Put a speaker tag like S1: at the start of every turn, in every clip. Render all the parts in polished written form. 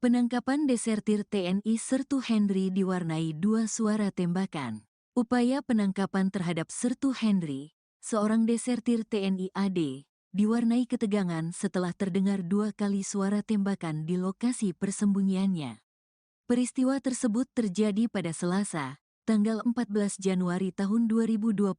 S1: Penangkapan desertir TNI Sertu Henry diwarnai dua suara tembakan. Upaya penangkapan terhadap Sertu Henry, seorang desertir TNI AD, diwarnai ketegangan setelah terdengar dua kali suara tembakan di lokasi persembunyiannya. Peristiwa tersebut terjadi pada Selasa, tanggal 14 Januari tahun 2025,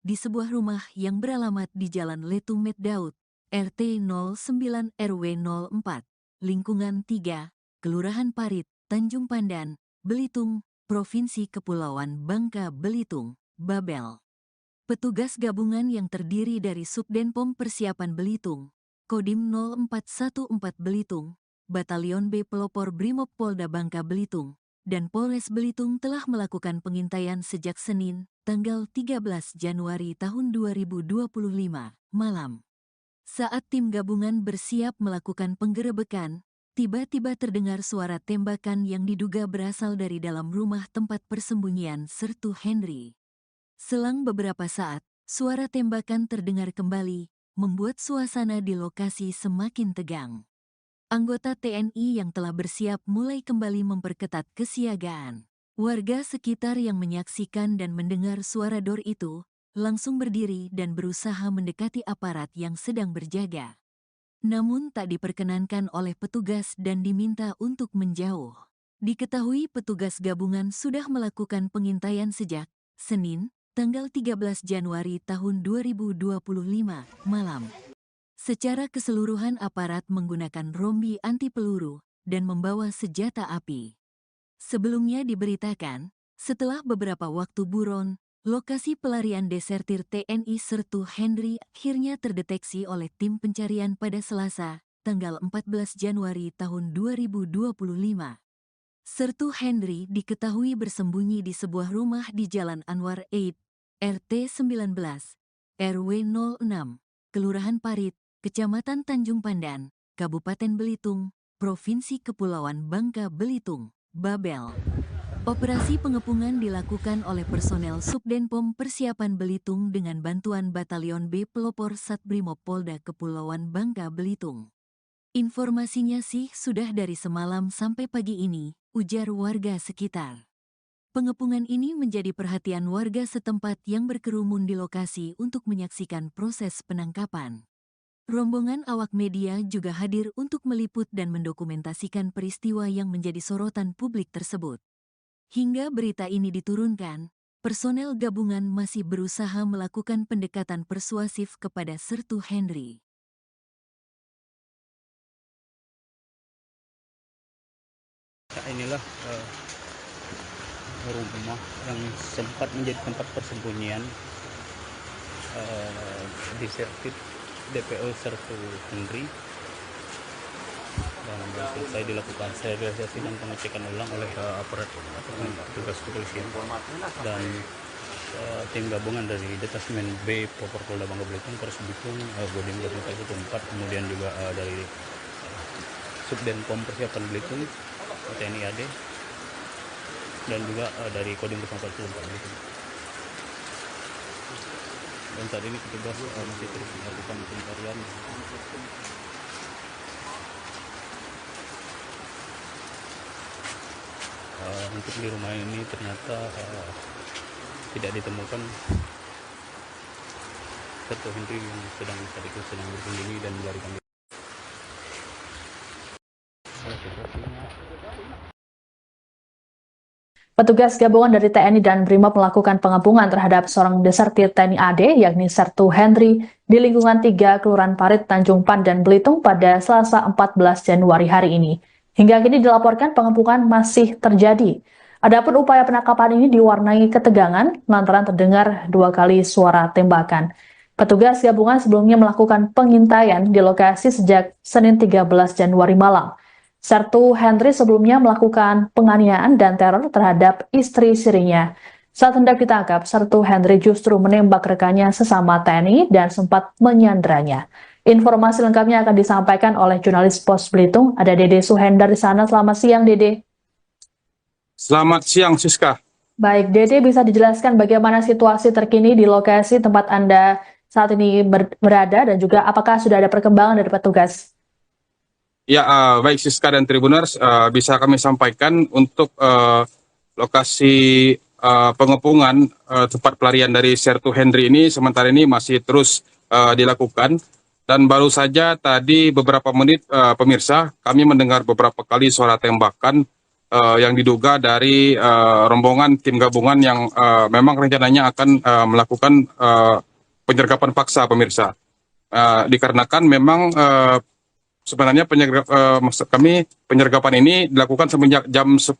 S1: di sebuah rumah yang beralamat di Jalan Letung Meddaud, RT 09 RW 04. Lingkungan 3, Kelurahan Parit, Tanjung Pandan, Belitung, Provinsi Kepulauan Bangka Belitung, Babel. Petugas gabungan yang terdiri dari Subdenpom Persiapan Belitung, Kodim 0414 Belitung, Batalion B Pelopor Brimob Polda Bangka Belitung, dan Polres Belitung telah melakukan pengintaian sejak Senin, tanggal 13 Januari tahun 2025, malam. Saat tim gabungan bersiap melakukan penggerebekan, tiba-tiba terdengar suara tembakan yang diduga berasal dari dalam rumah tempat persembunyian Sertu Henry. Selang beberapa saat, suara tembakan terdengar kembali, membuat suasana di lokasi semakin tegang. Anggota TNI yang telah bersiap mulai kembali memperketat kesiagaan. Warga sekitar yang menyaksikan dan mendengar suara dor itu, langsung berdiri dan berusaha mendekati aparat yang sedang berjaga. Namun tak diperkenankan oleh petugas dan diminta untuk menjauh. Diketahui petugas gabungan sudah melakukan pengintaian sejak Senin, tanggal 13 Januari tahun 2025, malam. Secara keseluruhan aparat menggunakan rombi anti peluru dan membawa senjata api. Sebelumnya diberitakan, setelah beberapa waktu buron, lokasi pelarian desertir TNI Sertu Henry akhirnya terdeteksi oleh tim pencarian pada Selasa, tanggal 14 Januari tahun 2025. Sertu Henry diketahui bersembunyi di sebuah rumah di Jalan Anwar 8, RT 19, RW 06, Kelurahan Parit, Kecamatan Tanjung Pandan, Kabupaten Belitung, Provinsi Kepulauan Bangka Belitung, Babel. Operasi pengepungan dilakukan oleh personel Subdenpom Persiapan Belitung dengan bantuan Batalion B Pelopor Satbrimob Polda Kepulauan Bangka Belitung. Informasinya sih sudah dari semalam sampai pagi ini, ujar warga sekitar. Pengepungan ini menjadi perhatian warga setempat yang berkerumun di lokasi untuk menyaksikan proses penangkapan. Rombongan awak media juga hadir untuk meliput dan mendokumentasikan peristiwa yang menjadi sorotan publik tersebut. Hingga berita ini diturunkan, personel gabungan masih berusaha melakukan pendekatan persuasif kepada Sertu Henry.
S2: Inilah rumah yang sempat menjadi tempat persembunyian desertir DPO Sertu Henry, dan selesai dilakukan sterilisasi dan pengecekan ulang oleh aparat petugas kepolisian dan tim gabungan dari Detasmen B Pelopor Polda Bangka Belitung, Polres Belitung, Kodim 0414, kemudian juga dari Subdenpom Persiapan Belitung, TNI AD, dan juga dari Kodim 0414 Belitung. Dan saat ini petugas masih terus melakukan pencarian. Untuk di rumah ini ternyata tidak ditemukan Sertu Henry yang sedang bersembunyi dan melarikan diri.
S3: Petugas gabungan dari TNI dan BRIMOB melakukan pengepungan terhadap seorang desertir TNI AD, yakni Sertu Henry, di lingkungan 3 Kelurahan Parit, Tanjung Pandan, Belitung pada Selasa 14 Januari hari ini. Hingga kini dilaporkan pengepungan masih terjadi. Adapun upaya penangkapan ini diwarnai ketegangan lantaran terdengar 2 kali suara tembakan. Petugas gabungan sebelumnya melakukan pengintaian di lokasi sejak Senin 13 Januari malam. Sertu Henry sebelumnya melakukan penganiayaan dan teror terhadap istri sirinya. Saat hendak ditangkap, Sertu Henry justru menembak rekannya sesama TNI dan sempat menyandranya. Informasi lengkapnya akan disampaikan oleh jurnalis Pos Belitung. Ada Dede Suhendar di sana. Selamat siang, Dede.
S4: Selamat siang, Siska.
S3: Baik, Dede, bisa dijelaskan bagaimana situasi terkini di lokasi tempat Anda saat ini berada dan juga apakah sudah ada perkembangan dari petugas?
S4: Ya, baik Siska dan Tribuners, bisa kami sampaikan untuk lokasi pengepungan tempat pelarian dari Sertu Henry ini sementara ini masih terus dilakukan. Dan baru saja tadi beberapa menit pemirsa, kami mendengar beberapa kali suara tembakan yang diduga dari rombongan tim gabungan yang memang rencananya akan melakukan penyergapan paksa pemirsa. Dikarenakan memang sebenarnya maksud kami penyergapan ini dilakukan semenjak jam 10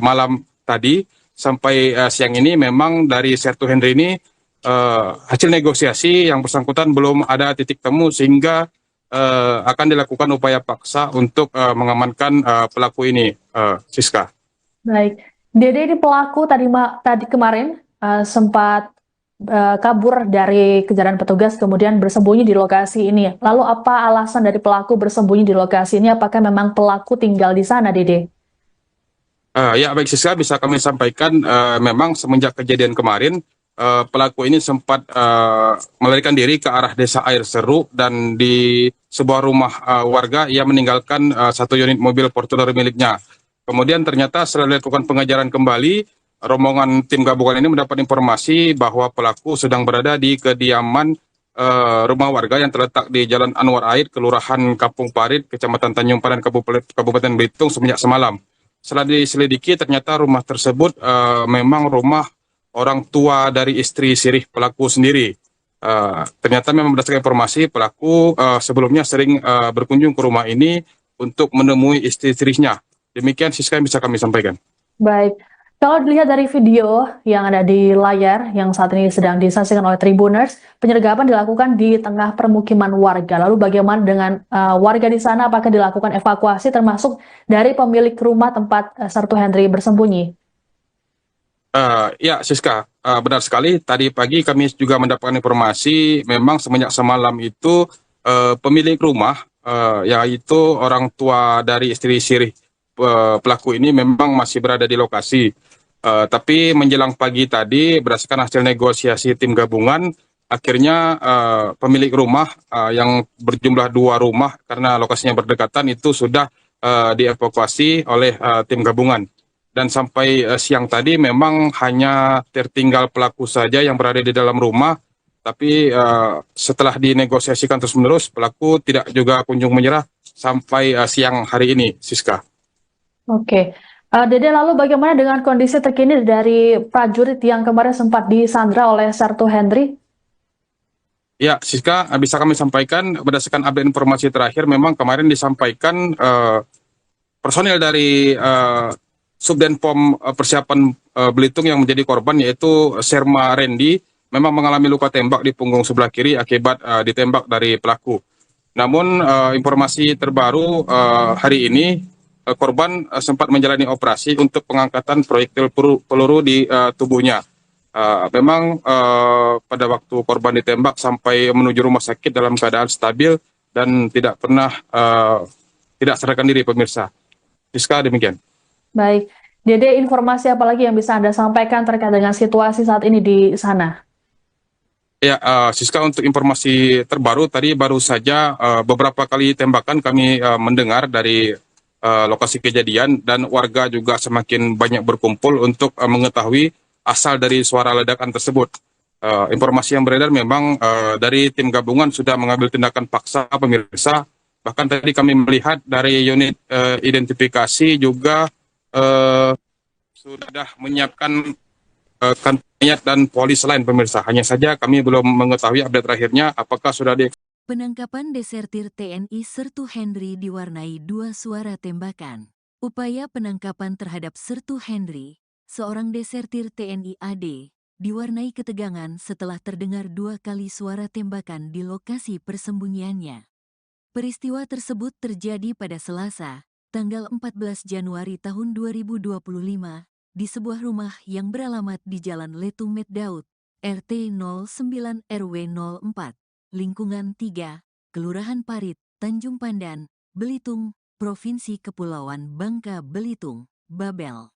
S4: malam tadi sampai siang ini memang dari Sertu Henry ini hasil negosiasi yang bersangkutan belum ada titik temu sehingga akan dilakukan upaya paksa untuk mengamankan pelaku ini, Siska.
S3: Baik, Dede ini pelaku tadi kemarin sempat kabur dari kejaran petugas kemudian bersembunyi di lokasi ini. Lalu apa alasan dari pelaku bersembunyi di lokasi ini? Apakah memang pelaku tinggal di sana, Dede?
S4: Ya baik Siska, bisa kami sampaikan memang semenjak kejadian kemarin pelaku ini sempat melarikan diri ke arah desa Air Seru dan di sebuah rumah warga ia meninggalkan satu unit mobil Fortuner miliknya. Kemudian ternyata setelah dilakukan pengejaran kembali, rombongan tim gabungan ini mendapat informasi bahwa pelaku sedang berada di kediaman rumah warga yang terletak di Jalan Anwar Aid, Kelurahan Kampung Parit, Kecamatan Tanjung Padan, Kabupaten Belitung semenjak semalam. Setelah diselidiki, ternyata rumah tersebut memang rumah orang tua dari istri sirih pelaku sendiri. Ternyata memang berdasarkan informasi pelaku sebelumnya sering berkunjung ke rumah ini untuk menemui istri-istrinya. Demikian Siska yang bisa kami sampaikan.
S3: Baik, kalau dilihat dari video yang ada di layar yang saat ini sedang disaksikan oleh Tribuners, penyergapan dilakukan di tengah permukiman warga. Lalu bagaimana dengan warga di sana? Apakah dilakukan evakuasi termasuk dari pemilik rumah tempat Sertu Henry bersembunyi?
S4: Ya, Siska, benar sekali. Tadi pagi kami juga mendapatkan informasi, memang semenjak semalam itu pemilik rumah, yaitu orang tua dari istri sirih pelaku ini memang masih berada di lokasi. Tapi menjelang pagi tadi, berdasarkan hasil negosiasi tim gabungan, akhirnya pemilik rumah yang berjumlah 2 rumah karena lokasinya berdekatan itu sudah dievakuasi oleh tim gabungan. Dan sampai siang tadi memang hanya tertinggal pelaku saja yang berada di dalam rumah, tapi setelah dinegosiasikan terus-menerus, pelaku tidak juga kunjung menyerah sampai siang hari ini, Siska.
S3: Oke, Dede, lalu bagaimana dengan kondisi terkini dari prajurit yang kemarin sempat disandra oleh Sertu Henry?
S4: Ya, Siska, bisa kami sampaikan berdasarkan update informasi terakhir, memang kemarin disampaikan personil dari Subdenpom Persiapan Belitung yang menjadi korban yaitu Serma Randy memang mengalami luka tembak di punggung sebelah kiri akibat ditembak dari pelaku. Namun informasi terbaru hari ini korban sempat menjalani operasi untuk pengangkatan proyektil peluru di tubuhnya. Memang pada waktu korban ditembak sampai menuju rumah sakit dalam keadaan stabil dan tidak pernah tidak sadarkan diri pemirsa. Siska, demikian.
S3: Baik, Dede, informasi apa lagi yang bisa Anda sampaikan terkait dengan situasi saat ini di sana?
S4: Ya, Siska, untuk informasi terbaru tadi baru saja beberapa kali tembakan kami mendengar dari lokasi kejadian dan warga juga semakin banyak berkumpul untuk mengetahui asal dari suara ledakan tersebut. Informasi yang beredar memang dari tim gabungan sudah mengambil tindakan paksa pemirsa. Bahkan tadi kami melihat dari unit identifikasi juga sudah menyiapkan kantor dan polis lain pemirsa. Hanya saja kami belum mengetahui update terakhirnya apakah sudah
S1: Penangkapan desertir TNI Sertu Henry diwarnai 2 suara tembakan. Upaya penangkapan terhadap Sertu Henry, seorang desertir TNI AD, diwarnai ketegangan setelah terdengar 2 kali suara tembakan di lokasi persembunyiannya. Peristiwa tersebut terjadi pada Selasa, tanggal 14 Januari tahun 2025, di sebuah rumah yang beralamat di Jalan Letung Meddaud, RT 09 RW 04, Lingkungan 3, Kelurahan Parit, Tanjung Pandan, Belitung, Provinsi Kepulauan Bangka Belitung, Babel.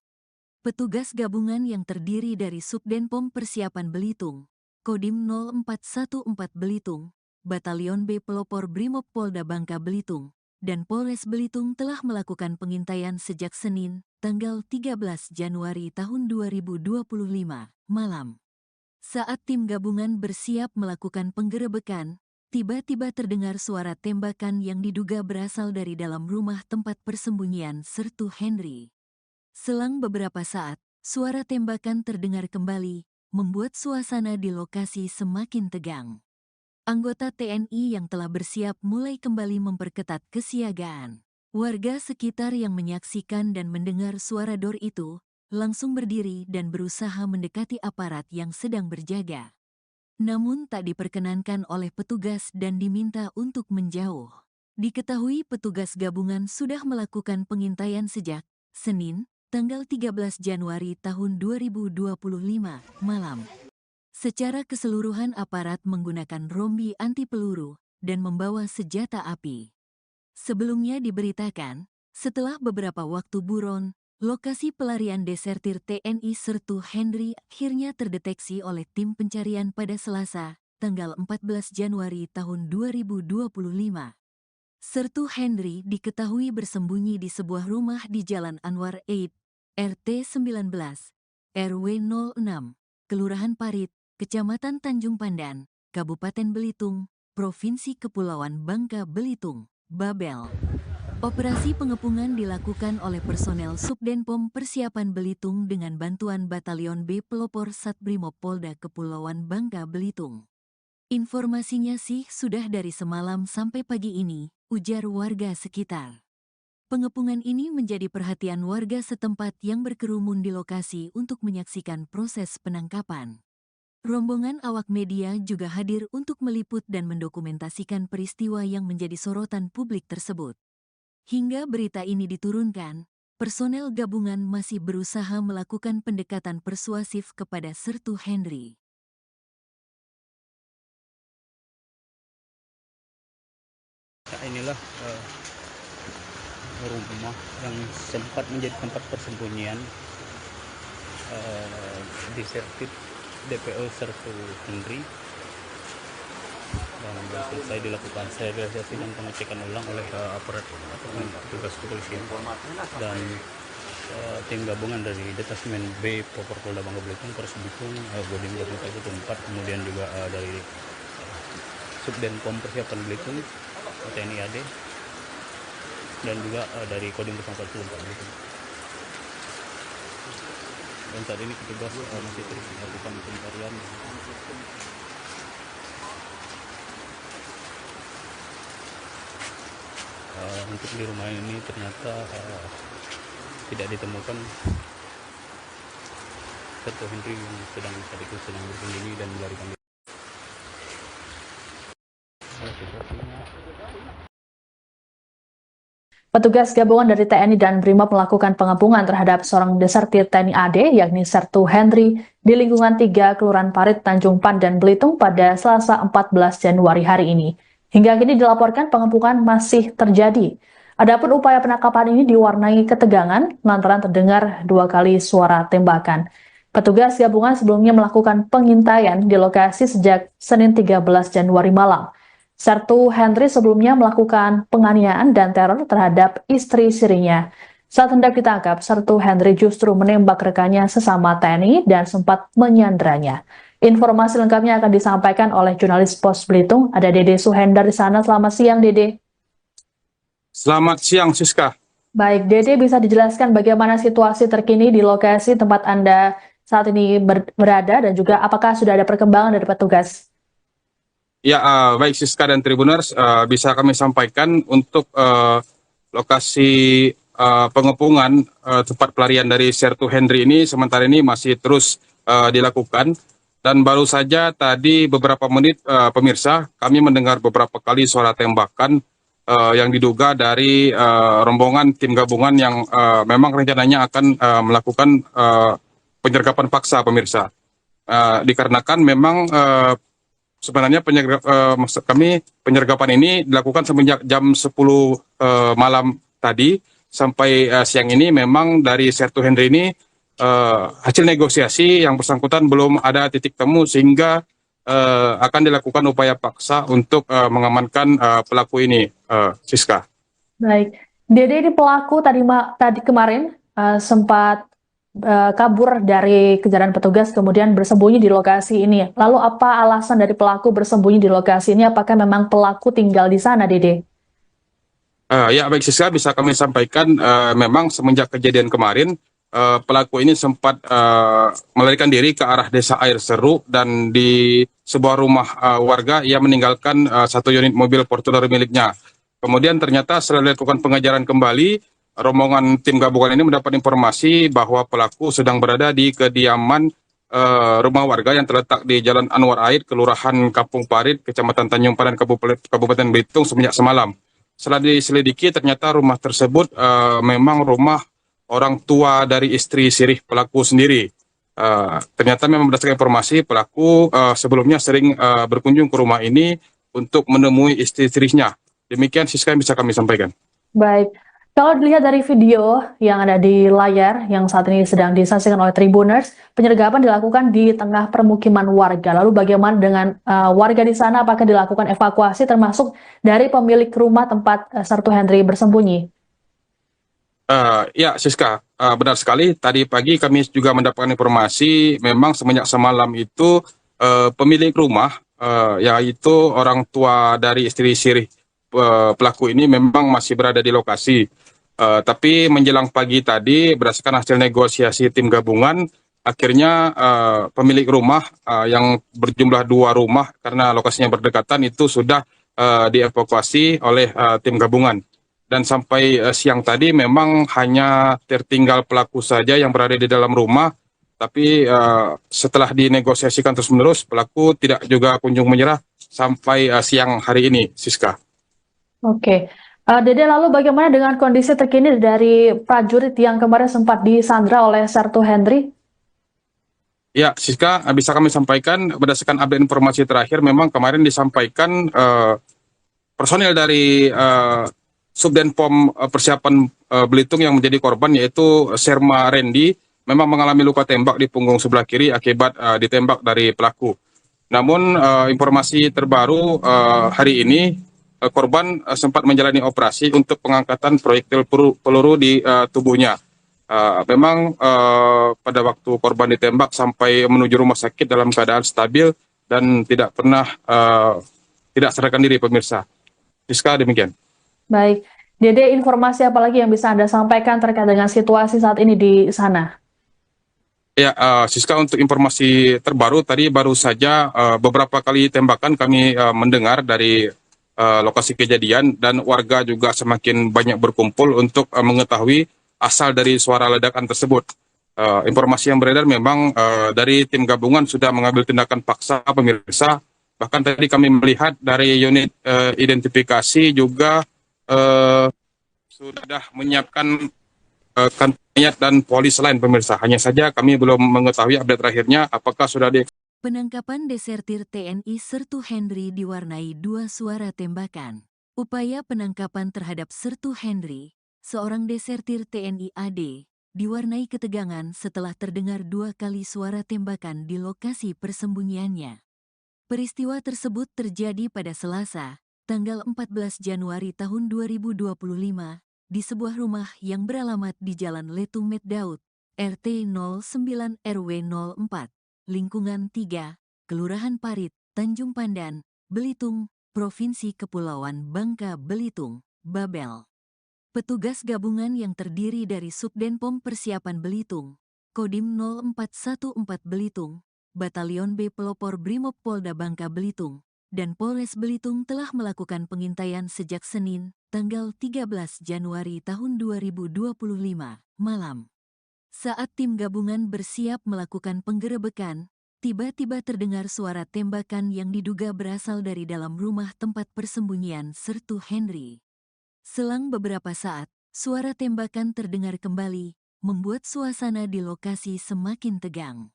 S1: Petugas gabungan yang terdiri dari Subdenpom Persiapan Belitung, Kodim 0414 Belitung, Batalion B Pelopor Brimob Polda Bangka Belitung, dan Polres Belitung telah melakukan pengintaian sejak Senin, tanggal 13 Januari tahun 2025, malam. Saat tim gabungan bersiap melakukan penggerebekan, tiba-tiba terdengar suara tembakan yang diduga berasal dari dalam rumah tempat persembunyian Sertu Henry. Selang beberapa saat, suara tembakan terdengar kembali, membuat suasana di lokasi semakin tegang. Anggota TNI yang telah bersiap mulai kembali memperketat kesiagaan. Warga sekitar yang menyaksikan dan mendengar suara dor itu langsung berdiri dan berusaha mendekati aparat yang sedang berjaga. Namun tak diperkenankan oleh petugas dan diminta untuk menjauh. Diketahui petugas gabungan sudah melakukan pengintaian sejak Senin, tanggal 13 Januari tahun 2025, malam. Secara keseluruhan aparat menggunakan rombi anti peluru dan membawa senjata api. Sebelumnya diberitakan, setelah beberapa waktu buron, lokasi pelarian desertir TNI Sertu Henry akhirnya terdeteksi oleh tim pencarian pada Selasa, tanggal 14 Januari tahun 2025. Sertu Henry diketahui bersembunyi di sebuah rumah di Jalan Anwar 8, RT 19, RW 06, Kelurahan Parit, Kecamatan Tanjung Pandan, Kabupaten Belitung, Provinsi Kepulauan Bangka Belitung, Babel. Operasi pengepungan dilakukan oleh personel Subdenpom Persiapan Belitung dengan bantuan Batalion B Pelopor Satbrimob Polda Kepulauan Bangka Belitung. Informasinya sih sudah dari semalam sampai pagi ini, ujar warga sekitar. Pengepungan ini menjadi perhatian warga setempat yang berkerumun di lokasi untuk menyaksikan proses penangkapan. Rombongan awak media juga hadir untuk meliput dan mendokumentasikan peristiwa yang menjadi sorotan publik tersebut. Hingga berita ini diturunkan, personel gabungan masih berusaha melakukan pendekatan persuasif kepada Sertu Henry.
S2: Inilah rumah yang sempat menjadi tempat persembunyian desertir DPO Sertu Henry, dan selesai dilakukan sterilisasi dan pengecekan ulang oleh aparat petugas kepolisian dan tim gabungan dari Detasmen B Polda Bangka Belitung, Polres Belitung, Kodim 24, kemudian juga dari Subdenpom Persiapan Belitung, TNI AD, dan juga dari Kodim 04 Belitung. Dan saat ini petugas masih terus melakukan pencarian. Untuk di rumah ini ternyata tidak ditemukan Sertu Henry yang sedang bersembunyi dan melarikan diri.
S3: Petugas gabungan dari TNI dan BRIMOB melakukan pengepungan terhadap seorang desertir TNI AD, yakni Sertu Henry, di lingkungan 3 Kelurahan Parit, Tanjung Pandan, Belitung pada Selasa 14 Januari hari ini. Hingga kini dilaporkan pengepungan masih terjadi. Adapun upaya penangkapan ini diwarnai ketegangan lantaran terdengar 2 kali suara tembakan. Petugas gabungan sebelumnya melakukan pengintaian di lokasi sejak Senin 13 Januari malam. Sertu Henry sebelumnya melakukan penganiayaan dan teror terhadap istri sirinya. Saat hendak ditangkap, Sertu Henry justru menembak rekannya sesama TNI dan sempat menyandranya. Informasi lengkapnya akan disampaikan oleh jurnalis Pos Belitung. Ada Dede Suhendar di sana. Selamat siang, Dede.
S4: Selamat siang, Siska.
S3: Baik, Dede, bisa dijelaskan bagaimana situasi terkini di lokasi tempat Anda saat ini berada dan juga apakah sudah ada perkembangan dari petugas?
S4: Ya, baik Siska dan Tribuners, bisa kami sampaikan untuk lokasi pengepungan tempat pelarian dari Sertu Henry ini sementara ini masih terus dilakukan, dan baru saja tadi beberapa menit pemirsa kami mendengar beberapa kali suara tembakan yang diduga dari rombongan tim gabungan yang memang rencananya akan melakukan penyergapan paksa pemirsa, dikarenakan memang sebenarnya penyergapan ini dilakukan semenjak jam 10 malam tadi sampai siang ini. Memang dari Sertu Henry ini hasil negosiasi yang bersangkutan belum ada titik temu sehingga akan dilakukan upaya paksa untuk mengamankan pelaku ini, Siska.
S3: Baik, Dede ini pelaku tadi kemarin sempat kabur dari kejaran petugas kemudian bersembunyi di lokasi ini. Lalu apa alasan dari pelaku bersembunyi di lokasi ini? Apakah memang pelaku tinggal di sana, Dede?
S4: Ya, baik Siska, bisa kami sampaikan memang semenjak kejadian kemarin pelaku ini sempat melarikan diri ke arah desa Air Seru dan di sebuah rumah warga ia meninggalkan satu unit mobil Fortuner miliknya. Kemudian ternyata setelah dilakukan pengejaran kembali, rombongan tim gabungan ini mendapat informasi bahwa pelaku sedang berada di kediaman rumah warga yang terletak di Jalan Anwar Aid, Kelurahan Kampung Parit, Kecamatan Tanjung Padan, Kabupaten Belitung semenjak semalam. Setelah diselidiki, ternyata rumah tersebut memang rumah orang tua dari istri sirih pelaku sendiri. Ternyata memang berdasarkan informasi pelaku sebelumnya sering berkunjung ke rumah ini untuk menemui istri-istrinya. Demikian Siska yang bisa kami sampaikan.
S3: Baik, kalau dilihat dari video yang ada di layar yang saat ini sedang disaksikan oleh Tribuners, penyergapan dilakukan di tengah permukiman warga. Lalu bagaimana dengan warga di sana? Apakah dilakukan evakuasi termasuk dari pemilik rumah tempat Sertu Henry bersembunyi?
S4: Ya, Siska, benar sekali. Tadi pagi kami juga mendapatkan informasi, memang semenjak semalam itu pemilik rumah, yaitu orang tua dari istri sirih pelaku ini memang masih berada di lokasi. Tapi menjelang pagi tadi, berdasarkan hasil negosiasi tim gabungan, akhirnya pemilik rumah yang berjumlah 2 rumah karena lokasinya berdekatan itu sudah dievakuasi oleh tim gabungan. Dan sampai siang tadi memang hanya tertinggal pelaku saja yang berada di dalam rumah, tapi setelah dinegosiasikan terus-menerus, pelaku tidak juga kunjung menyerah sampai siang hari ini, Siska.
S3: Oke, Dede, lalu bagaimana dengan kondisi terkini dari prajurit yang kemarin sempat disandra oleh Sertu Henry?
S4: Ya, Siska, bisa kami sampaikan berdasarkan update informasi terakhir, memang kemarin disampaikan personil dari Subdenpom Persiapan Belitung yang menjadi korban yaitu Serma Randy memang mengalami luka tembak di punggung sebelah kiri akibat ditembak dari pelaku. Namun informasi terbaru hari ini korban sempat menjalani operasi untuk pengangkatan proyektil peluru di tubuhnya. Memang pada waktu korban ditembak sampai menuju rumah sakit dalam keadaan stabil dan tidak pernah tidak sadarkan diri, pemirsa. Siska, demikian.
S3: Baik, Dede, informasi apa lagi yang bisa Anda sampaikan terkait dengan situasi saat ini di sana?
S4: Ya, Siska, untuk informasi terbaru tadi baru saja beberapa kali tembakan kami mendengar dari lokasi kejadian dan warga juga semakin banyak berkumpul untuk mengetahui asal dari suara ledakan tersebut. Informasi yang beredar memang dari tim gabungan sudah mengambil tindakan paksa, pemirsa. Bahkan tadi kami melihat dari unit identifikasi juga sudah menyiapkan kantor dan polis lain, pemirsa. Hanya saja kami belum mengetahui update terakhirnya apakah sudah
S1: Penangkapan desertir TNI Sertu Henry diwarnai 2 suara tembakan. Upaya penangkapan terhadap Sertu Henry, seorang desertir TNI AD, diwarnai ketegangan setelah terdengar 2 kali suara tembakan di lokasi persembunyiannya. Peristiwa tersebut terjadi pada Selasa, tanggal 14 Januari tahun 2025, di sebuah rumah yang beralamat di Jalan Letung Meddaud, RT 09 RW 04, lingkungan 3, Kelurahan Parit, Tanjung Pandan, Belitung, Provinsi Kepulauan Bangka Belitung, Babel. Petugas gabungan yang terdiri dari Subdenpom Persiapan Belitung, Kodim 0414 Belitung, Batalion B Pelopor Brimob Polda Bangka Belitung, dan Polres Belitung telah melakukan pengintaian sejak Senin, tanggal 13 Januari tahun 2025, malam. Saat tim gabungan bersiap melakukan penggerebekan, tiba-tiba terdengar suara tembakan yang diduga berasal dari dalam rumah tempat persembunyian Sertu Henry. Selang beberapa saat, suara tembakan terdengar kembali, membuat suasana di lokasi semakin tegang.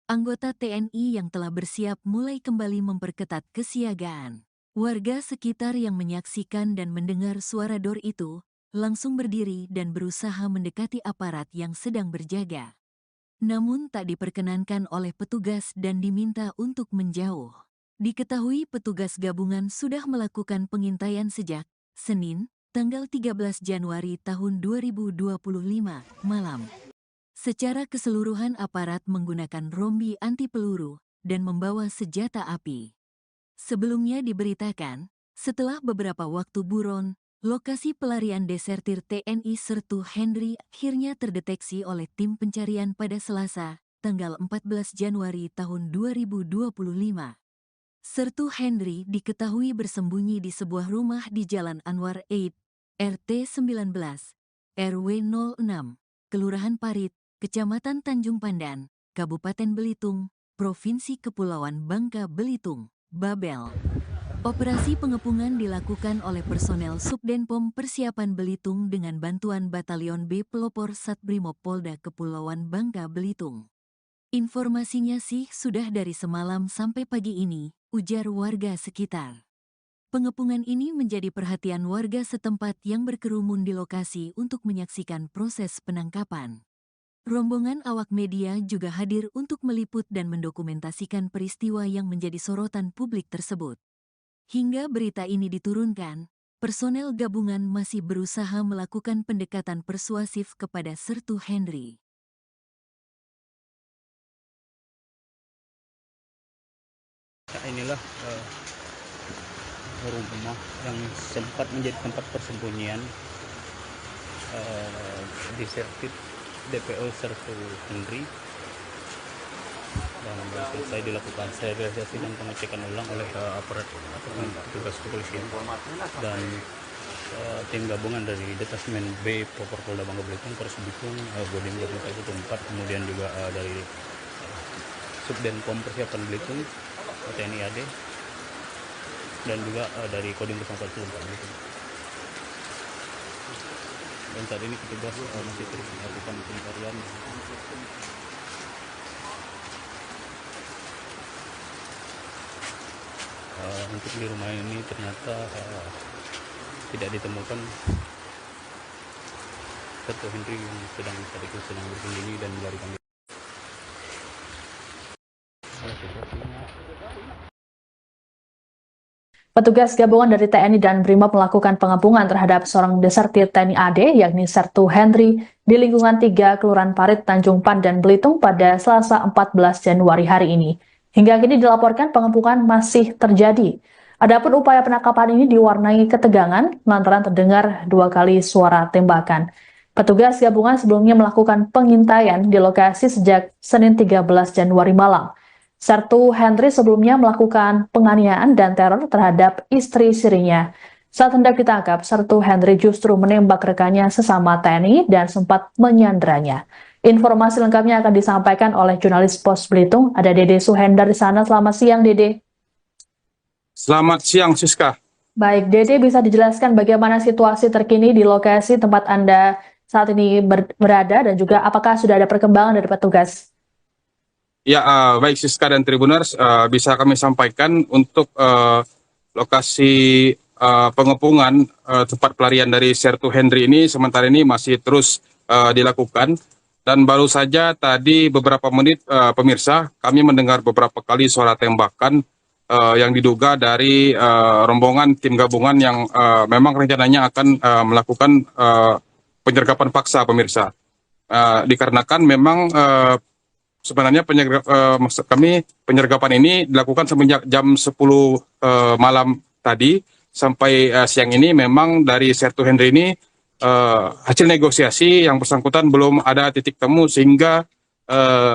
S1: Anggota TNI yang telah bersiap mulai kembali memperketat kesiagaan. Warga sekitar yang menyaksikan dan mendengar suara dor itu, langsung berdiri dan berusaha mendekati aparat yang sedang berjaga. Namun tak diperkenankan oleh petugas dan diminta untuk menjauh. Diketahui petugas gabungan sudah melakukan pengintaian sejak Senin, tanggal 13 Januari tahun 2025 malam. Secara keseluruhan aparat menggunakan rombi anti peluru dan membawa senjata api. Sebelumnya diberitakan, setelah beberapa waktu buron, lokasi pelarian desertir TNI Sertu Henry akhirnya terdeteksi oleh tim pencarian pada Selasa, tanggal 14 Januari tahun 2025. Sertu Henry diketahui bersembunyi di sebuah rumah di Jalan Anwar 8, RT 19, RW 06, Kelurahan Parit, Kecamatan Tanjung Pandan, Kabupaten Belitung, Provinsi Kepulauan Bangka Belitung, Babel. Operasi pengepungan dilakukan oleh personel Subdenpom Persiapan Belitung dengan bantuan Batalion B Pelopor Satbrimob Polda Kepulauan Bangka Belitung. Informasinya sih sudah dari semalam sampai pagi ini, ujar warga sekitar. Pengepungan ini menjadi perhatian warga setempat yang berkerumun di lokasi untuk menyaksikan proses penangkapan. Rombongan awak media juga hadir untuk meliput dan mendokumentasikan peristiwa yang menjadi sorotan publik tersebut. Hingga berita ini diturunkan, personel gabungan masih berusaha melakukan pendekatan persuasif kepada Sertu Henry.
S2: Inilah rumah yang sempat menjadi tempat persembunyian desertir DPO Sertu Henry, dan selesai dilakukan sterilisasi dan pengecekan ulang oleh aparat petugas kepolisian dan tim gabungan dari Detasmen B Polda Bangka Belitung, Polres Bitung, Kodim 24, kemudian juga dari Subdenpom Persiapan Belitung, TNI AD, dan juga dari Kodim 04 Belitung. Dan saat ini petugas masih terus melakukan pencarian. Untuk di rumah ini ternyata tidak ditemukan Sertu Henry yang sedang bersembunyi dan melarikan diri.
S3: Petugas gabungan dari TNI dan BRIMOB melakukan pengepungan terhadap seorang desertir TNI AD, yakni Sertu Henry, di lingkungan 3 Kelurahan Parit, Tanjung Pandan, Belitung pada Selasa 14 Januari hari ini. Hingga kini dilaporkan pengepungan masih terjadi. Adapun upaya penangkapan ini diwarnai ketegangan lantaran terdengar 2 kali suara tembakan. Petugas gabungan sebelumnya melakukan pengintaian di lokasi sejak Senin 13 Januari malam. Sertu Henry sebelumnya melakukan penganiayaan dan teror terhadap istri sirinya. Saat hendak ditangkap, Sertu Henry justru menembak rekannya sesama TNI dan sempat menyandranya. Informasi lengkapnya akan disampaikan oleh jurnalis Pos Belitung. Ada Dede Suhendar di sana. Selamat siang, Dede.
S4: Selamat siang, Siska.
S3: Baik, Dede, bisa dijelaskan bagaimana situasi terkini di lokasi tempat Anda saat ini berada dan juga apakah sudah ada perkembangan dari petugas?
S4: Ya, baik Siska dan Tribuners, bisa kami sampaikan untuk lokasi pengepungan tempat pelarian dari Sertu Henry ini sementara ini masih terus dilakukan, dan baru saja tadi beberapa menit pemirsa kami mendengar beberapa kali suara tembakan yang diduga dari rombongan tim gabungan yang memang rencananya akan melakukan penyergapan paksa pemirsa, dikarenakan memang sebenarnya penyergapan ini dilakukan semenjak jam 10 malam tadi sampai siang ini. Memang dari Sertu Henry ini hasil negosiasi yang bersangkutan belum ada titik temu sehingga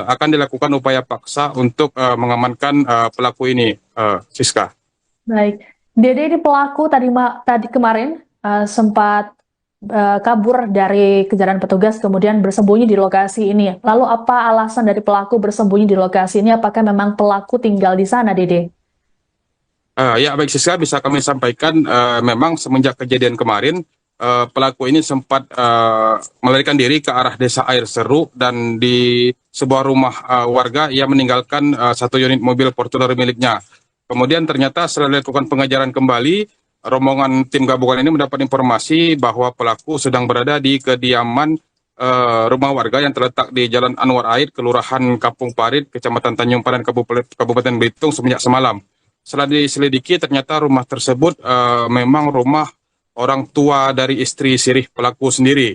S4: akan dilakukan upaya paksa untuk mengamankan pelaku ini, Siska.
S3: Baik, Dede, ini pelaku tadi kemarin sempat kabur dari kejaran petugas kemudian bersembunyi di lokasi ini. Lalu apa alasan dari pelaku bersembunyi di lokasi ini? Apakah memang pelaku tinggal di sana, Dede?
S4: Ya, baik Siska, bisa kami sampaikan memang semenjak kejadian kemarin pelaku ini sempat melarikan diri ke arah Desa Air Seru, dan di sebuah rumah warga ia meninggalkan satu unit mobil Fortuner miliknya. Kemudian ternyata setelah dilakukan pengejaran kembali, rombongan tim gabungan ini mendapat informasi bahwa pelaku sedang berada di kediaman rumah warga yang terletak di Jalan Anwar 8, Kelurahan Kampung Parit, Kecamatan Tanjung Pandan, Kabupaten Belitung semenjak semalam. Setelah diselidiki, ternyata rumah tersebut memang rumah orang tua dari istri sirih pelaku sendiri.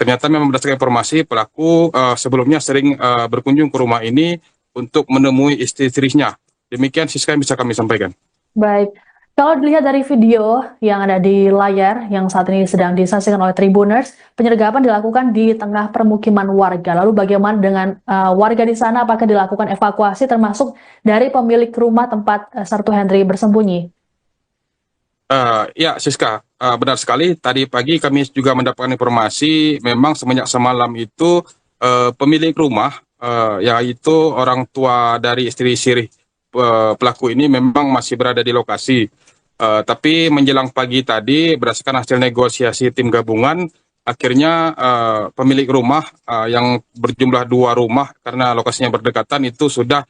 S4: Ternyata memang berdasarkan informasi pelaku sebelumnya sering berkunjung ke rumah ini untuk menemui istri-istrinya. Demikian Siska yang bisa kami sampaikan.
S3: Baik, kalau dilihat dari video yang ada di layar yang saat ini sedang disaksikan oleh Tribuners, penyergapan dilakukan di tengah permukiman warga. Lalu bagaimana dengan warga di sana? Apakah dilakukan evakuasi termasuk dari pemilik rumah tempat Sertu Henry bersembunyi?
S4: Ya, Siska, benar sekali. Tadi pagi kami juga mendapatkan informasi, memang semenjak semalam itu pemilik rumah, yaitu orang tua dari istri sirih pelaku ini memang masih berada di lokasi. Tapi menjelang pagi tadi, berdasarkan hasil negosiasi tim gabungan, akhirnya pemilik rumah yang berjumlah 2 rumah karena lokasinya berdekatan itu sudah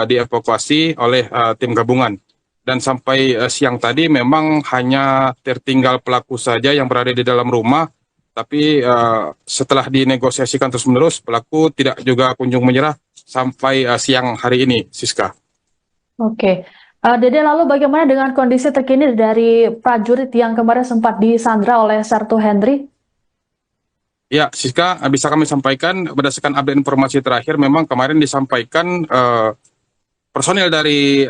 S4: dievakuasi oleh tim gabungan. Dan sampai siang tadi memang hanya tertinggal pelaku saja yang berada di dalam rumah, tapi setelah dinegosiasikan terus-menerus, pelaku tidak juga kunjung menyerah sampai siang hari ini, Siska.
S3: Oke, Dede, lalu bagaimana dengan kondisi terkini dari prajurit yang kemarin sempat disandra oleh Sertu Henry?
S4: Ya, Siska, bisa kami sampaikan berdasarkan update informasi terakhir, memang kemarin disampaikan personil dari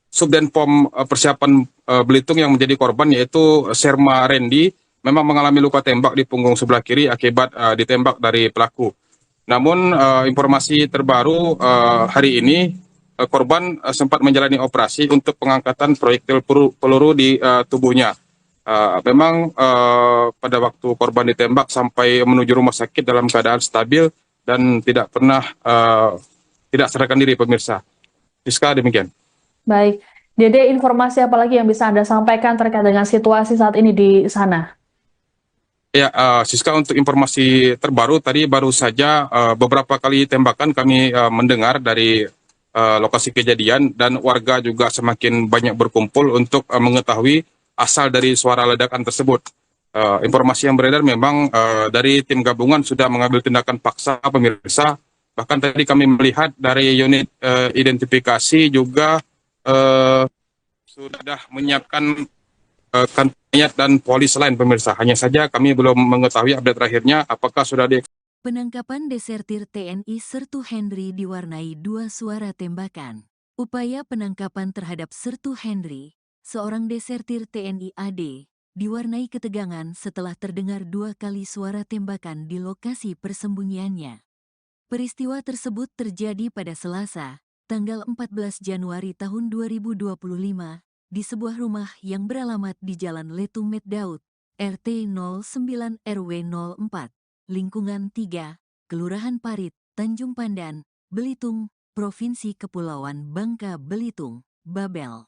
S4: Subdenpom Persiapan Belitung yang menjadi korban, yaitu Serma Randy, memang mengalami luka tembak di punggung sebelah kiri akibat ditembak dari pelaku. Namun informasi terbaru hari ini, korban sempat menjalani operasi untuk pengangkatan proyektil peluru di tubuhnya. Memang pada waktu korban ditembak sampai menuju rumah sakit dalam keadaan stabil dan tidak pernah tidak sadarkan diri, pemirsa. Siska, demikian.
S3: Baik, Dede, informasi apa lagi yang bisa Anda sampaikan terkait dengan situasi saat ini di sana?
S4: Ya, Siska, untuk informasi terbaru tadi baru saja beberapa kali tembakan kami mendengar dari lokasi kejadian dan warga juga semakin banyak berkumpul untuk mengetahui asal dari suara ledakan tersebut. Informasi yang beredar memang dari tim gabungan sudah mengambil tindakan paksa, pemirsa. Bahkan tadi kami melihat dari unit identifikasi juga sudah menyiapkan kantor dan polis lain, pemirsa. Hanya saja kami belum mengetahui update terakhirnya apakah sudah
S1: Penangkapan desertir TNI Sertu Henry diwarnai 2 suara tembakan. Upaya penangkapan terhadap Sertu Henry, seorang desertir TNI AD, diwarnai ketegangan setelah terdengar 2 kali suara tembakan di lokasi persembunyiannya. Peristiwa tersebut terjadi pada Selasa, tanggal 14 Januari tahun 2025, di sebuah rumah yang beralamat di Jalan Letung Meddaud, RT 09 RW 04, lingkungan 3, Kelurahan Parit, Tanjung Pandan, Belitung, Provinsi Kepulauan Bangka Belitung, Babel.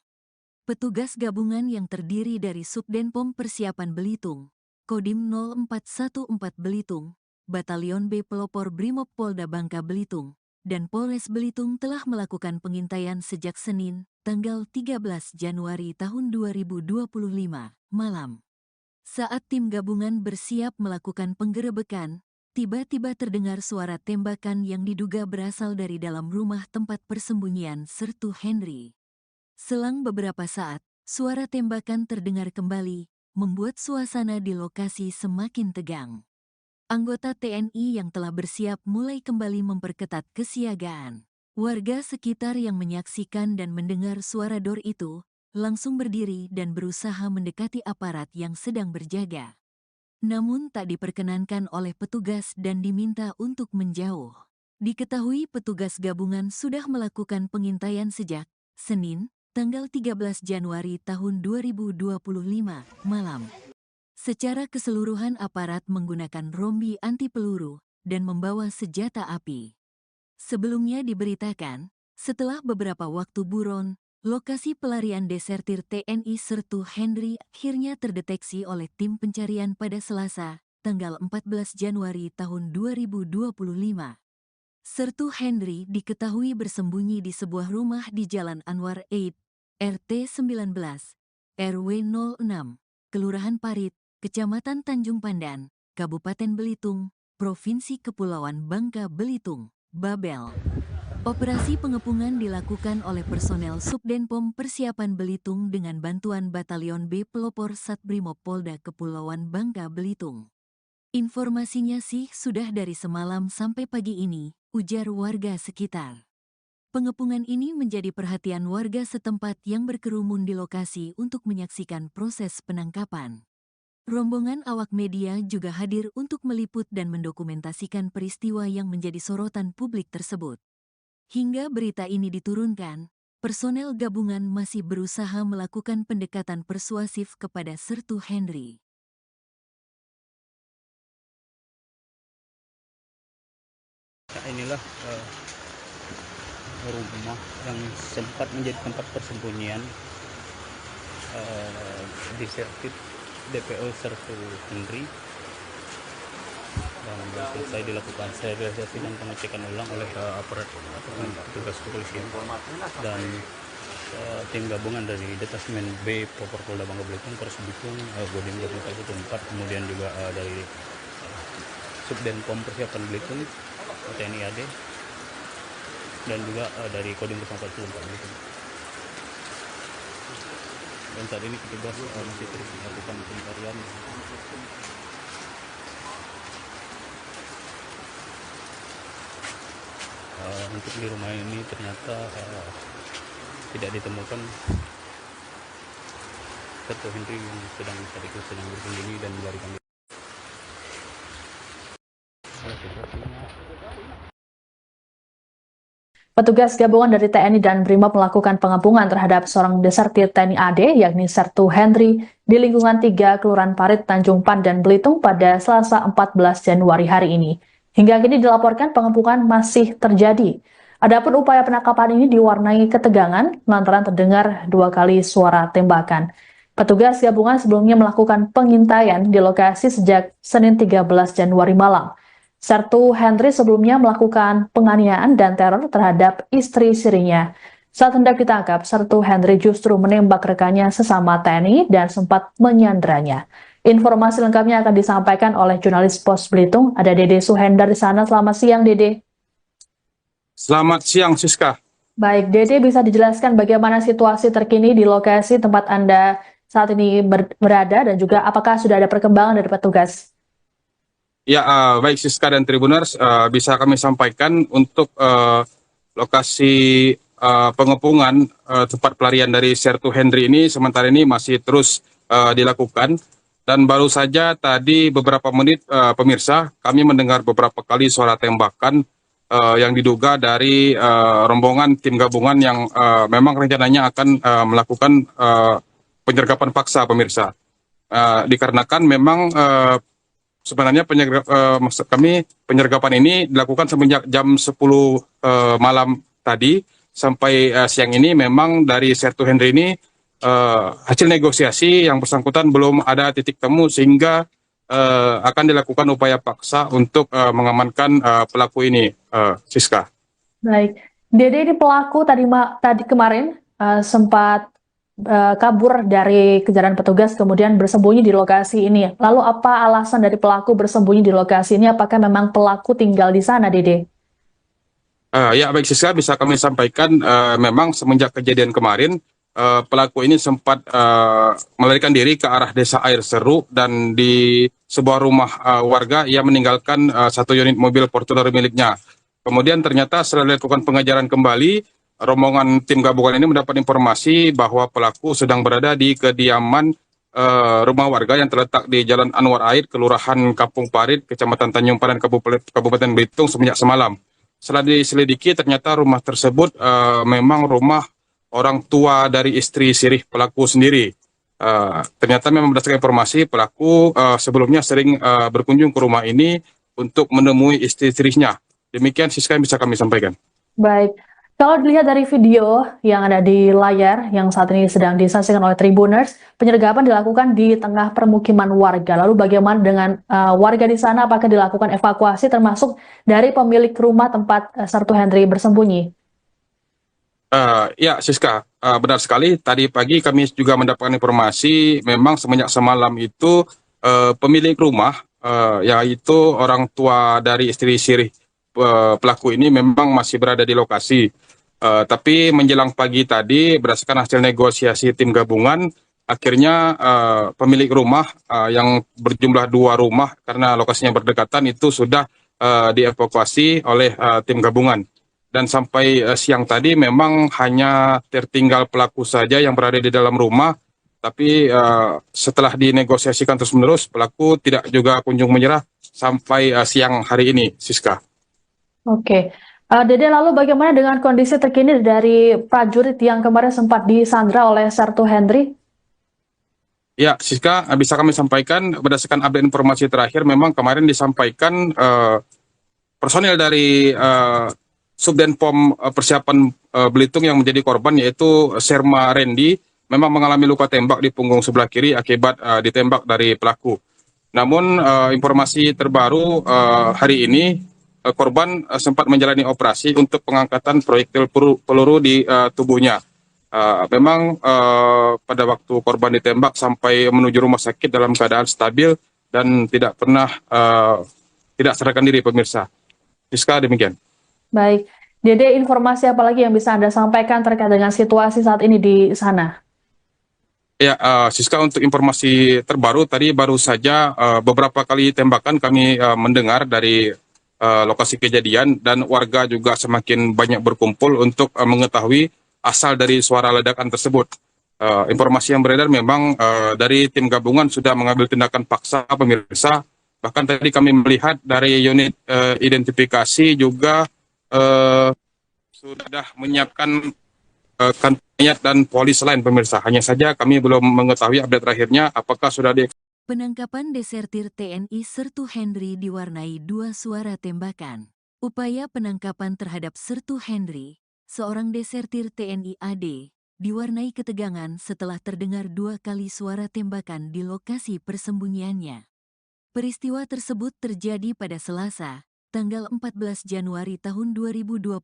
S1: Petugas gabungan yang terdiri dari Subdenpom Persiapan Belitung, Kodim 0414 Belitung, Batalion B Pelopor Brimob Polda Bangka Belitung, dan Polres Belitung telah melakukan pengintaian sejak Senin, tanggal 13 Januari tahun 2025, malam. Saat tim gabungan bersiap melakukan penggerebekan, tiba-tiba terdengar suara tembakan yang diduga berasal dari dalam rumah tempat persembunyian Sertu Henry. Selang beberapa saat, suara tembakan terdengar kembali, membuat suasana di lokasi semakin tegang. Anggota TNI yang telah bersiap mulai kembali memperketat kesiagaan. Warga sekitar yang menyaksikan dan mendengar suara dor itu langsung berdiri dan berusaha mendekati aparat yang sedang berjaga. Namun tak diperkenankan oleh petugas dan diminta untuk menjauh. Diketahui petugas gabungan sudah melakukan pengintaian sejak Senin, tanggal 13 Januari tahun 2025, malam. Secara keseluruhan aparat menggunakan rombi anti peluru dan membawa senjata api. Sebelumnya diberitakan, setelah beberapa waktu buron, lokasi pelarian desertir TNI Sertu Henry akhirnya terdeteksi oleh tim pencarian pada Selasa, tanggal 14 Januari tahun 2025. Sertu Henry diketahui bersembunyi di sebuah rumah di Jalan Anwar 8, RT 19, RW 06, Kelurahan Parit, Kecamatan Tanjung Pandan, Kabupaten Belitung, Provinsi Kepulauan Bangka Belitung, Babel. Operasi pengepungan dilakukan oleh personel Subdenpom Persiapan Belitung dengan bantuan Batalion B Pelopor Satbrimob Polda Kepulauan Bangka Belitung. Informasinya sih sudah dari semalam sampai pagi ini, ujar warga sekitar. Pengepungan ini menjadi perhatian warga setempat yang berkerumun di lokasi untuk menyaksikan proses penangkapan. Rombongan awak media juga hadir untuk meliput dan mendokumentasikan peristiwa yang menjadi sorotan publik tersebut. Hingga berita ini diturunkan, personel gabungan masih berusaha melakukan pendekatan persuasif kepada Sertu Henry.
S2: Nah, inilah rumah yang sempat menjadi tempat persembunyian disertif DPO Sertu Henry, dan selesai dilakukan sterilisasi dan pengecekan ulang oleh aparat petugas kepolisian dan tim gabungan dari Detasmen B Polda Bangka Belitung, Polres Bitung, Kodim 24, kemudian juga dari Subdenpom Persiapan Belitung, TNI AD, dan juga dari Kodim 04 Belitung. Dan saat ini petugas masih terus melakukan pencarian. Untuk di rumah ini ternyata tidak ditemukan Sertu Henry yang sedang bersembunyi dan melarikan diri.
S3: Petugas gabungan dari TNI dan BRIMOB melakukan pengepungan terhadap seorang desertir TNI AD, yakni Sertu Henry, di lingkungan 3 Kelurahan Parit, Tanjung Pandan, Belitung pada Selasa 14 Januari hari ini. Hingga kini dilaporkan pengepungan masih terjadi. Adapun upaya penangkapan ini diwarnai ketegangan lantaran terdengar 2 kali suara tembakan. Petugas gabungan sebelumnya melakukan pengintaian di lokasi sejak Senin 13 Januari malam. Sertu Henry sebelumnya melakukan penganiayaan dan teror terhadap istri sirinya. Saat hendak ditangkap, Sertu Henry justru menembak rekannya sesama TNI dan sempat menyanderanya. Informasi lengkapnya akan disampaikan oleh jurnalis Pos Belitung. Ada Dede Suhendar di sana. Selamat siang, Dede.
S4: Selamat siang, Siska.
S3: Baik, Dede, bisa dijelaskan bagaimana situasi terkini di lokasi tempat Anda saat ini berada dan juga apakah sudah ada perkembangan dari petugas?
S4: Ya, baik Siska dan Tribuners, bisa kami sampaikan untuk lokasi pengepungan tempat pelarian dari Sertu Henry ini sementara ini masih terus dilakukan. Dan baru saja tadi beberapa menit pemirsa, kami mendengar beberapa kali suara tembakan yang diduga dari rombongan tim gabungan yang memang rencananya akan melakukan penyergapan paksa pemirsa. Dikarenakan memang sebenarnya penyergapan ini dilakukan semenjak jam 10 malam tadi sampai siang ini. Memang dari Sertu Henry ini hasil negosiasi yang bersangkutan belum ada titik temu sehingga akan dilakukan upaya paksa untuk mengamankan pelaku ini, Siska.
S3: Baik, Dede, ini pelaku tadi kemarin sempat kabur dari kejaran petugas kemudian bersembunyi di lokasi ini. Lalu apa alasan dari pelaku bersembunyi di lokasi ini? Apakah memang pelaku tinggal di sana, Dede?
S4: Ya baik Siska, bisa kami sampaikan memang semenjak kejadian kemarin pelaku ini sempat melarikan diri ke arah desa Air Seru, dan di sebuah rumah warga ia meninggalkan satu unit mobil Fortuner miliknya. Kemudian ternyata setelah dilakukan pengejaran kembali, rombongan tim gabungan ini mendapat informasi bahwa pelaku sedang berada di kediaman rumah warga yang terletak di Jalan Anwar Air, Kelurahan Kampung Parit, Kecamatan Tanjung Pandan, Kabupaten Belitung semenjak semalam. Setelah diselidiki, ternyata rumah tersebut memang rumah orang tua dari istri sirih pelaku sendiri. Ternyata memang berdasarkan informasi, pelaku sebelumnya sering berkunjung ke rumah ini untuk menemui istri-istrinya. Demikian Siska yang bisa kami sampaikan.
S3: Baik, kalau dilihat dari video yang ada di layar yang saat ini sedang disaksikan oleh Tribuners, penyergapan dilakukan di tengah permukiman warga. Lalu bagaimana dengan warga di sana? Apakah dilakukan evakuasi termasuk dari pemilik rumah tempat Sertu Henry bersembunyi?
S4: Ya Siska, benar sekali. Tadi pagi kami juga mendapatkan informasi memang semenjak semalam itu pemilik rumah, yaitu orang tua dari istri sirih pelaku ini memang masih berada di lokasi. Tapi menjelang pagi tadi, berdasarkan hasil negosiasi tim gabungan, akhirnya pemilik rumah yang berjumlah 2 rumah karena lokasinya berdekatan itu sudah dievakuasi oleh tim gabungan. Dan sampai siang tadi memang hanya tertinggal pelaku saja yang berada di dalam rumah. Tapi setelah dinegosiasikan terus-menerus, pelaku tidak juga kunjung menyerah sampai siang hari ini, Siska.
S3: Oke. Dede, lalu bagaimana dengan kondisi terkini dari prajurit yang kemarin sempat disandra oleh Sertu Henry?
S4: Ya, Siska, bisa kami sampaikan berdasarkan update informasi terakhir, memang kemarin disampaikan personil dari Subdenpom Persiapan Belitung yang menjadi korban, yaitu Serma Randy, memang mengalami luka tembak di punggung sebelah kiri akibat ditembak dari pelaku. Namun informasi terbaru hari ini, korban sempat menjalani operasi untuk pengangkatan proyektil peluru di tubuhnya. Memang pada waktu korban ditembak sampai menuju rumah sakit dalam keadaan stabil dan tidak pernah tidak sadarkan diri, pemirsa. Siska, demikian.
S3: Baik. Dede, informasi apa lagi yang bisa Anda sampaikan terkait dengan situasi saat ini di sana?
S4: Ya, Siska, untuk informasi terbaru tadi baru saja beberapa kali tembakan kami mendengar dari lokasi kejadian dan warga juga semakin banyak berkumpul untuk mengetahui asal dari suara ledakan tersebut. Informasi yang beredar memang dari tim gabungan sudah mengambil tindakan paksa, pemirsa. Bahkan tadi kami melihat dari unit identifikasi juga sudah menyiapkan kantor dan polis lain, pemirsa. Hanya saja kami belum mengetahui update terakhirnya apakah sudah
S1: Penangkapan desertir TNI Sertu Henry diwarnai 2 suara tembakan. Upaya penangkapan terhadap Sertu Henry, seorang desertir TNI AD, diwarnai ketegangan setelah terdengar 2 kali suara tembakan di lokasi persembunyiannya. Peristiwa tersebut terjadi pada Selasa, tanggal 14 Januari tahun 2025,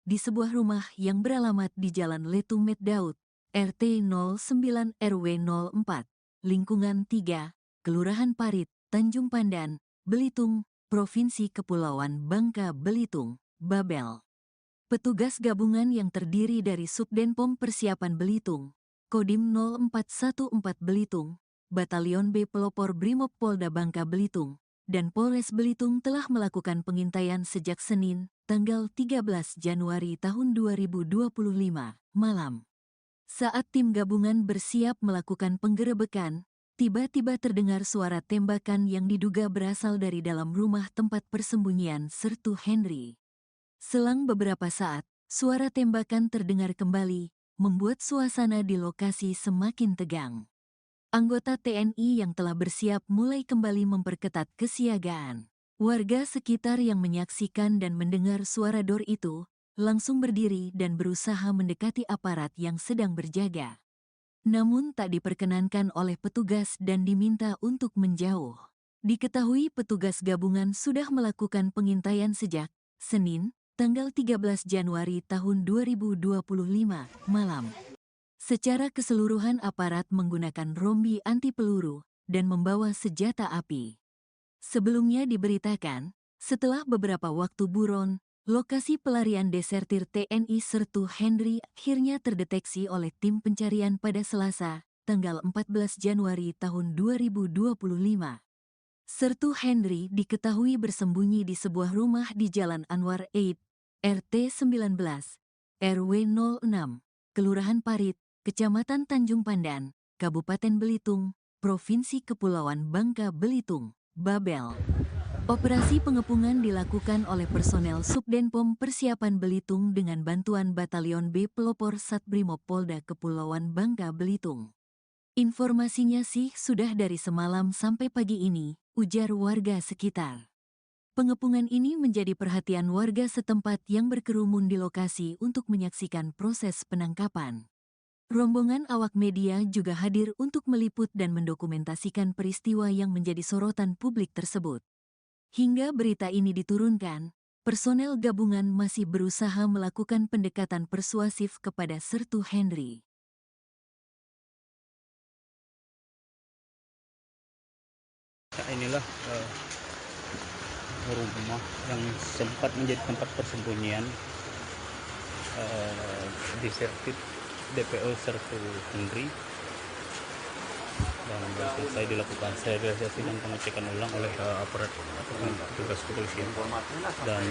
S1: di sebuah rumah yang beralamat di Jalan Letung Meddaud, RT 09 RW 04, lingkungan 3, Kelurahan Parit, Tanjung Pandan, Belitung, Provinsi Kepulauan Bangka Belitung, Babel. Petugas gabungan yang terdiri dari Subdenpom Persiapan Belitung, Kodim 0414 Belitung, Batalion B Pelopor Brimob Polda Bangka Belitung, dan Polres Belitung telah melakukan pengintaian sejak Senin, tanggal 13 Januari tahun 2025, malam. Saat tim gabungan bersiap melakukan penggerebekan, tiba-tiba terdengar suara tembakan yang diduga berasal dari dalam rumah tempat persembunyian Sertu Henry. Selang beberapa saat, suara tembakan terdengar kembali, membuat suasana di lokasi semakin tegang. Anggota TNI yang telah bersiap mulai kembali memperketat kesiagaan. Warga sekitar yang menyaksikan dan mendengar suara dor itu langsung berdiri dan berusaha mendekati aparat yang sedang berjaga. Namun tak diperkenankan oleh petugas dan diminta untuk menjauh. Diketahui petugas gabungan sudah melakukan pengintaian sejak Senin, tanggal 13 Januari tahun 2025, malam. Secara keseluruhan aparat menggunakan rombi anti peluru dan membawa senjata api. Sebelumnya diberitakan, setelah beberapa waktu buron, lokasi pelarian desertir TNI Sertu Henry akhirnya terdeteksi oleh tim pencarian pada Selasa, tanggal 14 Januari tahun 2025. Sertu Henry diketahui bersembunyi di sebuah rumah di Jalan Anwar Eid, RT 19, RW 06, Kelurahan Parit, Kecamatan Tanjung Pandan, Kabupaten Belitung, Provinsi Kepulauan Bangka Belitung, Babel. Operasi pengepungan dilakukan oleh personel Subdenpom Persiapan Belitung dengan bantuan Batalion B Pelopor Satbrimob Polda Kepulauan Bangka Belitung. Informasinya sih sudah dari semalam sampai pagi ini, ujar warga sekitar. Pengepungan ini menjadi perhatian warga setempat yang berkerumun di lokasi untuk menyaksikan proses penangkapan. Rombongan awak media juga hadir untuk meliput dan mendokumentasikan peristiwa yang menjadi sorotan publik tersebut. Hingga berita ini diturunkan, personel gabungan masih berusaha melakukan pendekatan persuasif kepada Sertu Henry.
S2: Inilah rumah yang sempat menjadi tempat persembunyian disertif DPO Sertu Henry, dan selesai dilakukan sterilisasi dan pengecekan ulang oleh aparat petugas kepolisian dan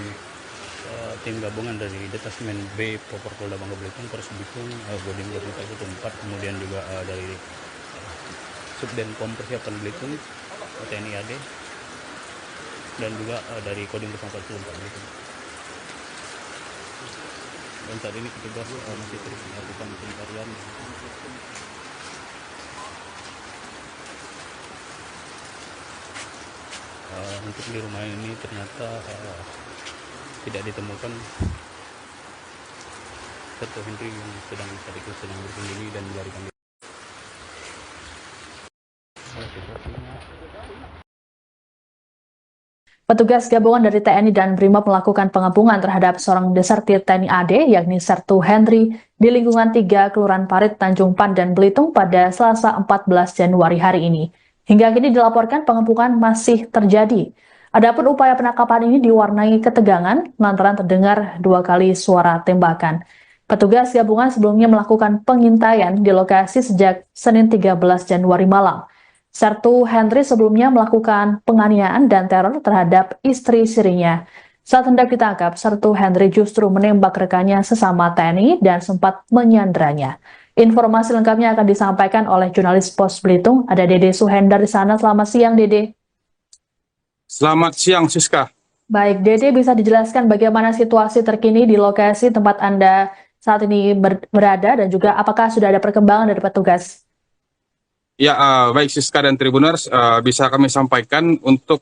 S2: tim gabungan dari Detasmen B Polda Bangka Belitung, Polres Bitung, Kodim 24, kemudian juga dari Subdenpom Persiapan Belitung, TNI AD, dan juga dari Kodim 044 Belitung. Dan saat ini petugas masih terus melakukan pencarian. Untuk di rumah ini ternyata tidak ditemukan Sertu Henry yang sedang bersembunyi dan melarikan diri.
S3: Petugas gabungan dari TNI dan BRIMOB melakukan pengepungan terhadap seorang desertir TNI AD, yakni Sertu Henry, di lingkungan 3 Kelurahan Parit, Tanjung Pandan, Belitung pada Selasa 14 Januari hari ini. Hingga kini dilaporkan pengepungan masih terjadi. Adapun upaya penangkapan ini diwarnai ketegangan lantaran terdengar 2 kali suara tembakan. Petugas gabungan sebelumnya melakukan pengintaian di lokasi sejak Senin 13 Januari malam. Sertu Henry sebelumnya melakukan penganiayaan dan teror terhadap istri sirinya. Saat hendak ditangkap, Sertu Henry justru menembak rekannya sesama TNI dan sempat menyandranya. Informasi lengkapnya akan disampaikan oleh jurnalis Pos Belitung. Ada Dede Suhendar di sana. Selamat siang, Dede.
S4: Selamat siang, Siska.
S3: Baik, Dede, bisa dijelaskan bagaimana situasi terkini di lokasi tempat Anda saat ini berada dan juga apakah sudah ada perkembangan dari petugas?
S4: Ya, baik Siska dan Tribuners, bisa kami sampaikan untuk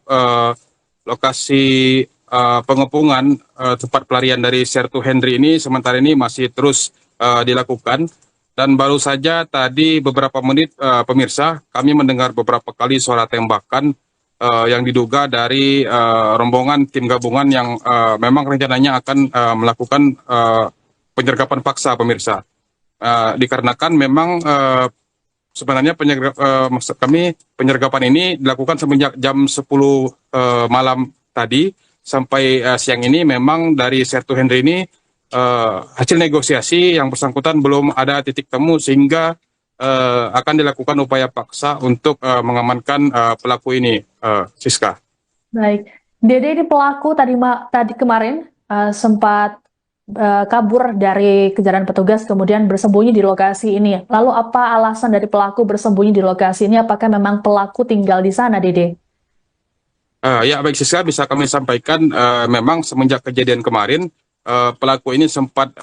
S4: lokasi pengepungan tempat pelarian dari Sertu Henry ini sementara ini masih terus dilakukan, dan baru saja tadi beberapa menit pemirsa kami mendengar beberapa kali suara tembakan yang diduga dari rombongan tim gabungan yang memang rencananya akan melakukan penyergapan paksa pemirsa. Dikarenakan memang sebenarnya penyergapan ini dilakukan semenjak jam 10 malam tadi sampai siang ini. Memang dari Sertu Henry ini hasil negosiasi yang bersangkutan belum ada titik temu sehingga akan dilakukan upaya paksa untuk mengamankan pelaku ini, Siska.
S3: Baik, Dede, ini pelaku tadi kemarin sempat kabur dari kejaran petugas kemudian bersembunyi di lokasi ini. Lalu apa alasan dari pelaku bersembunyi di lokasi ini? Apakah memang pelaku tinggal di sana, Dede?
S4: Ya baik Siska, bisa kami sampaikan memang semenjak kejadian kemarin pelaku ini sempat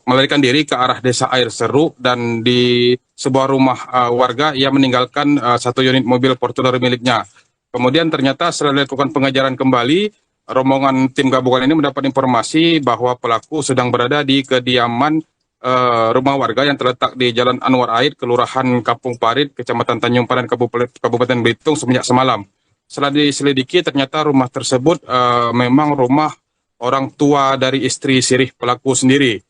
S4: melarikan diri ke arah Desa Air Seru, dan di sebuah rumah warga ia meninggalkan satu unit mobil Fortuner miliknya. Kemudian ternyata setelah dilakukan pengejaran kembali, rombongan tim gabungan ini mendapat informasi bahwa pelaku sedang berada di kediaman rumah warga yang terletak di Jalan Anwar Aid, Kelurahan Kampung Parit, Kecamatan Tanjung Pandan, Kabupaten Belitung semenjak semalam. Setelah diselidiki, ternyata rumah tersebut memang rumah orang tua dari istri sirih pelaku sendiri.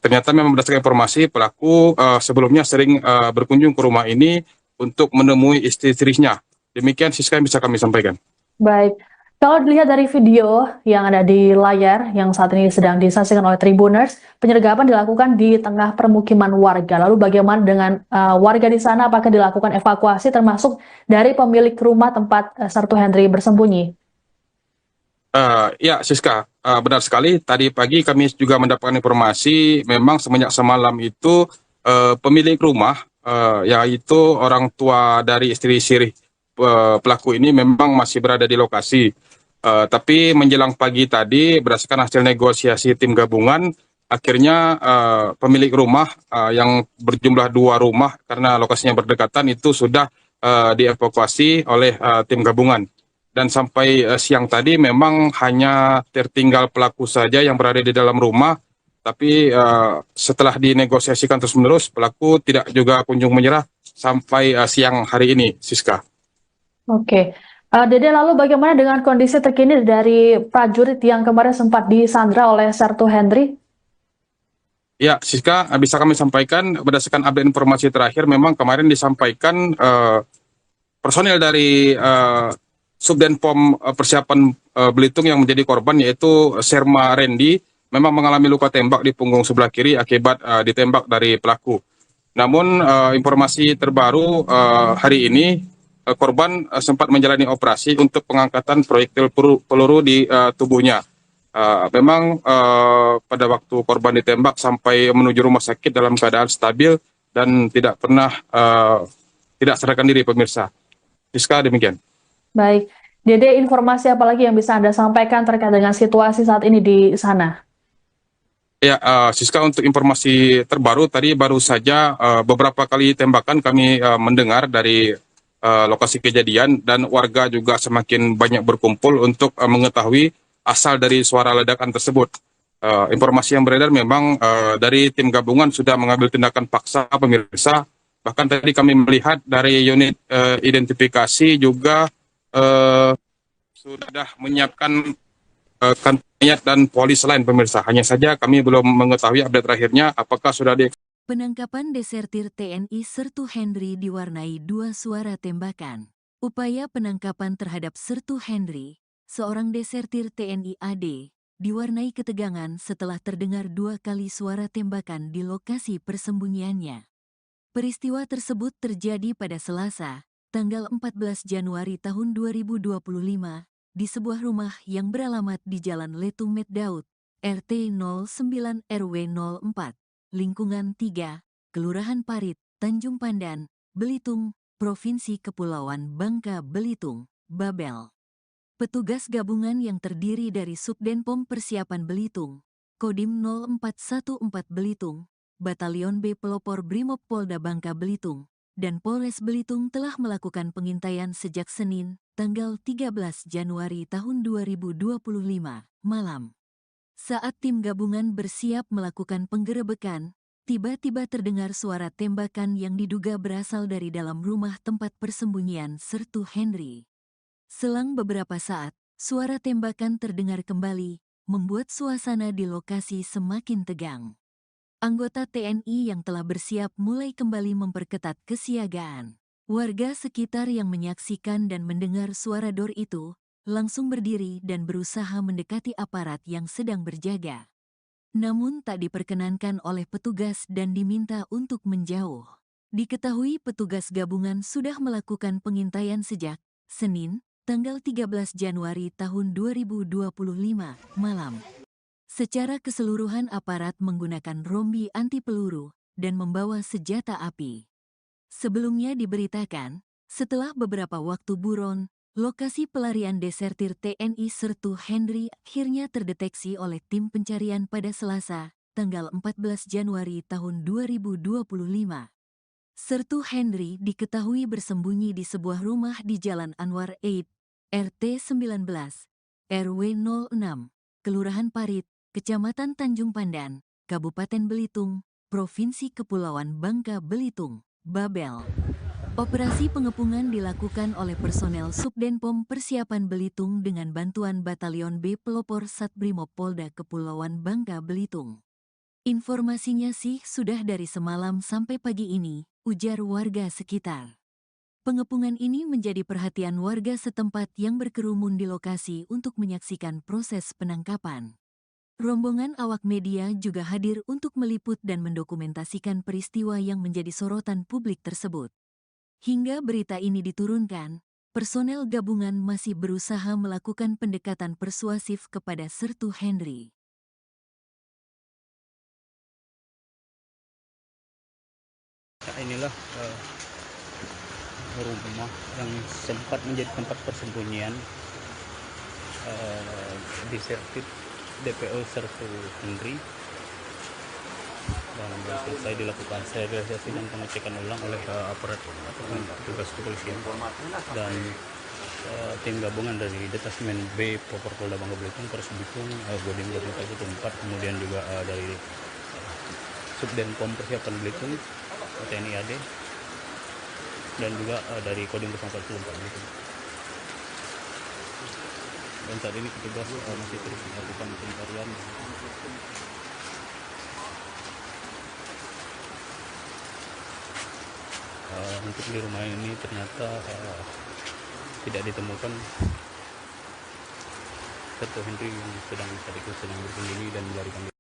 S4: Ternyata memang berdasarkan informasi pelaku sebelumnya sering berkunjung ke rumah ini untuk menemui istri sirihnya. Demikian Siska yang bisa kami sampaikan.
S3: Baik, kalau dilihat dari video yang ada di layar yang saat ini sedang disaksikan oleh Tribuners, penyergapan dilakukan di tengah permukiman warga. Lalu bagaimana dengan warga di sana? Apakah dilakukan evakuasi termasuk dari pemilik rumah tempat Sertu Henry bersembunyi?
S4: Ya Siska, benar sekali. Tadi pagi kami juga mendapatkan informasi memang semenjak semalam itu pemilik rumah yaitu orang tua dari istri sirih pelaku ini memang masih berada di lokasi. Tapi menjelang pagi tadi berdasarkan hasil negosiasi tim gabungan, akhirnya pemilik rumah yang berjumlah 2 rumah karena lokasinya berdekatan itu sudah dievakuasi oleh tim gabungan. Dan sampai siang tadi memang hanya tertinggal pelaku saja yang berada di dalam rumah. Tapi setelah dinegosiasikan terus-menerus, pelaku tidak juga kunjung menyerah sampai siang hari ini, Siska.
S3: Oke, Dede, lalu bagaimana dengan kondisi terkini dari prajurit yang kemarin sempat disandra oleh Sertu Henry?
S4: Ya, Siska, bisa kami sampaikan berdasarkan update informasi terakhir, memang kemarin disampaikan personil dari Subdenpom Persiapan Belitung yang menjadi korban, yaitu Serma Randy, memang mengalami luka tembak di punggung sebelah kiri akibat ditembak dari pelaku. Namun informasi terbaru hari ini, korban sempat menjalani operasi untuk pengangkatan proyektil peluru di tubuhnya. Memang pada waktu korban ditembak sampai menuju rumah sakit dalam keadaan stabil dan tidak pernah tidak sadarkan diri, pemirsa. Siska, demikian.
S3: Baik, Dede, informasi apa lagi yang bisa Anda sampaikan terkait dengan situasi saat ini di sana?
S4: Ya, Siska, untuk informasi terbaru tadi baru saja beberapa kali tembakan kami mendengar dari lokasi kejadian, dan warga juga semakin banyak berkumpul untuk mengetahui asal dari suara ledakan tersebut. Informasi yang beredar memang dari tim gabungan sudah mengambil tindakan paksa, pemirsa. Bahkan tadi kami melihat dari unit identifikasi juga sudah menyiapkan kantor dan polis lain, pemirsa. Hanya saja kami belum mengetahui update terakhirnya apakah sudah
S1: Penangkapan desertir TNI Sertu Henry diwarnai 2 suara tembakan. Upaya penangkapan terhadap Sertu Henry, seorang desertir TNI AD, diwarnai ketegangan setelah terdengar 2 kali suara tembakan di lokasi persembunyiannya. Peristiwa tersebut terjadi pada Selasa, tanggal 14 Januari tahun 2025, di sebuah rumah yang beralamat di Jalan Letung Meddaud, RT 09 RW 04, Lingkungan 3, Kelurahan Parit, Tanjung Pandan, Belitung, Provinsi Kepulauan Bangka Belitung, Babel. Petugas gabungan yang terdiri dari Subdenpom Persiapan Belitung, Kodim 0414 Belitung, Batalion B Pelopor Brimob Polda Bangka Belitung, dan Polres Belitung telah melakukan pengintaian sejak Senin, tanggal 13 Januari tahun 2025, malam. Saat tim gabungan bersiap melakukan penggerebekan, tiba-tiba terdengar suara tembakan yang diduga berasal dari dalam rumah tempat persembunyian Sertu Henry. Selang beberapa saat, suara tembakan terdengar kembali, membuat suasana di lokasi semakin tegang. Anggota TNI yang telah bersiap mulai kembali memperketat kesiagaan. Warga sekitar yang menyaksikan dan mendengar suara dor itu langsung berdiri dan berusaha mendekati aparat yang sedang berjaga. Namun tak diperkenankan oleh petugas dan diminta untuk menjauh. Diketahui petugas gabungan sudah melakukan pengintaian sejak Senin, tanggal 13 Januari tahun 2025, malam. Secara keseluruhan aparat menggunakan rombi anti peluru dan membawa senjata api. Sebelumnya diberitakan, setelah beberapa waktu buron, lokasi pelarian desertir TNI Sertu Henry akhirnya terdeteksi oleh tim pencarian pada Selasa, tanggal 14 Januari tahun 2025. Sertu Henry diketahui bersembunyi di sebuah rumah di Jalan Anwar Eid, RT 19, RW 06, Kelurahan Parit, Kecamatan Tanjung Pandan, Kabupaten Belitung, Provinsi Kepulauan Bangka Belitung, Babel. Operasi pengepungan dilakukan oleh personel Subdenpom Persiapan Belitung dengan bantuan Batalion B Pelopor Satbrimob Polda Kepulauan Bangka Belitung. Informasinya sih sudah dari semalam sampai pagi ini, ujar warga sekitar. Pengepungan ini menjadi perhatian warga setempat yang berkerumun di lokasi untuk menyaksikan proses penangkapan. Rombongan awak media juga hadir untuk meliput dan mendokumentasikan peristiwa yang menjadi sorotan publik tersebut. Hingga berita ini diturunkan, personel gabungan masih berusaha melakukan pendekatan persuasif kepada Sertu Henry.
S2: Inilah rumah yang sempat menjadi tempat persembunyian desertir DPO Sertu Henry, dan selesai dilakukan sterilisasi dan pengecekan ulang oleh aparat petugas kepolisian dan tim gabungan dari Detasmen B Popor Polda Bangka Belitung, Polres Belitung, Kodim 0414, kemudian juga dari Subdenpom Persiapan Belitung, TNI AD, dan juga dari Kodim 0414 Belitung. Dan saat ini petugas masih terus melakukan pencarian. Untuk di rumah ini ternyata tidak ditemukan Sertu Henry yang sedang bersembunyi dan melarikan diri.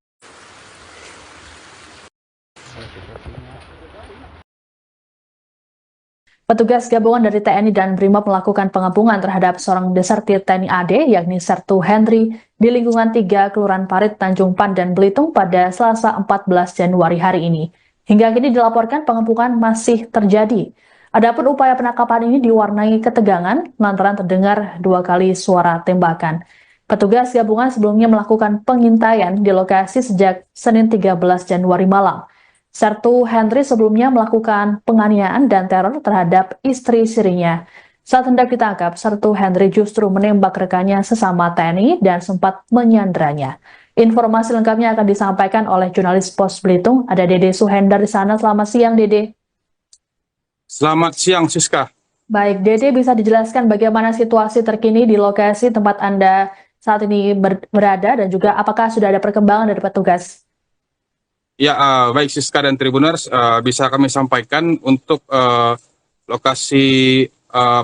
S3: Petugas gabungan dari TNI dan BRIMOB melakukan pengepungan terhadap seorang desertir TNI AD, yakni Sertu Henry, di lingkungan 3 Kelurahan Parit, Tanjung Pandan, Belitung pada Selasa 14 Januari hari ini. Hingga kini dilaporkan pengepungan masih terjadi. Adapun upaya penangkapan ini diwarnai ketegangan lantaran terdengar 2 kali suara tembakan. Petugas gabungan sebelumnya melakukan pengintaian di lokasi sejak Senin 13 Januari malam. Sertu Henry sebelumnya melakukan penganiayaan dan teror terhadap istri sirinya. Saat hendak ditangkap, Sertu Henry justru menembak rekannya sesama TNI dan sempat menyandranya. Informasi lengkapnya akan disampaikan oleh jurnalis Pos Belitung. Ada Dede Suhendar di sana. Selamat siang, Dede.
S4: Selamat siang, Siska.
S3: Baik, Dede, bisa dijelaskan bagaimana situasi terkini di lokasi tempat Anda saat ini berada dan juga apakah sudah ada perkembangan dari petugas?
S4: Ya, baik Siska dan Tribuners, bisa kami sampaikan untuk lokasi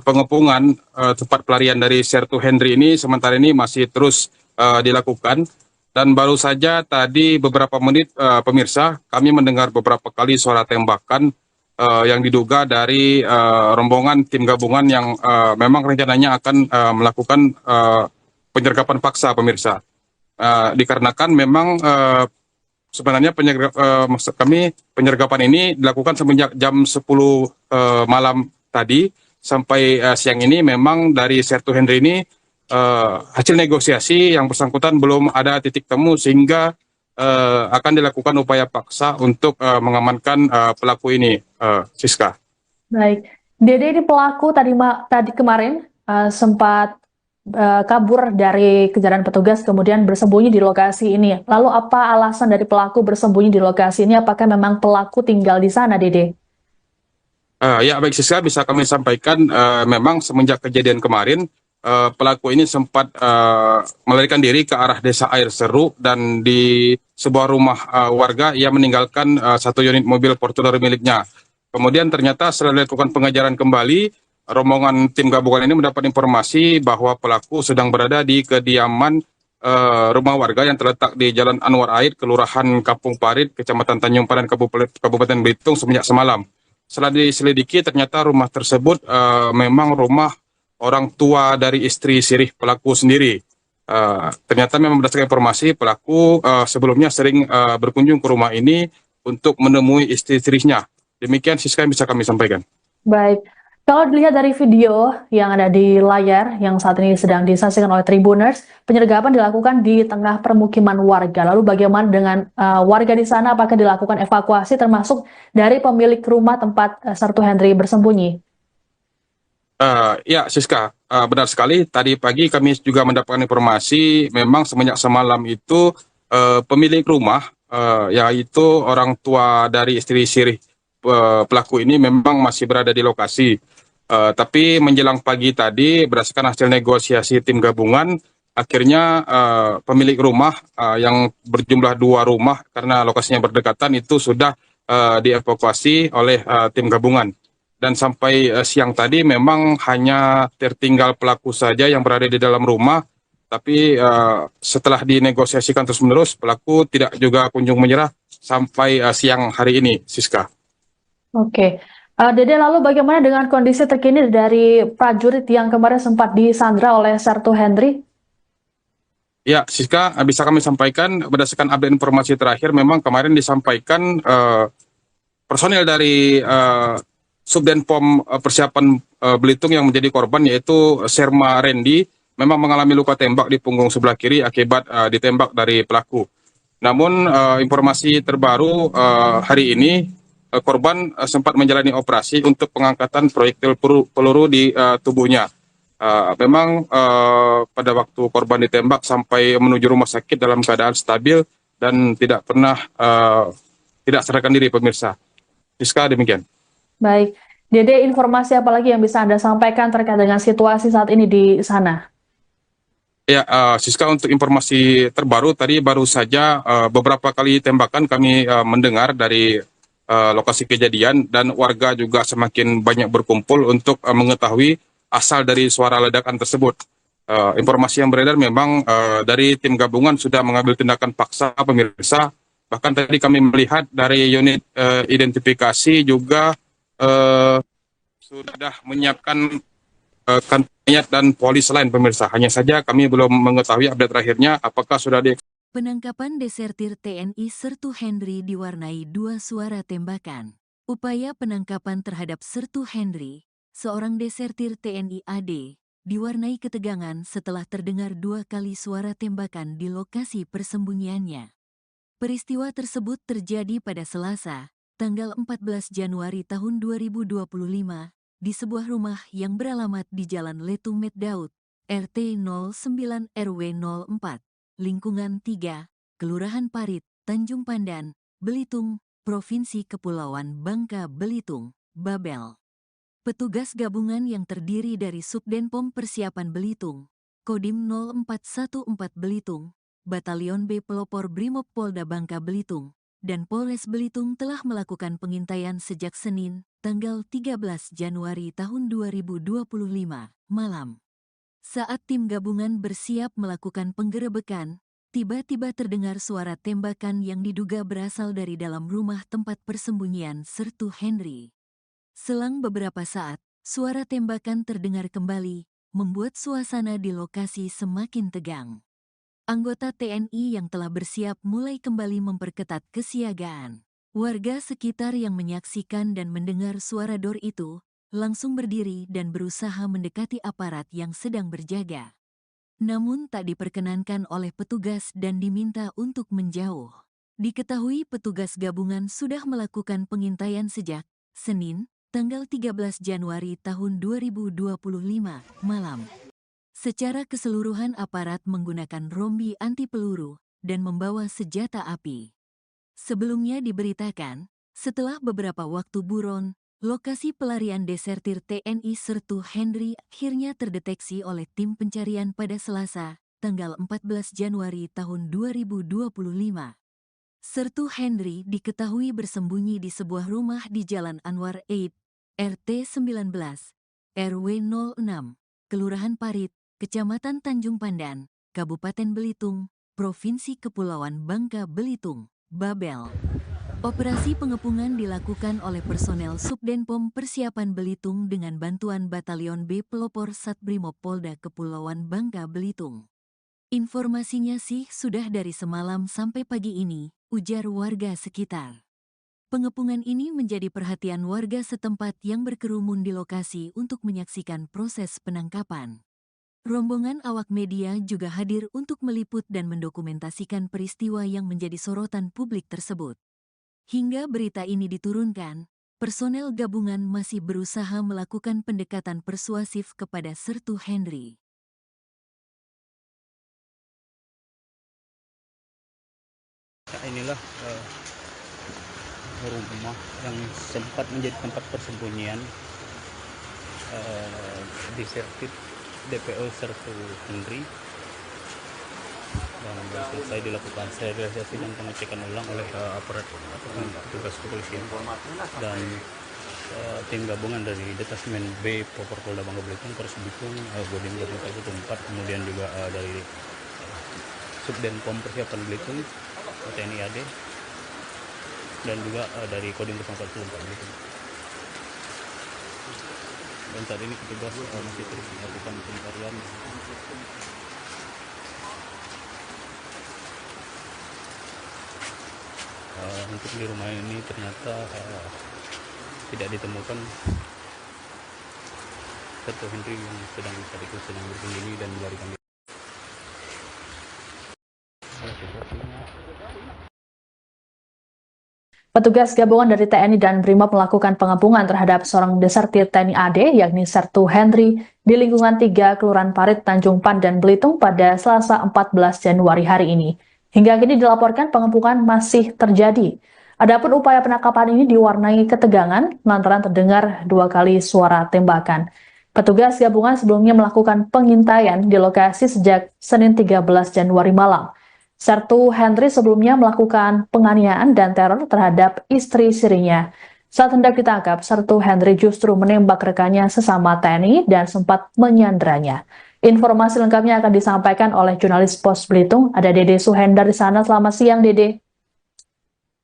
S4: pengepungan tempat pelarian dari Sertu Henry ini sementara ini masih terus dilakukan, dan baru saja tadi beberapa menit pemirsa kami mendengar beberapa kali suara tembakan yang diduga dari rombongan tim gabungan yang memang rencananya akan melakukan penyergapan paksa pemirsa. Dikarenakan memang sebenarnya penyergapan ini dilakukan semenjak jam 10 malam tadi sampai siang ini. Memang dari Sertu Henry ini hasil negosiasi yang bersangkutan belum ada titik temu sehingga akan dilakukan upaya paksa untuk mengamankan pelaku ini, Siska.
S3: Baik, Dede, ini pelaku tadi kemarin sempat kabur dari kejaran petugas kemudian bersembunyi di lokasi ini. Lalu apa alasan dari pelaku bersembunyi di lokasi ini? Apakah memang pelaku tinggal di sana, Dede?
S4: Ya baik Siska, bisa kami sampaikan memang semenjak kejadian kemarin pelaku ini sempat melarikan diri ke arah desa Air Seru, dan di sebuah rumah warga ia meninggalkan satu unit mobil Fortuner miliknya. Kemudian ternyata setelah dilakukan pengejaran kembali, rombongan tim gabungan ini mendapat informasi bahwa pelaku sedang berada di kediaman rumah warga yang terletak di Jalan Anwar Aid, Kelurahan Kampung Parit, Kecamatan Tanjung Pandan, Kabupaten Belitung semenjak semalam. Setelah diselidiki, ternyata rumah tersebut memang rumah orang tua dari istri sirih pelaku sendiri. Ternyata memang berdasarkan informasi pelaku sebelumnya sering berkunjung ke rumah ini untuk menemui istri-istrinya. Demikian Siska yang bisa kami sampaikan.
S3: Baik. Kalau dilihat dari video yang ada di layar yang saat ini sedang disaksikan oleh Tribuners, penyergapan dilakukan di tengah permukiman warga. Lalu bagaimana dengan warga di sana? Apakah dilakukan evakuasi termasuk dari pemilik rumah tempat Sertu Henry bersembunyi?
S4: Ya Siska, benar sekali. Tadi pagi kami juga mendapatkan informasi memang semenjak semalam itu pemilik rumah yaitu orang tua dari istri sirih pelaku ini memang masih berada di lokasi. Tapi menjelang pagi tadi berdasarkan hasil negosiasi tim gabungan, akhirnya pemilik rumah yang berjumlah 2 rumah karena lokasinya berdekatan itu sudah dievakuasi oleh tim gabungan. Dan sampai siang tadi memang hanya tertinggal pelaku saja yang berada di dalam rumah. Tapi setelah dinegosiasikan terus-menerus, pelaku tidak juga kunjung menyerah sampai siang hari ini, Siska.
S3: Oke. Dede, lalu bagaimana dengan kondisi terkini dari prajurit yang kemarin sempat disandra oleh Sertu Henry?
S4: Ya, Siska, bisa kami sampaikan berdasarkan update informasi terakhir, memang kemarin disampaikan personil dari Subdenpom Persiapan Belitung yang menjadi korban, yaitu Serma Randy, memang mengalami luka tembak di punggung sebelah kiri akibat ditembak dari pelaku. Namun informasi terbaru hari ini, korban sempat menjalani operasi untuk pengangkatan proyektil peluru di tubuhnya. Memang pada waktu korban ditembak sampai menuju rumah sakit dalam keadaan stabil dan tidak pernah tidak sadarkan diri, pemirsa. Siska, demikian.
S3: Baik. Dede, informasi apa lagi yang bisa Anda sampaikan terkait dengan situasi saat ini di sana?
S4: Ya, Siska, untuk informasi terbaru tadi baru saja beberapa kali tembakan kami mendengar dari lokasi kejadian, dan warga juga semakin banyak berkumpul untuk mengetahui asal dari suara ledakan tersebut. Informasi yang beredar memang dari tim gabungan sudah mengambil tindakan paksa, pemirsa. Bahkan tadi kami melihat dari unit identifikasi juga sudah menyiapkan kantor dan polis lain, pemirsa. Hanya saja kami belum mengetahui update terakhirnya apakah sudah
S1: Penangkapan desertir TNI Sertu Henry diwarnai 2 suara tembakan. Upaya penangkapan terhadap Sertu Henry, seorang desertir TNI AD, diwarnai ketegangan setelah terdengar 2 kali suara tembakan di lokasi persembunyiannya. Peristiwa tersebut terjadi pada Selasa, tanggal 14 Januari tahun 2025, di sebuah rumah yang beralamat di Jalan Letung Meddaud, RT 09 RW 04, Lingkungan 3, Kelurahan Parit, Tanjung Pandan, Belitung, Provinsi Kepulauan Bangka Belitung, Babel. Petugas gabungan yang terdiri dari Subdenpom Persiapan Belitung, Kodim 0414 Belitung, Batalion B Pelopor Brimob Polda Bangka Belitung, dan Polres Belitung telah melakukan pengintaian sejak Senin, tanggal 13 Januari tahun 2025, malam. Saat tim gabungan bersiap melakukan penggerebekan, tiba-tiba terdengar suara tembakan yang diduga berasal dari dalam rumah tempat persembunyian Sertu Henry. Selang beberapa saat, suara tembakan terdengar kembali, membuat suasana di lokasi semakin tegang. Anggota TNI yang telah bersiap mulai kembali memperketat kesiagaan. Warga sekitar yang menyaksikan dan mendengar suara dor itu, langsung berdiri dan berusaha mendekati aparat yang sedang berjaga. Namun tak diperkenankan oleh petugas dan diminta untuk menjauh. Diketahui petugas gabungan sudah melakukan pengintaian sejak Senin, tanggal 13 Januari tahun 2025, malam. Secara keseluruhan aparat menggunakan rombi anti peluru dan membawa senjata api. Sebelumnya diberitakan, setelah beberapa waktu buron, lokasi pelarian desertir TNI Sertu Henry akhirnya terdeteksi oleh tim pencarian pada Selasa, tanggal 14 Januari tahun 2025. Sertu Henry diketahui bersembunyi di sebuah rumah di Jalan Anwar Eid, RT 19, RW 06, Kelurahan Parit, Kecamatan Tanjung Pandan, Kabupaten Belitung, Provinsi Kepulauan Bangka Belitung, Babel. Operasi pengepungan dilakukan oleh personel Subdenpom Persiapan Belitung dengan bantuan Batalion B Pelopor Satbrimob Polda Kepulauan Bangka Belitung. Informasinya sih sudah dari semalam sampai pagi ini, ujar warga sekitar. Pengepungan ini menjadi perhatian warga setempat yang berkerumun di lokasi untuk menyaksikan proses penangkapan. Rombongan awak media juga hadir untuk meliput dan mendokumentasikan peristiwa yang menjadi sorotan publik tersebut. Hingga berita ini diturunkan, personel gabungan masih berusaha melakukan pendekatan persuasif kepada Sertu Henry.
S2: Inilah rumah yang sempat menjadi tempat persembunyian desertir DPO Sertu Henry, dan selesai dilakukan sterilisasi dan pengecekan ulang oleh aparat petugas kepolisian dan tim gabungan dari Detasmen B Popor Polda Bangka Belitung, Polres Belitung, Kodim 0414, kemudian juga dari Subdenpom Persiapan Belitung, TNI AD, dan juga dari Kodim 0414 Belitung. Dan saat ini petugas masih terus melakukan pencarian. Untuk di rumah ini ternyata tidak ditemukan Sertu Henry yang sedang bersembunyi dan melarikan diri.
S3: Petugas gabungan dari TNI dan BRIMOB melakukan pengepungan terhadap seorang desertir TNI AD, yakni Sertu Henry, di lingkungan 3 Kelurahan Parit, Tanjung Pandan, Belitung pada Selasa 14 Januari hari ini. Hingga kini dilaporkan pengepungan masih terjadi. Adapun upaya penangkapan ini diwarnai ketegangan lantaran terdengar 2 kali suara tembakan. Petugas gabungan sebelumnya melakukan pengintaian di lokasi sejak Senin 13 Januari malam. Sertu Henry sebelumnya melakukan penganiayaan dan teror terhadap istri sirinya. Saat hendak ditangkap, Sertu Henry justru menembak rekannya sesama TNI dan sempat menyanderanya. Informasi lengkapnya akan disampaikan oleh jurnalis Pos Belitung. Ada Dede Suhendar di sana. Selamat siang, Dede.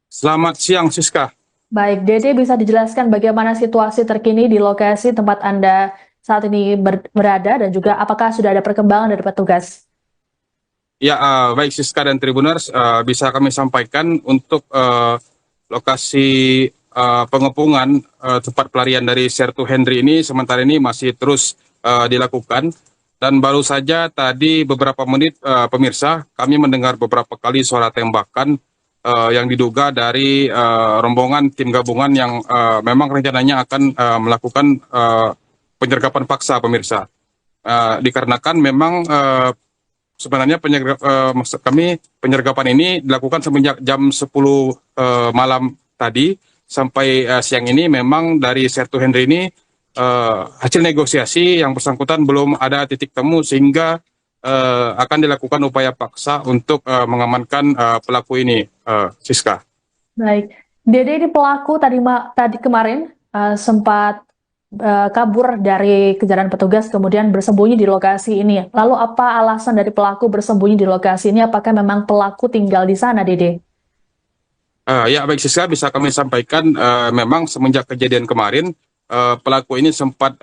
S4: Selamat siang, Siska.
S3: Baik, Dede bisa dijelaskan bagaimana situasi terkini di lokasi tempat Anda saat ini berada dan juga apakah sudah ada perkembangan dari petugas?
S4: Ya, baik Siska dan Tribuners, bisa kami sampaikan untuk lokasi pengepungan tempat pelarian dari Sertu Henry ini sementara ini masih terus dilakukan. Dan baru saja tadi beberapa menit pemirsa, kami mendengar beberapa kali suara tembakan yang diduga dari rombongan tim gabungan yang memang rencananya akan melakukan penyergapan paksa pemirsa. Dikarenakan memang sebenarnya maksud kami penyergapan ini dilakukan semenjak jam 10 malam tadi sampai siang ini memang dari Sertu Henry ini hasil negosiasi yang bersangkutan belum ada titik temu sehingga akan dilakukan upaya paksa untuk mengamankan pelaku ini, Siska.
S3: Baik, Dede ini pelaku tadi kemarin sempat kabur dari kejaran petugas kemudian bersembunyi di lokasi ini. Lalu apa alasan dari pelaku bersembunyi di lokasi ini? Apakah memang pelaku tinggal di sana, Dede?
S4: Ya baik Siska, bisa kami sampaikan memang semenjak kejadian kemarin pelaku ini sempat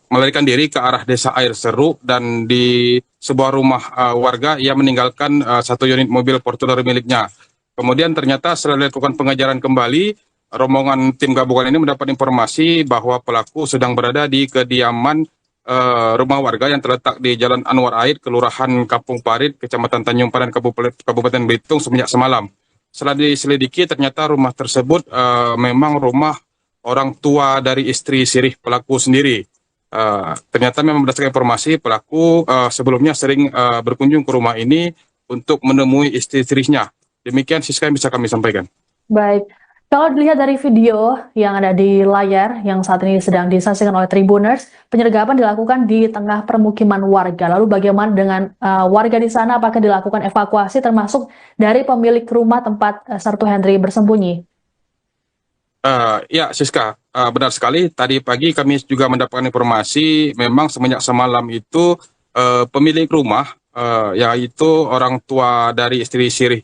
S4: melarikan diri ke arah desa Air Seru dan di sebuah rumah warga ia meninggalkan satu unit mobil Fortuner miliknya. Kemudian ternyata setelah dilakukan pengejaran kembali, rombongan tim gabungan ini mendapat informasi bahwa pelaku sedang berada di kediaman rumah warga yang terletak di Jalan Anwar Aid, Kelurahan Kampung Parit, Kecamatan Tanjung Padan, Kabupaten Belitung semenjak semalam. Setelah diselidiki ternyata rumah tersebut memang rumah orang tua dari istri sirih pelaku sendiri. Ternyata memang berdasarkan informasi pelaku sebelumnya sering berkunjung ke rumah ini untuk menemui istri-istrinya. Demikian Siska yang bisa kami sampaikan.
S3: Baik, kalau dilihat dari video yang ada di layar yang saat ini sedang disaksikan oleh Tribuners, penyergapan dilakukan di tengah permukiman warga. Lalu bagaimana dengan warga di sana? Apakah dilakukan evakuasi termasuk dari pemilik rumah tempat Sertu Henry bersembunyi?
S4: Ya, Siska, benar sekali. Tadi pagi kami juga mendapatkan informasi memang semenjak semalam itu pemilik rumah, yaitu orang tua dari istri sirih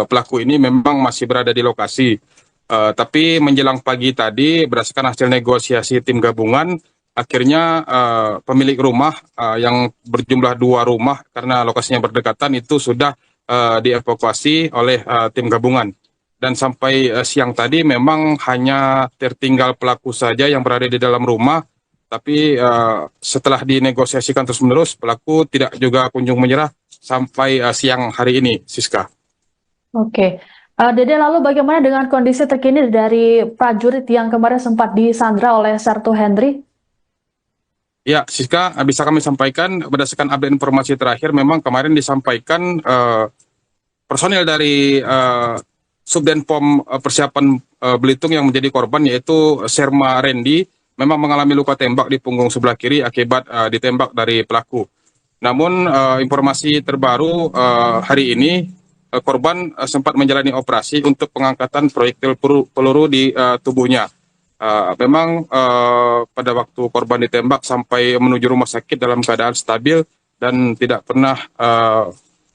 S4: pelaku ini memang masih berada di lokasi. Tapi menjelang pagi tadi, berdasarkan hasil negosiasi tim gabungan, akhirnya pemilik rumah yang berjumlah 2 rumah karena lokasinya berdekatan itu sudah dievakuasi oleh tim gabungan. Dan sampai siang tadi memang hanya tertinggal pelaku saja yang berada di dalam rumah, tapi setelah dinegosiasikan terus-menerus, pelaku tidak juga kunjung menyerah sampai siang hari ini, Siska.
S3: Oke, Dede, lalu bagaimana dengan kondisi terkini dari prajurit yang kemarin sempat disandra oleh Sertu Henry?
S4: Ya, Siska, bisa kami sampaikan berdasarkan update informasi terakhir, memang kemarin disampaikan personil dari Subdenpom Persiapan Belitung yang menjadi korban yaitu Serma Randy memang mengalami luka tembak di punggung sebelah kiri akibat ditembak dari pelaku. Namun informasi terbaru hari ini korban sempat menjalani operasi untuk pengangkatan proyektil peluru di tubuhnya. Memang pada waktu korban ditembak sampai menuju rumah sakit dalam keadaan stabil dan tidak pernah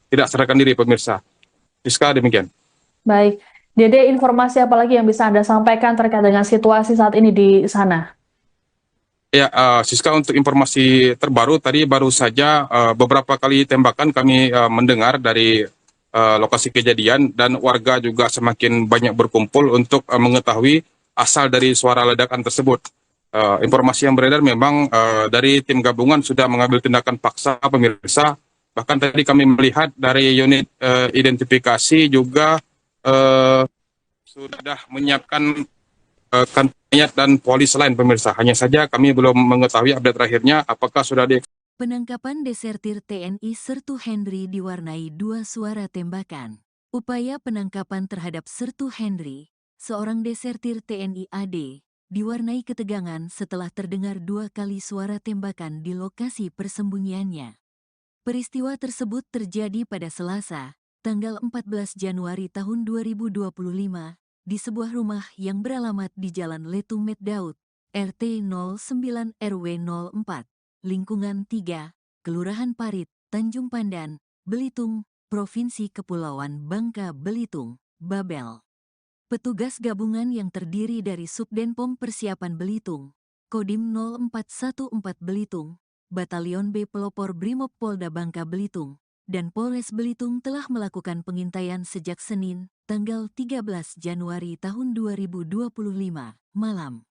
S4: tidak sadarkan diri pemirsa. Siska, demikian.
S3: Baik, Dede, informasi apa lagi yang bisa Anda sampaikan terkait dengan situasi saat ini di sana?
S4: Ya, Siska, untuk informasi terbaru tadi baru saja beberapa kali tembakan kami mendengar dari lokasi kejadian dan warga juga semakin banyak berkumpul untuk mengetahui asal dari suara ledakan tersebut. Informasi yang beredar memang dari tim gabungan sudah mengambil tindakan paksa pemirsa. Bahkan tadi kami melihat dari unit identifikasi juga sudah menyiapkan kantor dan polis lain pemirsa. Hanya saja kami belum mengetahui update terakhirnya apakah sudah di.
S1: Penangkapan desertir TNI Sertu Henry diwarnai 2 suara tembakan. Upaya penangkapan terhadap Sertu Henry, seorang desertir TNI AD, diwarnai ketegangan setelah terdengar 2 kali suara tembakan di lokasi persembunyiannya. Peristiwa tersebut terjadi pada Selasa, tanggal 14 Januari tahun 2025, di sebuah rumah yang beralamat di Jalan Letung Med Daud, RT 09 RW 04, lingkungan 3, Kelurahan Parit, Tanjung Pandan, Belitung, Provinsi Kepulauan Bangka Belitung, Babel. Petugas gabungan yang terdiri dari Subdenpom Persiapan Belitung, Kodim 0414 Belitung, Batalion B Pelopor Brimob Polda Bangka Belitung, dan Polres Belitung telah melakukan pengintaian sejak Senin, tanggal 13 Januari tahun 2025, malam.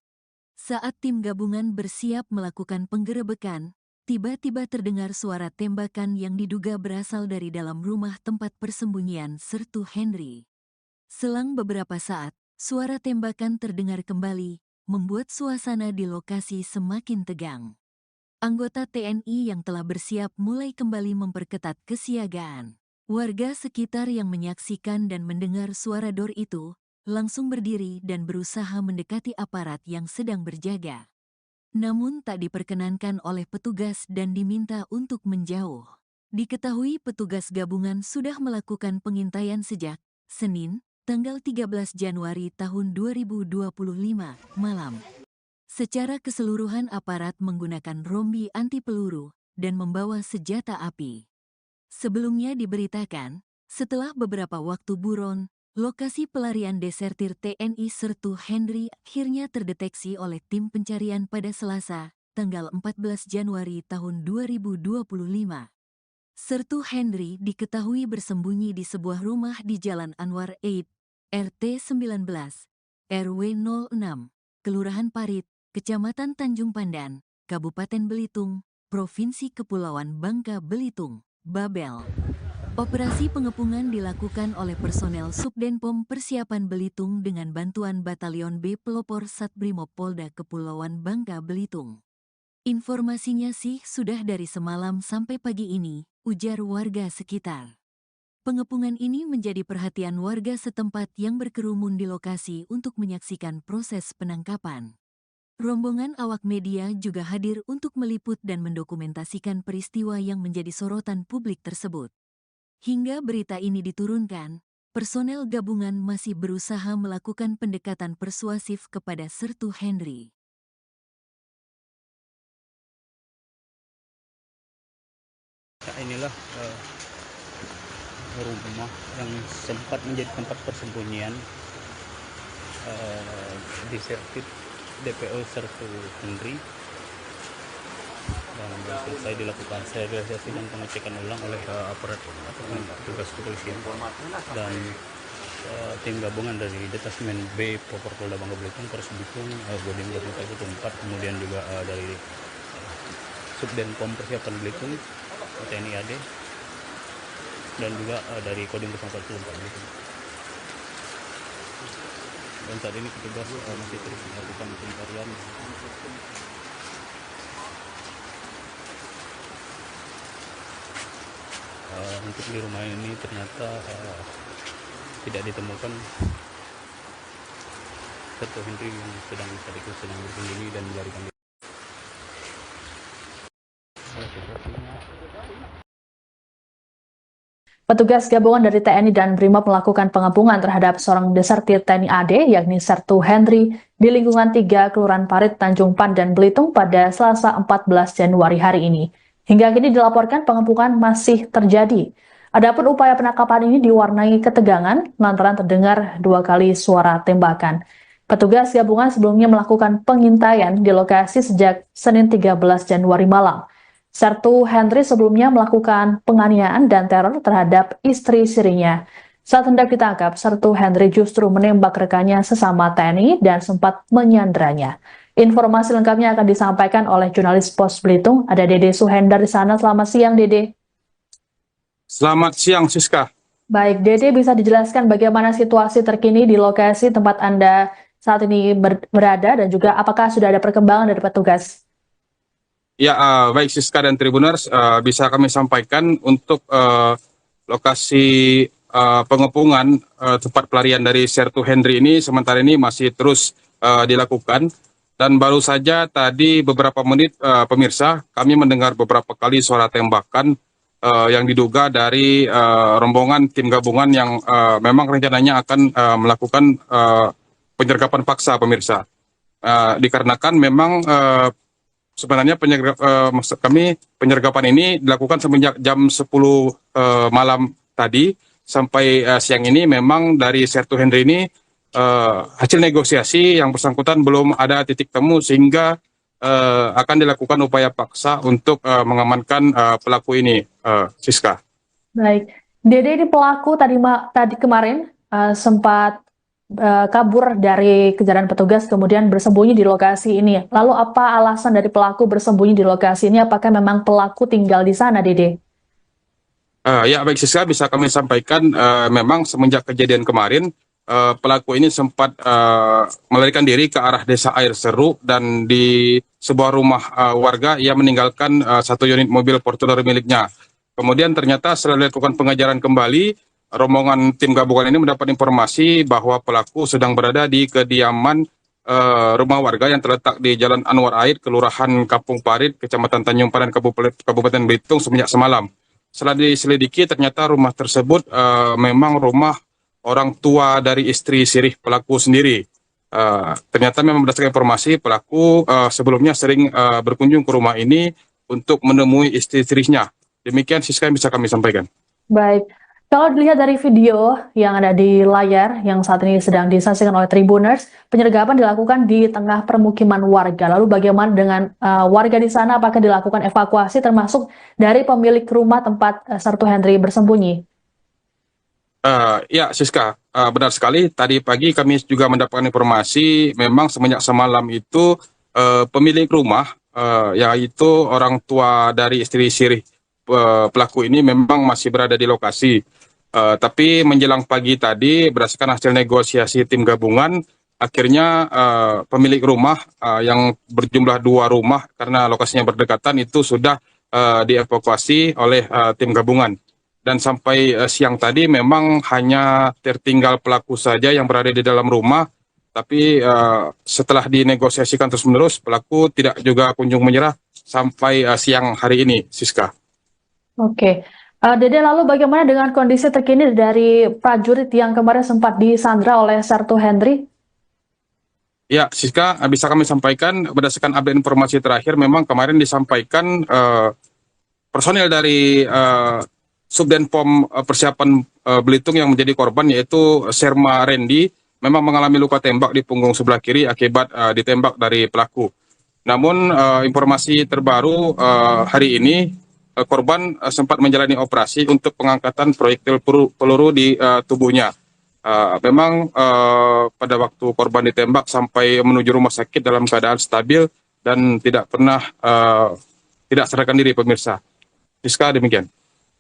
S1: Saat tim gabungan bersiap melakukan penggerebekan, tiba-tiba terdengar suara tembakan yang diduga berasal dari dalam rumah tempat persembunyian Sertu Henry. Selang beberapa saat, suara tembakan terdengar kembali, membuat suasana di lokasi semakin tegang. Anggota TNI yang telah bersiap mulai kembali memperketat kesiagaan. Warga sekitar yang menyaksikan dan mendengar suara dor itu, langsung berdiri dan berusaha mendekati aparat yang sedang berjaga. Namun tak diperkenankan oleh petugas dan diminta untuk menjauh. Diketahui petugas gabungan sudah melakukan pengintaian sejak Senin, tanggal 13 Januari tahun 2025, malam. Secara keseluruhan aparat menggunakan rombi anti peluru dan membawa senjata api. Sebelumnya diberitakan, setelah beberapa waktu buron, lokasi pelarian desertir TNI Sertu Henry akhirnya terdeteksi oleh tim pencarian pada Selasa, tanggal 14 Januari tahun 2025. Sertu Henry diketahui bersembunyi di sebuah rumah di Jalan Anwar Eid, RT 19, RW 06, Kelurahan Parit, Kecamatan Tanjung Pandan, Kabupaten Belitung, Provinsi Kepulauan Bangka Belitung, Babel. Operasi pengepungan dilakukan oleh personel Subdenpom Persiapan Belitung dengan bantuan Batalion B Pelopor Satbrimob Polda Kepulauan Bangka Belitung. Informasinya sih sudah dari semalam sampai pagi ini, ujar warga sekitar. Pengepungan ini menjadi perhatian warga setempat yang berkerumun di lokasi untuk menyaksikan proses penangkapan. Rombongan awak media juga hadir untuk meliput dan mendokumentasikan peristiwa yang menjadi sorotan publik tersebut. Hingga berita ini diturunkan, personel gabungan masih berusaha melakukan pendekatan persuasif kepada Sertu Henry.
S2: Inilah rumah yang sempat menjadi tempat persembunyian desertir DPO Sertu Henry, dan selesai dilakukan sterilisasi dan pengecekan ulang oleh aparat petugas kepolisian dan tim gabungan dari Detasmen B Popor Polda Bangka Belitung, Polres Belitung, Kodim 0414, kemudian juga dari Subdenpom Persiapan Belitung, TNI AD, dan juga dari Kodim 044 Belitung. Dan saat ini petugas masih terus melakukan pencarian. Untuk di rumah ini ternyata tidak ditemukan Sertu Henry yang sedang bersembunyi dan melarikan diri.
S3: Petugas gabungan dari TNI dan BRIMOB melakukan pengepungan terhadap seorang desertir TNI AD, yakni Sertu Henry, di lingkungan 3 Kelurahan Parit, Tanjung Pandan, Belitung pada Selasa 14 Januari hari ini. Hingga kini dilaporkan pengepungan masih terjadi. Adapun upaya penangkapan ini diwarnai ketegangan lantaran terdengar 2 kali suara tembakan. Petugas gabungan sebelumnya melakukan pengintaian di lokasi sejak Senin 13 Januari malam. Sertu Henry sebelumnya melakukan penganiayaan dan teror terhadap istri sirinya. Saat hendak ditangkap, Sertu Henry justru menembak rekannya sesama TNI dan sempat menyanderanya. Informasi lengkapnya akan disampaikan oleh jurnalis Pos Belitung. Ada Dede Suhendar di sana. Selamat siang, Dede.
S4: Selamat siang, Siska.
S3: Baik, Dede, bisa dijelaskan bagaimana situasi terkini di lokasi tempat Anda saat ini berada dan juga apakah sudah ada perkembangan dari petugas?
S4: Ya, baik Siska dan Tribuners, bisa kami sampaikan untuk lokasi pengepungan tempat pelarian dari Sertu Henry ini sementara ini masih terus dilakukan, dan baru saja tadi beberapa menit pemirsa kami mendengar beberapa kali suara tembakan yang diduga dari rombongan tim gabungan yang memang rencananya akan melakukan penyergapan paksa pemirsa. Dikarenakan memang sebenarnya maksud kami penyergapan ini dilakukan semenjak jam 10 malam tadi sampai siang ini memang dari Sertu Henry ini hasil negosiasi yang bersangkutan belum ada titik temu sehingga akan dilakukan upaya paksa untuk mengamankan pelaku ini, Siska.
S3: Baik, Dede ini pelaku tadi kemarin sempat kabur dari kejaran petugas kemudian bersembunyi di lokasi ini. Lalu apa alasan dari pelaku bersembunyi di lokasi ini? Apakah memang pelaku tinggal di sana, Dede?
S4: Ya baik Siska, bisa kami sampaikan memang semenjak kejadian kemarin pelaku ini sempat melarikan diri ke arah desa Air Seru dan di sebuah rumah warga ia meninggalkan satu unit mobil Fortuner miliknya. Kemudian ternyata setelah dilakukan pengejaran kembali, rombongan tim gabungan ini mendapat informasi bahwa pelaku sedang berada di kediaman rumah warga yang terletak di Jalan Anwar Aid, Kelurahan Kampung Parit, Kecamatan Tanjung Padan, Kabupaten Belitung semenjak semalam. Setelah diselidiki, ternyata rumah tersebut memang rumah orang tua dari istri sirih pelaku sendiri. Ternyata memang berdasarkan informasi pelaku sebelumnya sering berkunjung ke rumah ini untuk menemui istri-istrinya. Demikian Siska yang bisa kami sampaikan.
S3: Baik, kalau dilihat dari video yang ada di layar yang saat ini sedang disaksikan oleh Tribuners, penyergapan dilakukan di tengah permukiman warga. Lalu bagaimana dengan warga di sana? Apakah dilakukan evakuasi termasuk dari pemilik rumah tempat Sertu Henry bersembunyi?
S4: Ya, Siska, benar sekali. Tadi pagi kami juga mendapatkan informasi memang semenjak semalam itu pemilik rumah, yaitu orang tua dari istri sirih pelaku ini memang masih berada di lokasi. Tapi menjelang pagi tadi, berdasarkan hasil negosiasi tim gabungan, akhirnya pemilik rumah yang berjumlah 2 rumah karena lokasinya berdekatan itu sudah dievakuasi oleh tim gabungan. Dan sampai siang tadi memang hanya tertinggal pelaku saja yang berada di dalam rumah, tapi setelah dinegosiasikan terus-menerus, pelaku tidak juga kunjung menyerah sampai siang hari ini, Siska.
S3: Oke, Dede, lalu bagaimana dengan kondisi terkini dari prajurit yang kemarin sempat disandra oleh Sertu Henry?
S4: Ya, Siska, bisa kami sampaikan berdasarkan update informasi terakhir, memang kemarin disampaikan personil dari Subdenpom Persiapan Belitung yang menjadi korban yaitu Serma Randy memang mengalami luka tembak di punggung sebelah kiri akibat ditembak dari pelaku. Namun informasi terbaru hari ini korban sempat menjalani operasi untuk pengangkatan proyektil peluru di tubuhnya. Memang pada waktu korban ditembak sampai menuju rumah sakit dalam keadaan stabil dan tidak pernah tidak sadarkan diri, pemirsa. Siska, demikian.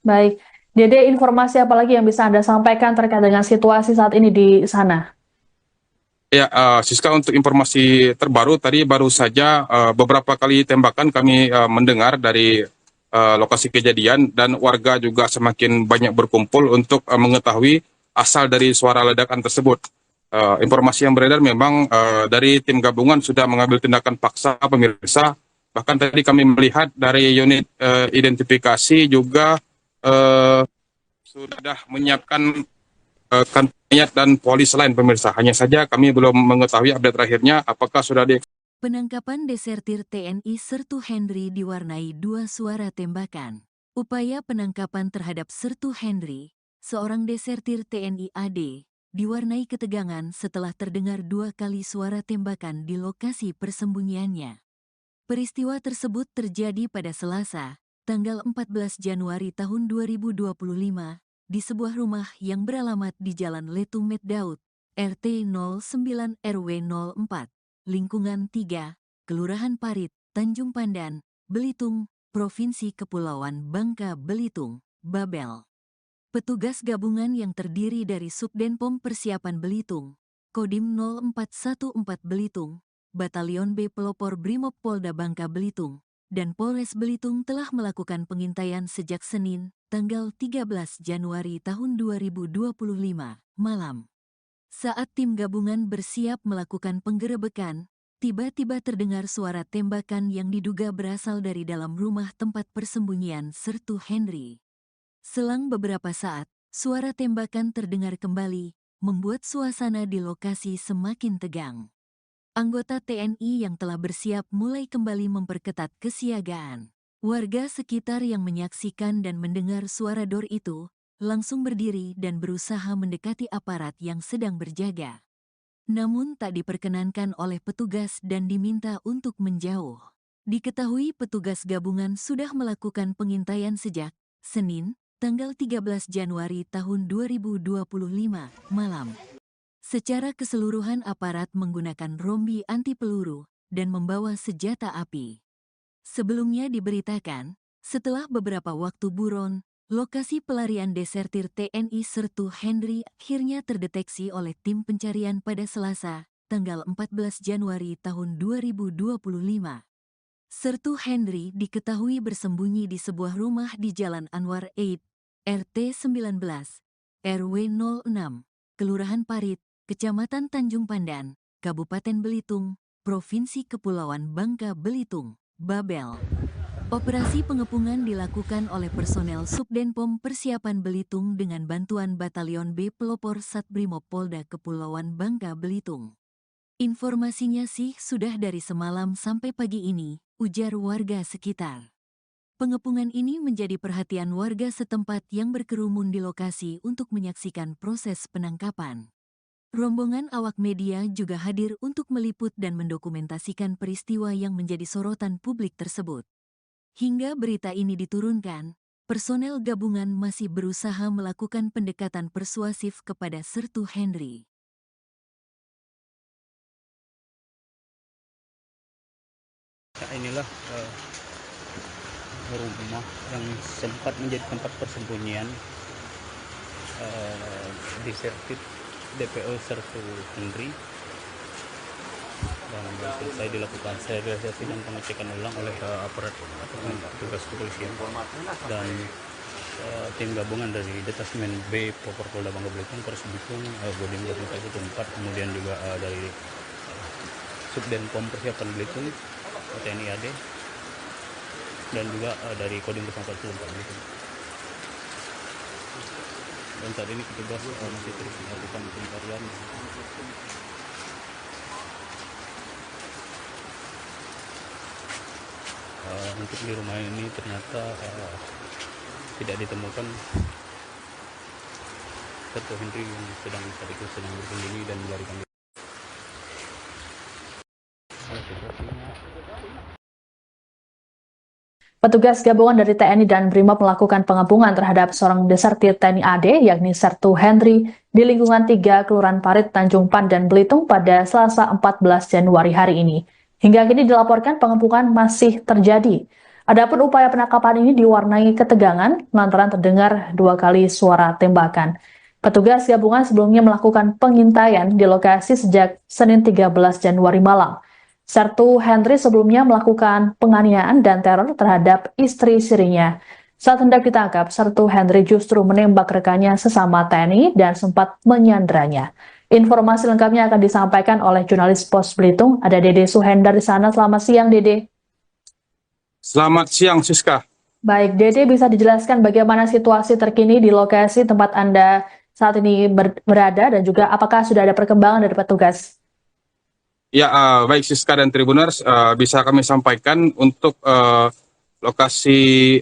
S3: Baik, Dede, informasi apa lagi yang bisa Anda sampaikan terkait dengan situasi saat ini di sana?
S4: Ya, Siska, untuk informasi terbaru tadi baru saja beberapa kali tembakan kami mendengar dari lokasi kejadian dan warga juga semakin banyak berkumpul untuk mengetahui asal dari suara ledakan tersebut. Informasi yang beredar memang dari tim gabungan sudah mengambil tindakan paksa, pemirsa. Bahkan tadi kami melihat dari unit identifikasi juga sudah menyiapkan kantor dan polis lain, pemirsa. Hanya saja kami belum mengetahui update terakhirnya apakah sudah
S1: Penangkapan desertir TNI Sertu Henry diwarnai 2 suara tembakan. Upaya penangkapan terhadap Sertu Henry, seorang desertir TNI AD, diwarnai ketegangan setelah terdengar 2 kali suara tembakan di lokasi persembunyiannya. Peristiwa tersebut terjadi pada Selasa, tanggal 14 Januari tahun 2025, di sebuah rumah yang beralamat di Jalan Letung Meddaud, RT 09 RW 04, lingkungan 3, Kelurahan Parit, Tanjung Pandan, Belitung, Provinsi Kepulauan Bangka Belitung, Babel. Petugas gabungan yang terdiri dari Subdenpom Persiapan Belitung, Kodim 0414 Belitung, Batalion B Pelopor Brimob Polda Bangka Belitung, dan Polres Belitung telah melakukan pengintaian sejak Senin, tanggal 13 Januari tahun 2025, malam. Saat tim gabungan bersiap melakukan penggerebekan, tiba-tiba terdengar suara tembakan yang diduga berasal dari dalam rumah tempat persembunyian Sertu Henry. Selang beberapa saat, suara tembakan terdengar kembali, membuat suasana di lokasi semakin tegang. Anggota TNI yang telah bersiap mulai kembali memperketat kesiagaan. Warga sekitar yang menyaksikan dan mendengar suara dor itu, langsung berdiri dan berusaha mendekati aparat yang sedang berjaga. Namun tak diperkenankan oleh petugas dan diminta untuk menjauh. Diketahui petugas gabungan sudah melakukan pengintaian sejak Senin, tanggal 13 Januari tahun 2025, malam. Secara keseluruhan aparat menggunakan rombi anti peluru dan membawa senjata api. Sebelumnya diberitakan, setelah beberapa waktu buron, lokasi pelarian desertir TNI Sertu Henry akhirnya terdeteksi oleh tim pencarian pada Selasa, tanggal 14 Januari tahun 2025. Sertu Henry diketahui bersembunyi di sebuah rumah di Jalan Anwar 8, RT 19, RW 06, Kelurahan Parit, Kecamatan Tanjung Pandan, Kabupaten Belitung, Provinsi Kepulauan Bangka Belitung, Babel. Operasi pengepungan dilakukan oleh personel Subdenpom Persiapan Belitung dengan bantuan Batalion B Pelopor Satbrimob Polda Kepulauan Bangka Belitung. Informasinya sih sudah dari semalam sampai pagi ini, ujar warga sekitar. Pengepungan ini menjadi perhatian warga setempat yang berkerumun di lokasi untuk menyaksikan proses penangkapan. Rombongan awak media juga hadir untuk meliput dan mendokumentasikan peristiwa yang menjadi sorotan publik tersebut. Hingga berita ini diturunkan, personel gabungan masih berusaha melakukan pendekatan persuasif kepada Sertu Henry.
S2: Inilah rumah yang sempat menjadi tempat persembunyian desertir DPO Sertu Henry, dan selesai dilakukan sterilisasi dan pengecekan ulang oleh aparat petugas kepolisian dan tim gabungan dari Detasmen B Polda Bangka Belitung, Polres Bitung, Kodim 2114, kemudian juga dari Subdenpom Persiapan Belitung, TNI AD, dan juga dari Kodim 0114 Belitung. Dan saat ini petugas masih terus melakukan pencarian. Untuk di rumah ini ternyata tidak ditemukan Sertu Henry yang sedang bersembunyi dan melarikan diri.
S3: Petugas gabungan dari TNI dan BRIMOB melakukan pengepungan terhadap seorang desertir TNI AD, yakni Sertu Henry, di lingkungan 3 Kelurahan Parit, Tanjung Pandan, Belitung pada Selasa 14 Januari hari ini. Hingga kini dilaporkan pengepungan masih terjadi. Adapun upaya penangkapan ini diwarnai ketegangan lantaran terdengar 2 kali suara tembakan. Petugas gabungan sebelumnya melakukan pengintaian di lokasi sejak Senin 13 Januari malam. Sertu Henry sebelumnya melakukan penganiayaan dan teror terhadap istri sirinya. Saat hendak ditangkap, Sertu Henry justru menembak rekannya sesama TNI dan sempat menyandranya. Informasi lengkapnya akan disampaikan oleh jurnalis Pos Belitung. Ada Dede Suhendar di sana. Selamat siang, Dede.
S4: Selamat siang, Siska.
S3: Baik, Dede, bisa dijelaskan bagaimana situasi terkini di lokasi tempat Anda saat ini berada dan juga apakah sudah ada perkembangan dari petugas?
S4: Ya, baik Siska dan Tribuners, bisa kami sampaikan untuk lokasi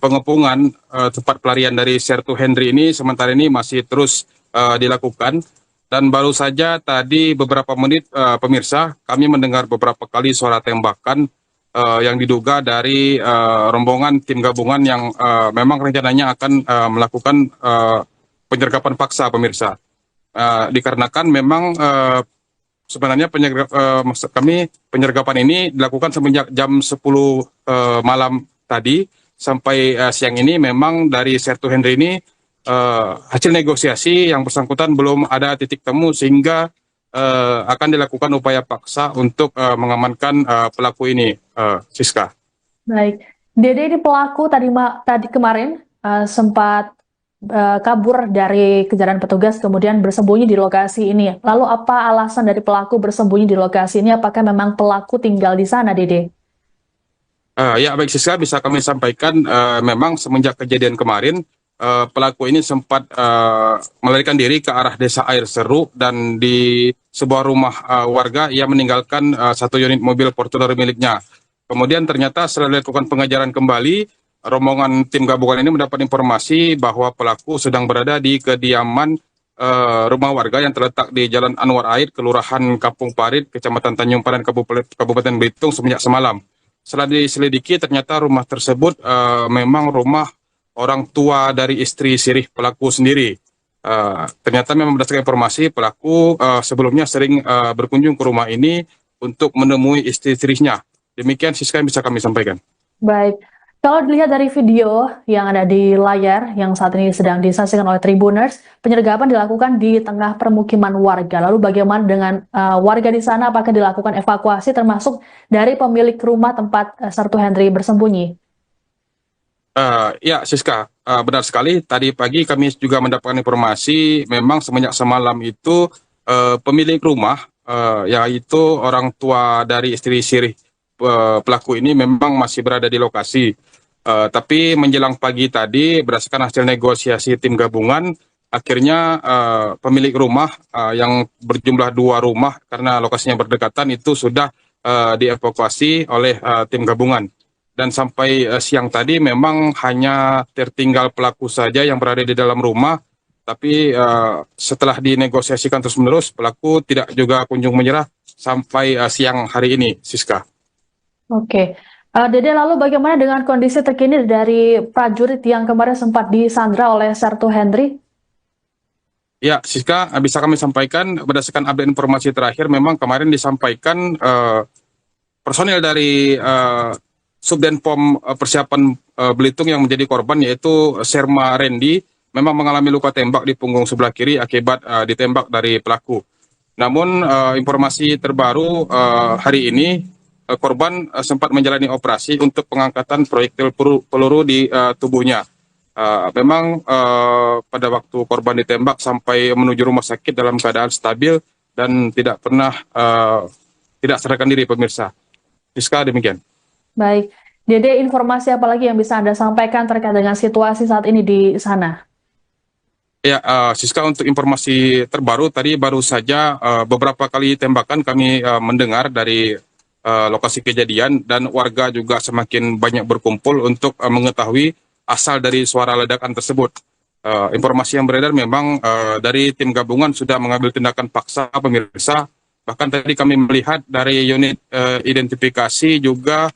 S4: pengepungan tempat pelarian dari Sertu Henry ini sementara ini masih terus dilakukan, dan baru saja tadi beberapa menit pemirsa kami mendengar beberapa kali suara tembakan yang diduga dari rombongan tim gabungan yang memang rencananya akan melakukan penyergapan paksa pemirsa, dikarenakan memang sebenarnya penyergapan ini dilakukan semenjak jam 10 malam tadi sampai siang ini. Memang dari Sertu Henry ini hasil negosiasi yang bersangkutan belum ada titik temu sehingga akan dilakukan upaya paksa untuk mengamankan pelaku ini, Siska.
S3: Baik, Dede, ini pelaku tadi kemarin sempat kabur dari kejaran petugas kemudian bersembunyi di lokasi ini. Lalu apa alasan dari pelaku bersembunyi di lokasi ini? Apakah memang pelaku tinggal di sana, Dede?
S4: Ya baik Siska, bisa kami sampaikan memang semenjak kejadian kemarin pelaku ini sempat melarikan diri ke arah desa Air Seru, dan di sebuah rumah warga ia meninggalkan satu unit mobil Fortuner miliknya. Kemudian ternyata setelah dilakukan pengejaran kembali, rombongan tim gabungan ini mendapat informasi bahwa pelaku sedang berada di kediaman rumah warga yang terletak di Jalan Anwar Aid, Kelurahan Kampung Parit, Kecamatan Tanjung Padan, Kabupaten Belitung semenjak semalam. Setelah diselidiki, ternyata rumah tersebut memang rumah orang tua dari istri sirih pelaku sendiri. Ternyata memang berdasarkan informasi, pelaku sebelumnya sering berkunjung ke rumah ini untuk menemui istri-istrinya. Demikian Siska yang bisa kami sampaikan.
S3: Baik, kalau dilihat dari video yang ada di layar yang saat ini sedang disaksikan oleh Tribuners, penyergapan dilakukan di tengah permukiman warga. Lalu bagaimana dengan warga di sana? Apakah dilakukan evakuasi termasuk dari pemilik rumah tempat Sertu Henry bersembunyi?
S4: Ya, Siska, benar sekali. Tadi pagi kami juga mendapatkan informasi, memang semenjak semalam itu pemilik rumah, yaitu orang tua dari istri sirih pelaku ini memang masih berada di lokasi. Tapi menjelang pagi tadi, berdasarkan hasil negosiasi tim gabungan, akhirnya pemilik rumah yang berjumlah 2 rumah karena lokasinya berdekatan itu sudah dievakuasi oleh tim gabungan. Dan sampai siang tadi memang hanya tertinggal pelaku saja yang berada di dalam rumah, tapi setelah dinegosiasikan terus-menerus, pelaku tidak juga kunjung menyerah sampai siang hari ini, Siska.
S3: Oke, Dede, lalu bagaimana dengan kondisi terkini dari prajurit yang kemarin sempat disandra oleh Sertu Henry?
S4: Ya, Siska, bisa kami sampaikan berdasarkan update informasi terakhir, memang kemarin disampaikan personil dari Subdenpom Persiapan Belitung yang menjadi korban, yaitu Serma Randy, memang mengalami luka tembak di punggung sebelah kiri akibat ditembak dari pelaku. Namun informasi terbaru hari ini, korban sempat menjalani operasi untuk pengangkatan proyektil peluru di tubuhnya. Memang pada waktu korban ditembak sampai menuju rumah sakit dalam keadaan stabil dan tidak pernah tidak sadarkan diri, pemirsa. Siska, demikian.
S3: Baik, Dede, informasi apa lagi yang bisa Anda sampaikan terkait dengan situasi saat ini di sana?
S4: Ya, Siska, untuk informasi terbaru tadi baru saja beberapa kali tembakan kami mendengar dari lokasi kejadian, dan warga juga semakin banyak berkumpul untuk mengetahui asal dari suara ledakan tersebut. Informasi yang beredar memang dari tim gabungan sudah mengambil tindakan paksa, pemirsa. Bahkan tadi kami melihat dari unit identifikasi juga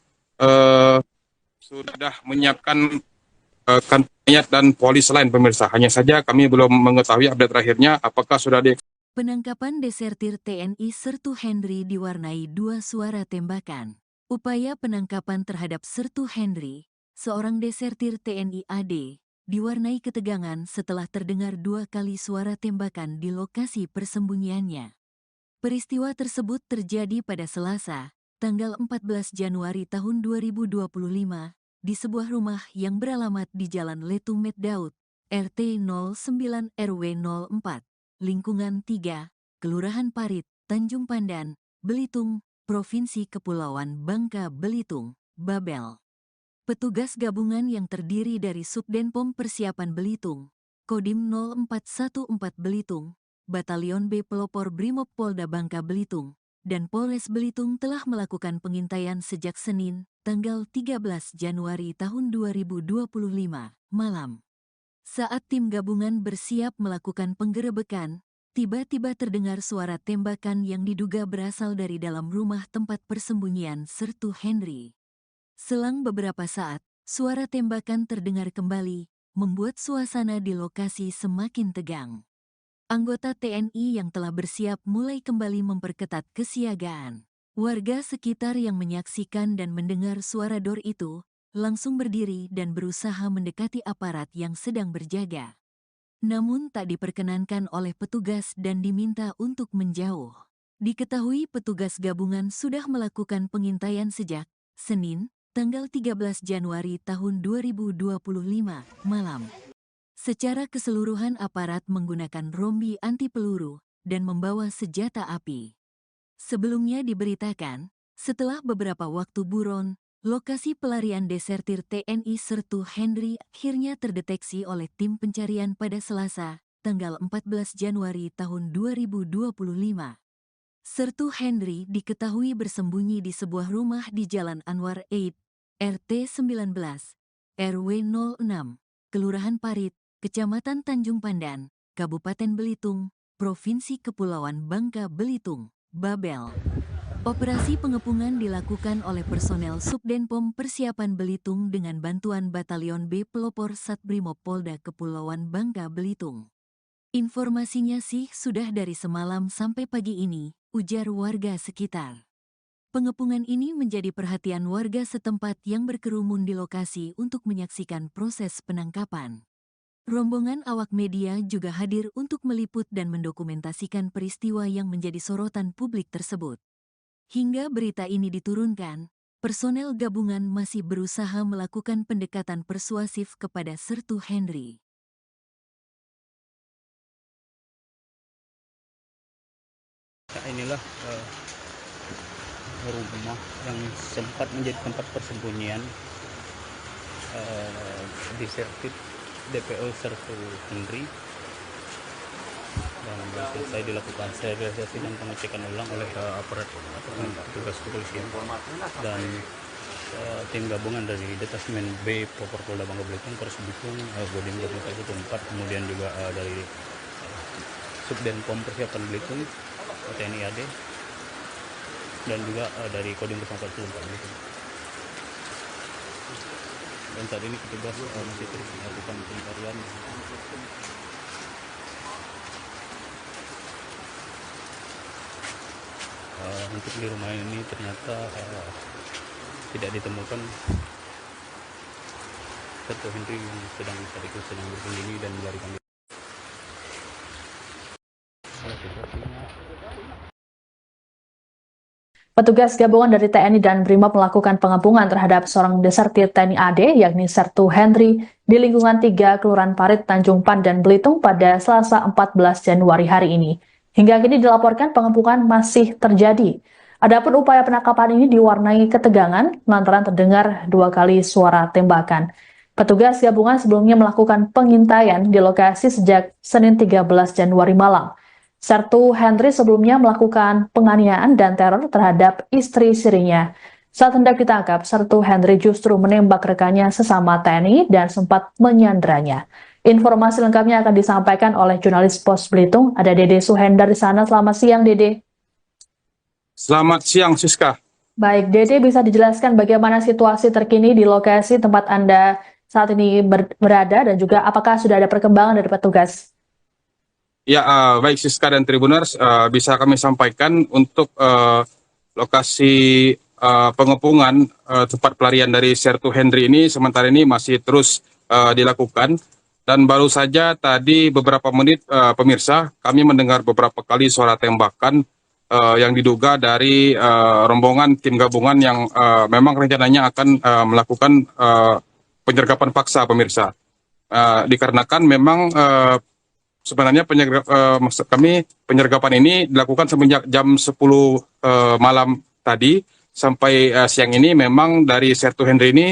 S4: sudah menyiapkan kantor dan polis lain, pemirsa. Hanya saja kami belum mengetahui update terakhirnya apakah sudah
S1: Penangkapan desertir TNI Sertu Henry diwarnai 2 suara tembakan. Upaya penangkapan terhadap Sertu Henry, seorang desertir TNI AD, diwarnai ketegangan setelah terdengar 2 kali suara tembakan di lokasi persembunyiannya. Peristiwa tersebut terjadi pada Selasa, tanggal 14 Januari tahun 2025, di sebuah rumah yang beralamat di Jalan Letung Meddaud, RT 09 RW 04, lingkungan 3, Kelurahan Parit, Tanjung Pandan, Belitung, Provinsi Kepulauan Bangka Belitung, Babel. Petugas gabungan yang terdiri dari Subdenpom Persiapan Belitung, Kodim 0414 Belitung, Batalion B Pelopor Brimob Polda Bangka Belitung, dan Polres Belitung telah melakukan pengintaian sejak Senin, tanggal 13 Januari tahun 2025, malam. Saat tim gabungan bersiap melakukan penggerebekan, tiba-tiba terdengar suara tembakan yang diduga berasal dari dalam rumah tempat persembunyian Sertu Henry. Selang beberapa saat, suara tembakan terdengar kembali, membuat suasana di lokasi semakin tegang. Anggota TNI yang telah bersiap mulai kembali memperketat kesiagaan. Warga sekitar yang menyaksikan dan mendengar suara dor itu langsung berdiri dan berusaha mendekati aparat yang sedang berjaga. Namun tak diperkenankan oleh petugas dan diminta untuk menjauh. Diketahui petugas gabungan sudah melakukan pengintaian sejak Senin, tanggal 13 Januari tahun 2025, malam. Secara keseluruhan aparat menggunakan rombi anti peluru dan membawa senjata api. Sebelumnya diberitakan, setelah beberapa waktu buron, Lokasi pelarian desertir TNI Sertu Henry akhirnya terdeteksi oleh tim pencarian pada Selasa, tanggal 14 Januari tahun 2025. Sertu Henry diketahui bersembunyi di sebuah rumah di Jalan Anwar 8, RT 19, RW 06, Kelurahan Parit, Kecamatan Tanjung Pandan, Kabupaten Belitung, Provinsi Kepulauan Bangka Belitung, Babel. Operasi pengepungan dilakukan oleh personel Subdenpom Persiapan Belitung dengan bantuan Batalion B Pelopor Satbrimob Polda Kepulauan Bangka Belitung. Informasinya sih sudah dari semalam sampai pagi ini, ujar warga sekitar. Pengepungan ini menjadi perhatian warga setempat yang berkerumun di lokasi untuk menyaksikan proses penangkapan. Rombongan awak media juga hadir untuk meliput dan mendokumentasikan peristiwa yang menjadi sorotan publik tersebut. Hingga berita ini diturunkan, personel gabungan masih berusaha melakukan pendekatan persuasif kepada Sertu Henry.
S2: Nah, inilah rumah yang sempat menjadi tempat persembunyian desertir DPO Sertu Henry, dan selesai dilakukan sterilisasi dan pengecekan ulang oleh aparat petugas kepolisian dan tim gabungan dari Detasmen B Polda Bangka Belitung, Polres Bitung, Kodim 114, kemudian juga dari Subdenpom Persiapan Belitung, TNI AD, dan juga dari Kodim 114 Belitung. Dan saat ini petugas masih terus melakukan pencarian. Untuk di rumah ini ternyata tidak ditemukan Sertu Henry yang sedang bersembunyi dan melarikan diri.
S3: Petugas gabungan dari TNI dan BRIMOB melakukan pengepungan terhadap seorang desertir TNI AD, yakni Sertu Henry, di lingkungan 3 Kelurahan Parit, Tanjung Pandan, Belitung pada Selasa 14 Januari hari ini. Hingga kini dilaporkan pengepungan masih terjadi. Adapun upaya penangkapan ini diwarnai ketegangan lantaran terdengar 2 kali suara tembakan. Petugas gabungan sebelumnya melakukan pengintaian di lokasi sejak Senin 13 Januari malam. Sertu Henry sebelumnya melakukan penganiayaan dan teror terhadap istri sirinya. Saat hendak ditangkap, Sertu Henry justru menembak rekannya sesama TNI dan sempat menyandranya. Informasi lengkapnya akan disampaikan oleh jurnalis Pos Belitung. Ada Dede Suhendar di sana. Selamat siang, Dede.
S4: Selamat siang, Siska.
S3: Baik, Dede, bisa dijelaskan bagaimana situasi terkini di lokasi tempat Anda saat ini berada dan juga apakah sudah ada perkembangan dari petugas?
S4: Ya, baik Siska dan Tribuners, bisa kami sampaikan untuk lokasi pengepungan tempat pelarian dari Sertu Henry ini sementara ini masih terus dilakukan, dan baru saja tadi beberapa menit pemirsa kami mendengar beberapa kali suara tembakan yang diduga dari rombongan tim gabungan yang memang rencananya akan melakukan penyergapan paksa pemirsa, dikarenakan memang sebenarnya penyergapan ini dilakukan semenjak jam 10 malam tadi sampai siang ini. Memang dari Sertu Henry ini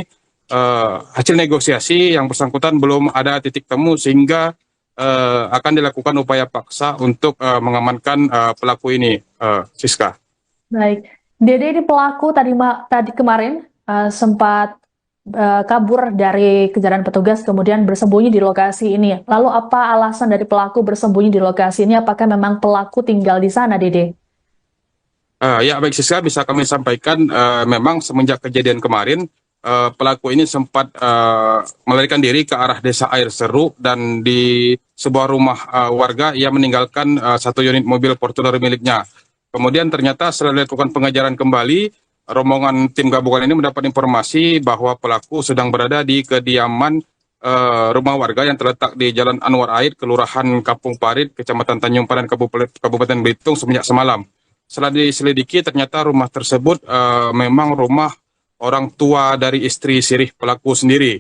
S4: hasil negosiasi yang bersangkutan belum ada titik temu sehingga akan dilakukan upaya paksa untuk mengamankan pelaku ini, Siska.
S3: Baik, Dede, ini pelaku tadi kemarin sempat kabur dari kejaran petugas kemudian bersembunyi di lokasi ini. Lalu apa alasan dari pelaku bersembunyi di lokasi ini? Apakah memang pelaku tinggal di sana, Dede?
S4: Ya baik Siska, bisa kami sampaikan memang semenjak kejadian kemarin pelaku ini sempat melarikan diri ke arah desa Air Seru, dan di sebuah rumah warga ia meninggalkan satu unit mobil Fortuner miliknya. Kemudian ternyata setelah dilakukan pengejaran kembali, rombongan tim gabungan ini mendapat informasi bahwa pelaku sedang berada di kediaman rumah warga yang terletak di Jalan Anwar 8, Kelurahan Kampung Parit, Kecamatan Tanjung Pandan, Kabupaten Belitung semenjak semalam. Setelah diselidiki, ternyata rumah tersebut memang rumah orang tua dari istri sirih pelaku sendiri.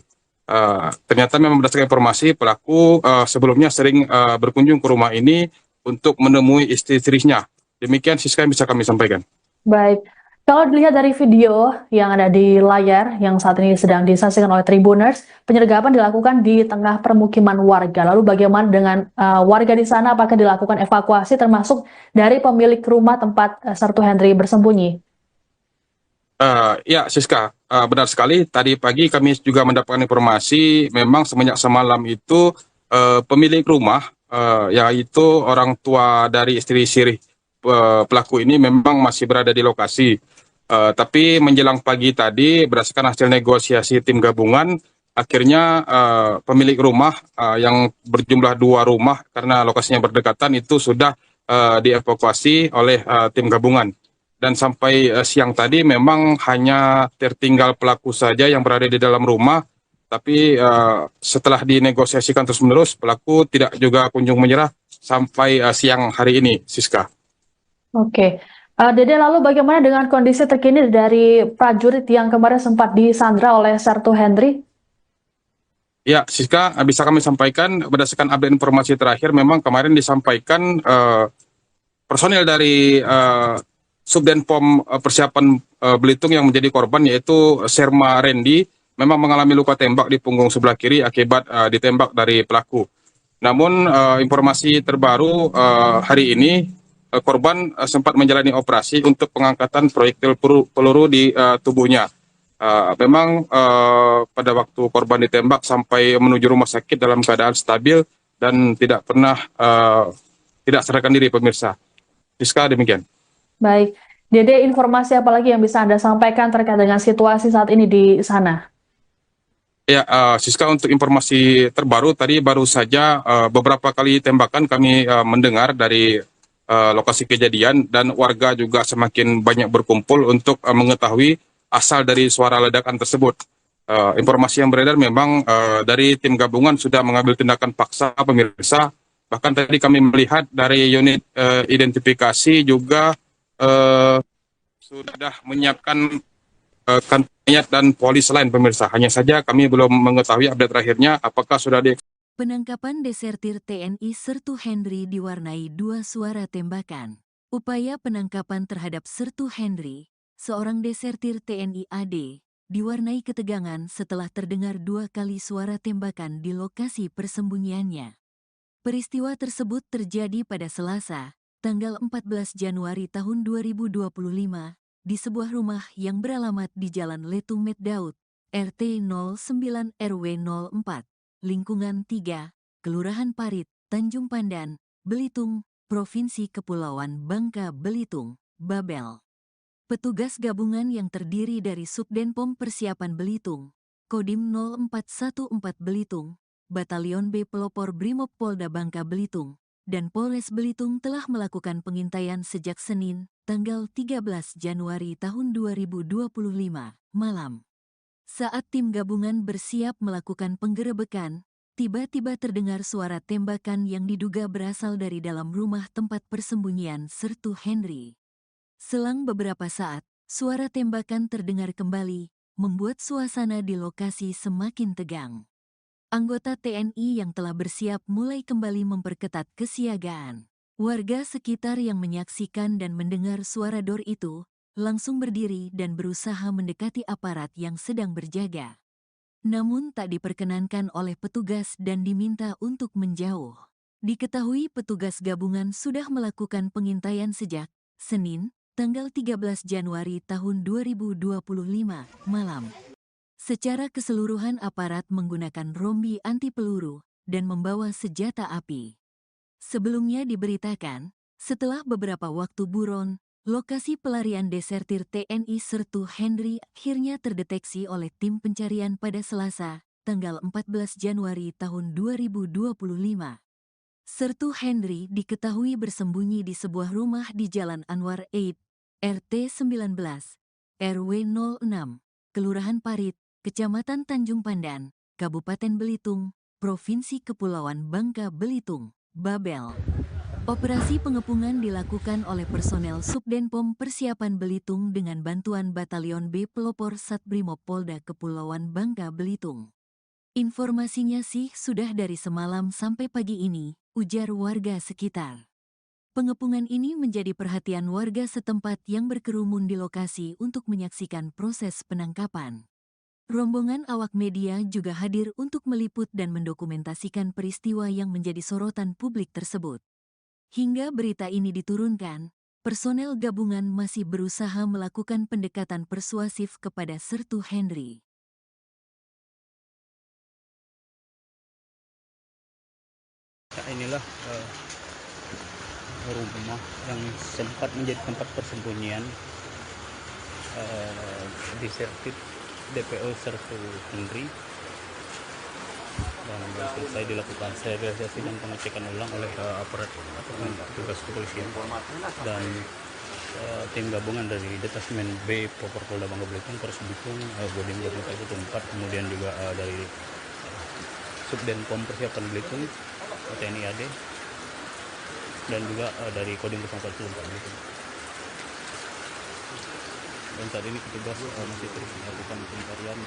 S4: Ternyata memang berdasarkan informasi pelaku sebelumnya sering berkunjung ke rumah ini untuk menemui istri-istrinya. Demikian Siska yang bisa kami sampaikan.
S3: Baik. Kalau dilihat dari video yang ada di layar yang saat ini sedang disaksikan oleh Tribuners, penyergapan dilakukan di tengah permukiman warga. Lalu bagaimana dengan warga di sana? Apakah dilakukan evakuasi termasuk dari pemilik rumah tempat Sertu Henry bersembunyi?
S4: Ya, Siska, benar sekali. Tadi pagi kami juga mendapatkan informasi, memang semenjak semalam itu pemilik rumah, yaitu orang tua dari istri Sirih pelaku ini memang masih berada di lokasi. Tapi menjelang pagi tadi, berdasarkan hasil negosiasi tim gabungan, akhirnya pemilik rumah yang berjumlah 2 rumah karena lokasinya berdekatan itu sudah dievakuasi oleh tim gabungan. Dan sampai siang tadi memang hanya tertinggal pelaku saja yang berada di dalam rumah, tapi setelah dinegosiasikan terus-menerus, pelaku tidak juga kunjung menyerah sampai siang hari ini, Siska.
S3: Oke. Dede, lalu bagaimana dengan kondisi terkini dari prajurit yang kemarin sempat disandra oleh Sertu Henry?
S4: Ya, Siska, bisa kami sampaikan berdasarkan update informasi terakhir, memang kemarin disampaikan personil dari Subdenpom Persiapan Belitung yang menjadi korban, yaitu Serma Randy, memang mengalami luka tembak di punggung sebelah kiri akibat ditembak dari pelaku. Namun informasi terbaru hari ini, korban sempat menjalani operasi untuk pengangkatan proyektil peluru di tubuhnya. Memang pada waktu korban ditembak sampai menuju rumah sakit dalam keadaan stabil dan tidak pernah tidak sadarkan diri, pemirsa. Siska, demikian.
S3: Baik. Dede, informasi apa lagi yang bisa Anda sampaikan terkait dengan situasi saat ini di sana?
S4: Ya, Siska, untuk informasi terbaru tadi baru saja beberapa kali tembakan kami mendengar dari lokasi kejadian, dan warga juga semakin banyak berkumpul untuk mengetahui asal dari suara ledakan tersebut. Informasi yang beredar memang dari tim gabungan sudah mengambil tindakan paksa, pemirsa. Bahkan tadi kami melihat dari unit identifikasi juga sudah menyiapkan kantor dan polis lain, pemirsa. Hanya saja kami belum mengetahui update terakhirnya apakah sudah di.
S1: Penangkapan desertir TNI Sertu Henry diwarnai 2 suara tembakan. Upaya penangkapan terhadap Sertu Henry, seorang desertir TNI AD, diwarnai ketegangan setelah terdengar 2 kali suara tembakan di lokasi persembunyiannya. Peristiwa tersebut terjadi pada Selasa, tanggal 14 Januari tahun 2025, di sebuah rumah yang beralamat di Jalan Letung Meddaud, RT 09 RW 04, lingkungan 3, Kelurahan Parit, Tanjung Pandan, Belitung, Provinsi Kepulauan Bangka Belitung, Babel. Petugas gabungan yang terdiri dari Subdenpom Persiapan Belitung, Kodim 0414 Belitung, Batalion B Pelopor Brimob Polda Bangka Belitung, dan Polres Belitung telah melakukan pengintaian sejak Senin, tanggal 13 Januari tahun 2025, malam. Saat tim gabungan bersiap melakukan penggerebekan, tiba-tiba terdengar suara tembakan yang diduga berasal dari dalam rumah tempat persembunyian Sertu Henry. Selang beberapa saat, suara tembakan terdengar kembali, membuat suasana di lokasi semakin tegang. Anggota TNI yang telah bersiap mulai kembali memperketat kesiagaan. Warga sekitar yang menyaksikan dan mendengar suara dor itu langsung berdiri dan berusaha mendekati aparat yang sedang berjaga. Namun tak diperkenankan oleh petugas dan diminta untuk menjauh. Diketahui petugas gabungan sudah melakukan pengintaian sejak Senin, tanggal 13 Januari tahun 2025, malam. Secara keseluruhan aparat menggunakan rombi anti peluru dan membawa senjata api. Sebelumnya diberitakan, setelah beberapa waktu buron, lokasi pelarian desertir TNI Sertu Henry akhirnya terdeteksi oleh tim pencarian pada Selasa, tanggal 14 Januari tahun 2025. Sertu Henry diketahui bersembunyi di sebuah rumah di Jalan Anwar Eid, RT 19, RW 06, Kelurahan Parit, Kecamatan Tanjung Pandan, Kabupaten Belitung, Provinsi Kepulauan Bangka Belitung, Babel. Operasi pengepungan dilakukan oleh personel Subdenpom Persiapan Belitung dengan bantuan Batalion B Pelopor Satbrimob Polda Kepulauan Bangka Belitung. Informasinya sih sudah dari semalam sampai pagi ini, ujar warga sekitar. Pengepungan ini menjadi perhatian warga setempat yang berkerumun di lokasi untuk menyaksikan proses penangkapan. Rombongan awak media juga hadir untuk meliput dan mendokumentasikan peristiwa yang menjadi sorotan publik tersebut. Hingga berita ini diturunkan, personel gabungan masih berusaha melakukan pendekatan persuasif kepada Sertu Henry.
S2: Inilah rumah yang sempat menjadi tempat persembunyian disertif DPO Sertu Henry, dan selesai dilakukan sterilisasi dan pengecekan ulang oleh aparat petugas kepolisian dan tim gabungan dari Detasmen B Polda Bangka Belitung, Polres Bitung, Kodim 24, kemudian juga dari Subdenpom Persiapan Belitung, TNI AD, dan juga dari Kodim 044 Belitung. Dan saat ini petugas masih terus melakukan pencarian.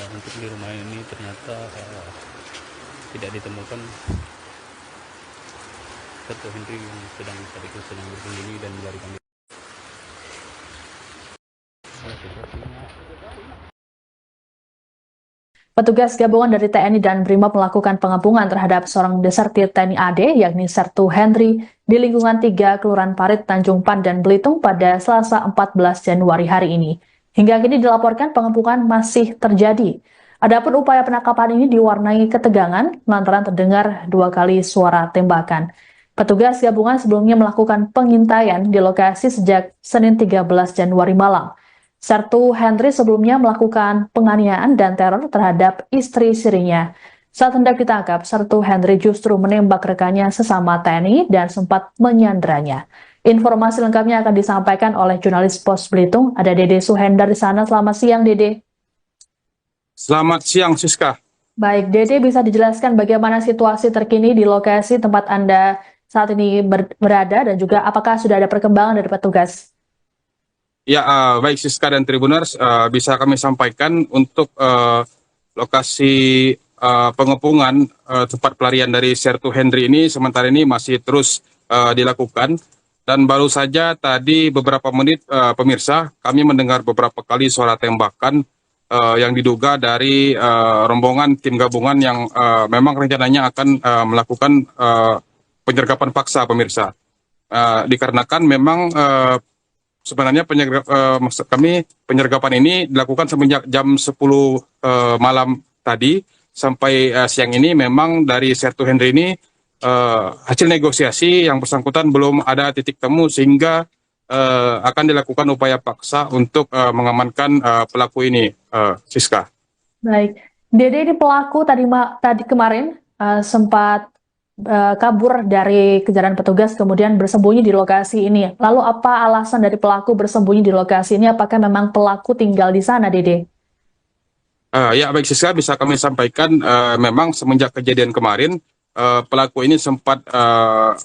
S2: Untuk di rumah ini ternyata tidak ditemukan Sertu Henry yang sedang bersembunyi dan melarikan diri.
S3: Petugas gabungan dari TNI dan BRIMOB melakukan pengepungan terhadap seorang desertir TNI AD, yakni Sertu Henry, di lingkungan 3 Kelurahan Parit, Tanjung Pandan, Belitung pada Selasa 14 Januari hari ini. Hingga kini dilaporkan pengepungan masih terjadi. Adapun upaya penangkapan ini diwarnai ketegangan lantaran terdengar 2 kali suara tembakan. Petugas gabungan sebelumnya melakukan pengintaian di lokasi sejak Senin 13 Januari malam. Sertu Henry sebelumnya melakukan penganiayaan dan teror terhadap istri sirinya. Saat hendak ditangkap, Sertu Henry justru menembak rekannya sesama TNI dan sempat menyanderanya. Informasi lengkapnya akan disampaikan oleh jurnalis Pos Belitung. Ada Dede Suhendar di sana. Selamat siang, Dede.
S4: Selamat siang, Siska.
S3: Baik, Dede, bisa dijelaskan bagaimana situasi terkini di lokasi tempat Anda saat ini berada dan juga apakah sudah ada perkembangan dari petugas?
S4: Ya, baik Siska dan Tribuners, bisa kami sampaikan untuk lokasi pengepungan tempat pelarian dari Sertu Henry ini sementara ini masih terus dilakukan, dan baru saja tadi beberapa menit pemirsa kami mendengar beberapa kali suara tembakan yang diduga dari rombongan tim gabungan yang memang rencananya akan melakukan penyergapan paksa pemirsa, dikarenakan memang sebenarnya penyergapan ini dilakukan semenjak jam 10 malam tadi sampai siang ini. Memang dari Sertu Henry ini hasil negosiasi yang bersangkutan belum ada titik temu sehingga akan dilakukan upaya paksa untuk mengamankan pelaku ini, Siska.
S3: Baik, Dede, ini pelaku tadi kemarin sempat kabur dari kejaran petugas kemudian bersembunyi di lokasi ini. Lalu apa alasan dari pelaku bersembunyi di lokasi ini? Apakah memang pelaku tinggal di sana, Dede?
S4: Ya baik Siska, bisa kami sampaikan memang semenjak kejadian kemarin pelaku ini sempat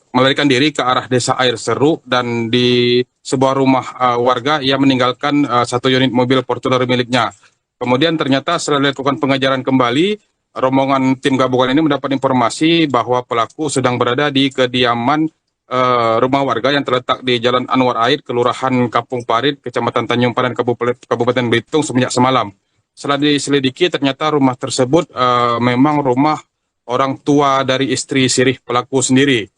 S4: melarikan diri ke arah Desa Air Seru, dan di sebuah rumah warga ia meninggalkan satu unit mobil Fortuner miliknya. Kemudian ternyata setelah dilakukan pengejaran kembali, rombongan tim gabungan ini mendapat informasi bahwa pelaku sedang berada di kediaman rumah warga yang terletak di Jalan Anwar Aid, Kelurahan Kampung Parit, Kecamatan Tanjung Pandan, Kabupaten Belitung semenjak semalam. Setelah diselidiki, ternyata rumah tersebut memang rumah orang tua dari istri sirih pelaku sendiri.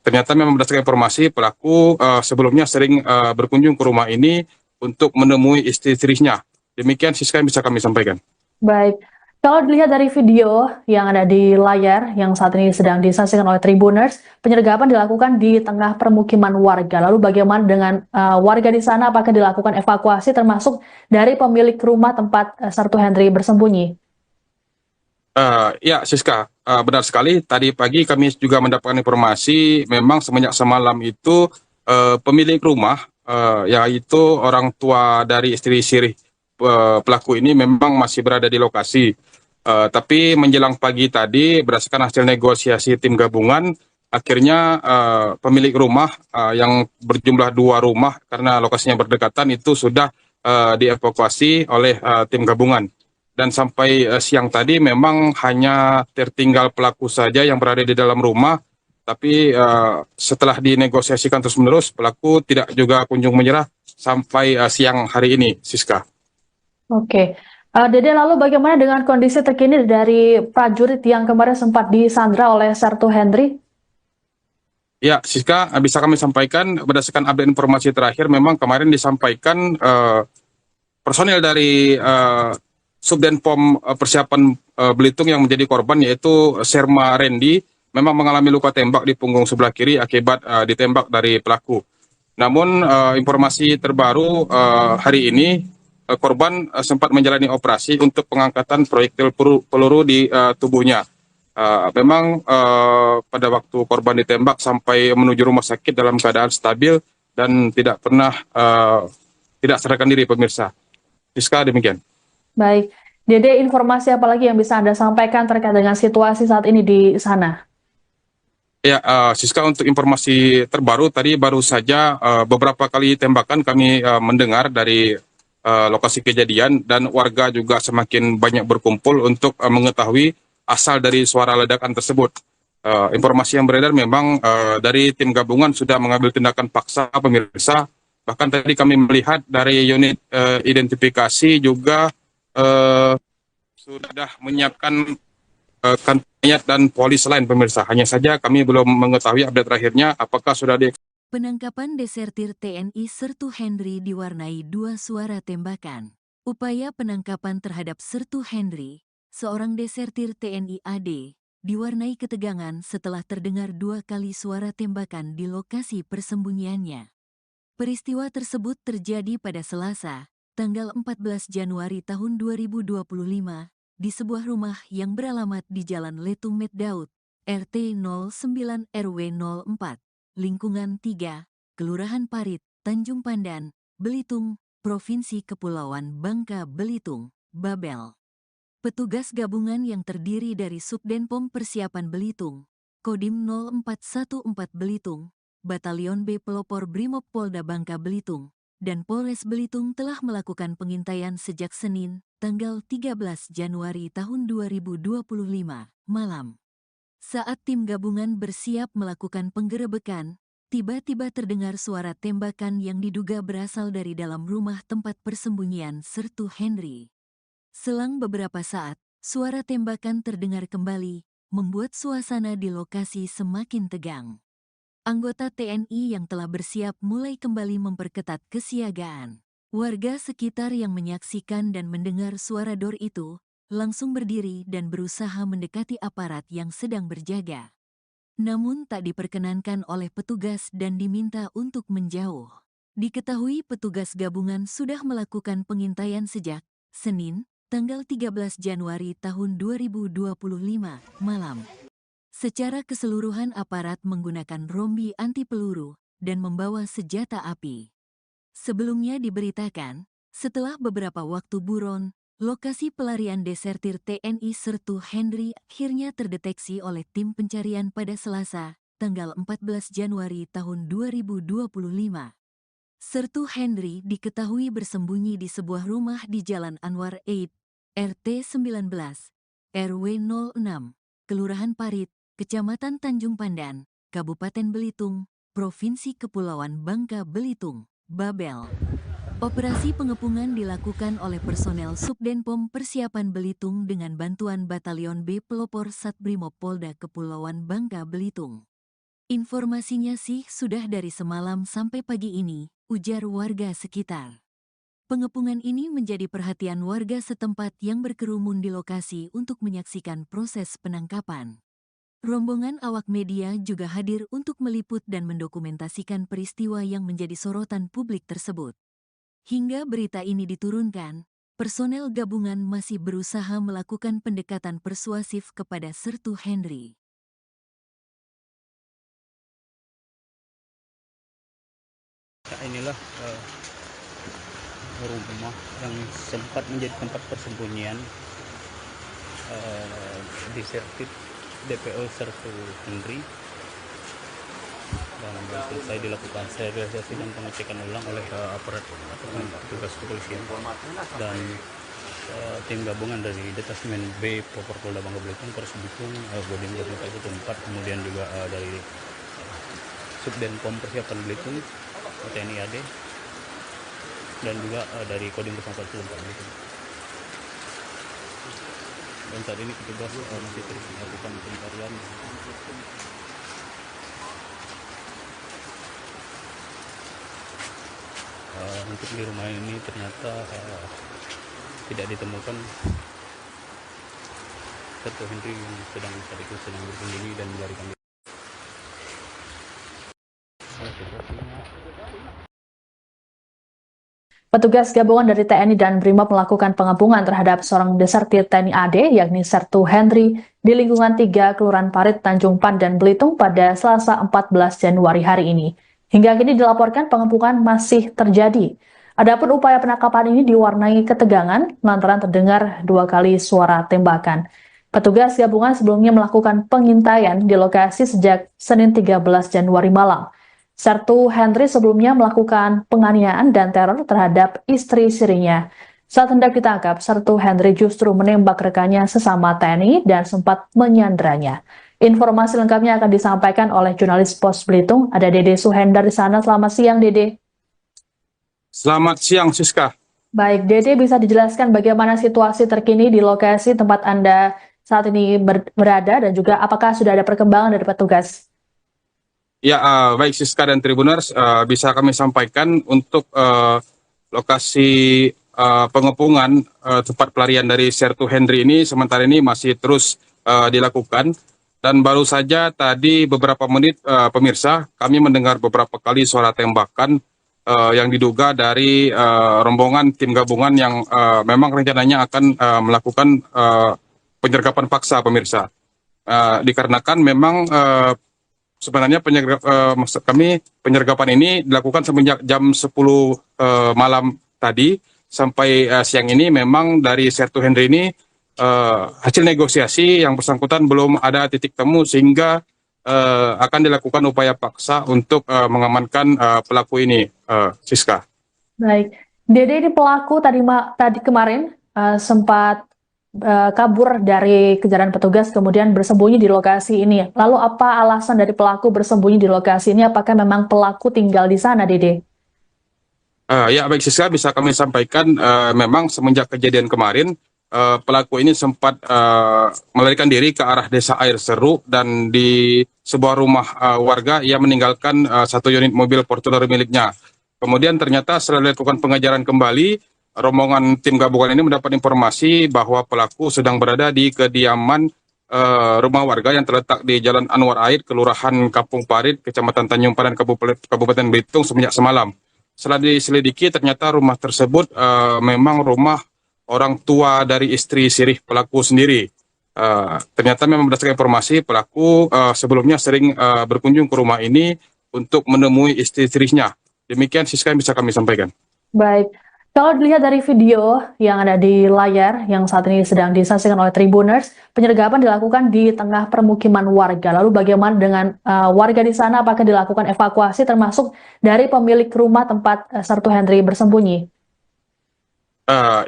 S4: Ternyata memang berdasarkan informasi pelaku sebelumnya sering berkunjung ke rumah ini untuk menemui istri-istrinya. Demikian Siska yang bisa kami sampaikan.
S3: Baik. Kalau dilihat dari video yang ada di layar yang saat ini sedang disaksikan oleh Tribuners, penyergapan dilakukan di tengah permukiman warga. Lalu bagaimana dengan warga di sana? Apakah dilakukan evakuasi termasuk dari pemilik rumah tempat Sertu Henry bersembunyi?
S4: Ya Siska, benar sekali. Tadi pagi kami juga mendapatkan informasi memang semenjak semalam itu pemilik rumah yaitu orang tua dari istri sirih pelaku ini memang masih berada di lokasi. Tapi menjelang pagi tadi berdasarkan hasil negosiasi tim gabungan, akhirnya pemilik rumah yang berjumlah 2 rumah karena lokasinya berdekatan itu sudah dievakuasi oleh tim gabungan. dan sampai siang tadi memang hanya tertinggal pelaku saja yang berada di dalam rumah. Tapi setelah dinegosiasikan terus-menerus, pelaku tidak juga kunjung menyerah sampai siang hari ini, Siska.
S3: Oke. Dede, lalu bagaimana dengan kondisi terkini dari prajurit yang kemarin sempat disandra oleh Sertu Henry?
S4: Ya, Siska, bisa kami sampaikan berdasarkan update informasi terakhir, memang kemarin disampaikan personil dari Subdenpom Persiapan Belitung yang menjadi korban, yaitu Serma Randy, memang mengalami luka tembak di punggung sebelah kiri akibat ditembak dari pelaku. Namun informasi terbaru hari ini, korban sempat menjalani operasi untuk pengangkatan proyektil peluru di tubuhnya. Memang pada waktu korban ditembak sampai menuju rumah sakit dalam keadaan stabil dan tidak pernah tidak sadarkan diri, pemirsa. Siska, demikian.
S3: Baik. Dede, informasi apa lagi yang bisa Anda sampaikan terkait dengan situasi saat ini di sana?
S4: Ya, Siska, untuk informasi terbaru tadi baru saja beberapa kali tembakan kami mendengar dari lokasi kejadian, dan warga juga semakin banyak berkumpul untuk mengetahui asal dari suara ledakan tersebut. Informasi yang beredar memang dari tim gabungan sudah mengambil tindakan paksa, pemirsa. Bahkan tadi kami melihat dari unit identifikasi juga sudah menyiapkan kantor dan polis lain, pemirsa. Hanya saja kami belum mengetahui update terakhirnya apakah sudah
S1: Penangkapan desertir TNI Sertu Henry diwarnai 2 suara tembakan. Upaya penangkapan terhadap Sertu Henry, seorang desertir TNI AD, diwarnai ketegangan setelah terdengar 2 kali suara tembakan di lokasi persembunyiannya. Peristiwa tersebut terjadi pada Selasa, tanggal 14 Januari tahun 2025, di sebuah rumah yang beralamat di Jalan Letung Meddaud, RT 09 RW 04, Lingkungan 3, Kelurahan Parit, Tanjung Pandan, Belitung, Provinsi Kepulauan Bangka Belitung, Babel. Petugas gabungan yang terdiri dari Subdenpom Persiapan Belitung, Kodim 0414 Belitung, Batalion B Pelopor Brimob Polda Bangka Belitung, dan Polres Belitung telah melakukan pengintaian sejak Senin, tanggal 13 Januari tahun 2025, malam. Saat tim gabungan bersiap melakukan penggerebekan, tiba-tiba terdengar suara tembakan yang diduga berasal dari dalam rumah tempat persembunyian Sertu Henry. Selang beberapa saat, suara tembakan terdengar kembali, membuat suasana di lokasi semakin tegang. Anggota TNI yang telah bersiap mulai kembali memperketat kesiagaan. Warga sekitar yang menyaksikan dan mendengar suara dor itu, langsung berdiri dan berusaha mendekati aparat yang sedang berjaga. Namun tak diperkenankan oleh petugas dan diminta untuk menjauh. Diketahui petugas gabungan sudah melakukan pengintaian sejak Senin, tanggal 13 Januari tahun 2025, malam. Secara keseluruhan aparat menggunakan rombi anti peluru dan membawa senjata api. Sebelumnya diberitakan, setelah beberapa waktu buron, lokasi pelarian desertir TNI Sertu Henry akhirnya terdeteksi oleh tim pencarian pada Selasa, tanggal 14 Januari tahun 2025. Sertu Henry diketahui bersembunyi di sebuah rumah di Jalan Anwar Eid, RT 19, RW 06, Kelurahan Parit, Kecamatan Tanjung Pandan, Kabupaten Belitung, Provinsi Kepulauan Bangka Belitung, Babel. Operasi pengepungan dilakukan oleh personel Subdenpom Persiapan Belitung dengan bantuan Batalion B Pelopor Satbrimob Polda Kepulauan Bangka Belitung. Informasinya sih sudah dari semalam sampai pagi ini, ujar warga sekitar. Pengepungan ini menjadi perhatian warga setempat yang berkerumun di lokasi untuk menyaksikan proses penangkapan. Rombongan awak media juga hadir untuk meliput dan mendokumentasikan peristiwa yang menjadi sorotan publik tersebut. Hingga berita ini diturunkan, personel gabungan masih berusaha melakukan pendekatan persuasif kepada Sertu Henry.
S2: Inilah rumah yang sempat menjadi tempat persembunyian desertir DPO Sertu Henry, dan selesai dilakukan sterilisasi dan pengecekan ulang oleh aparat petugas kepolisian, dan tim gabungan dari Detasmen B Polda Bangka Belitung, Polres Bitung, Kodim 414, kemudian juga dari Subdenpom Persiapan Belitung, TNI AD, dan juga dari Kodim 414 Belitung. Dan saat ini petugas masih terus melakukan pencarian. Untuk di rumah ini ternyata tidak ditemukan Sertu Henry yang sedang bersembunyi dan melarikan diri.
S3: Petugas gabungan dari TNI dan BRIMOB melakukan pengepungan terhadap seorang desertir TNI AD, yakni Sertu Henry, di lingkungan 3 Kelurahan Parit, Tanjung Pandan, Belitung pada Selasa 14 Januari hari ini. Hingga kini dilaporkan pengepungan masih terjadi. Adapun upaya penangkapan ini diwarnai ketegangan lantaran terdengar 2 kali suara tembakan. Petugas gabungan sebelumnya melakukan pengintaian di lokasi sejak Senin 13 Januari malam. Sertu Henry sebelumnya melakukan penganiayaan dan teror terhadap istri sirinya. Saat hendak ditangkap, Sertu Henry justru menembak rekannya sesama TNI dan sempat menyanderanya. Informasi lengkapnya akan disampaikan oleh jurnalis Pos Belitung. Ada Dede Suhendar di sana. Selamat siang, Dede.
S4: Selamat siang, Siska.
S3: Baik, Dede, bisa dijelaskan bagaimana situasi terkini di lokasi tempat Anda saat ini berada dan juga apakah sudah ada perkembangan dari petugas?
S4: Ya, baik Siska dan Tribuners, bisa kami sampaikan untuk lokasi pengepungan tempat pelarian dari Sertu Henry ini sementara ini masih terus dilakukan, dan baru saja tadi beberapa menit pemirsa kami mendengar beberapa kali suara tembakan yang diduga dari rombongan tim gabungan yang memang rencananya akan melakukan penyergapan paksa pemirsa, dikarenakan memang sebenarnya penyergapan ini dilakukan semenjak jam 10 malam tadi sampai siang ini. Memang dari Sertu Henry ini hasil negosiasi yang bersangkutan belum ada titik temu sehingga akan dilakukan upaya paksa untuk mengamankan pelaku ini, Siska.
S3: Baik, Dede, ini pelaku tadi kemarin sempat kabur dari kejaran petugas kemudian bersembunyi di lokasi ini. Lalu apa alasan dari pelaku bersembunyi di lokasi ini? Apakah memang pelaku tinggal di sana, Dede?
S4: Ya baik Siska, bisa kami sampaikan memang semenjak kejadian kemarin pelaku ini sempat melarikan diri ke arah Desa Air Seru, dan di sebuah rumah warga ia meninggalkan 1 unit mobil Fortuner miliknya. Kemudian ternyata setelah dilakukan pengejaran kembali, rombongan tim gabungan ini mendapat informasi bahwa pelaku sedang berada di kediaman rumah warga yang terletak di Jalan Anwar Aid, Kelurahan Kampung Parit, Kecamatan Tanjung Pandan, Kabupaten Belitung semenjak semalam. Setelah diselidiki, ternyata rumah tersebut memang rumah orang tua dari istri sirih pelaku sendiri. Ternyata memang berdasarkan informasi pelaku sebelumnya sering berkunjung ke rumah ini untuk menemui istri sirihnya. Demikian Siska yang bisa kami sampaikan.
S3: Baik. Kalau dilihat dari video yang ada di layar yang saat ini sedang disaksikan oleh Tribuners, penyergapan dilakukan di tengah permukiman warga. Lalu bagaimana dengan warga di sana? Apakah dilakukan evakuasi termasuk dari pemilik rumah tempat Sertu Henry bersembunyi?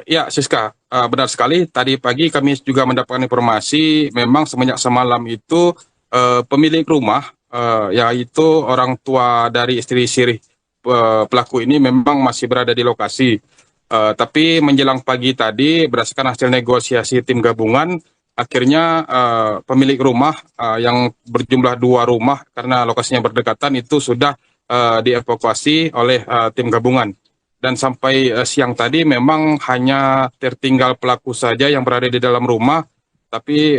S4: Ya Siska, benar sekali. Tadi pagi kami juga mendapatkan informasi memang semenjak semalam itu pemilik rumah yaitu orang tua dari istri sirih pelaku ini memang masih berada di lokasi. Tapi menjelang pagi tadi berdasarkan hasil negosiasi tim gabungan, akhirnya pemilik rumah yang berjumlah 2 rumah karena lokasinya berdekatan itu sudah dievakuasi oleh tim gabungan. Dan sampai siang tadi memang hanya tertinggal pelaku saja yang berada di dalam rumah. Tapi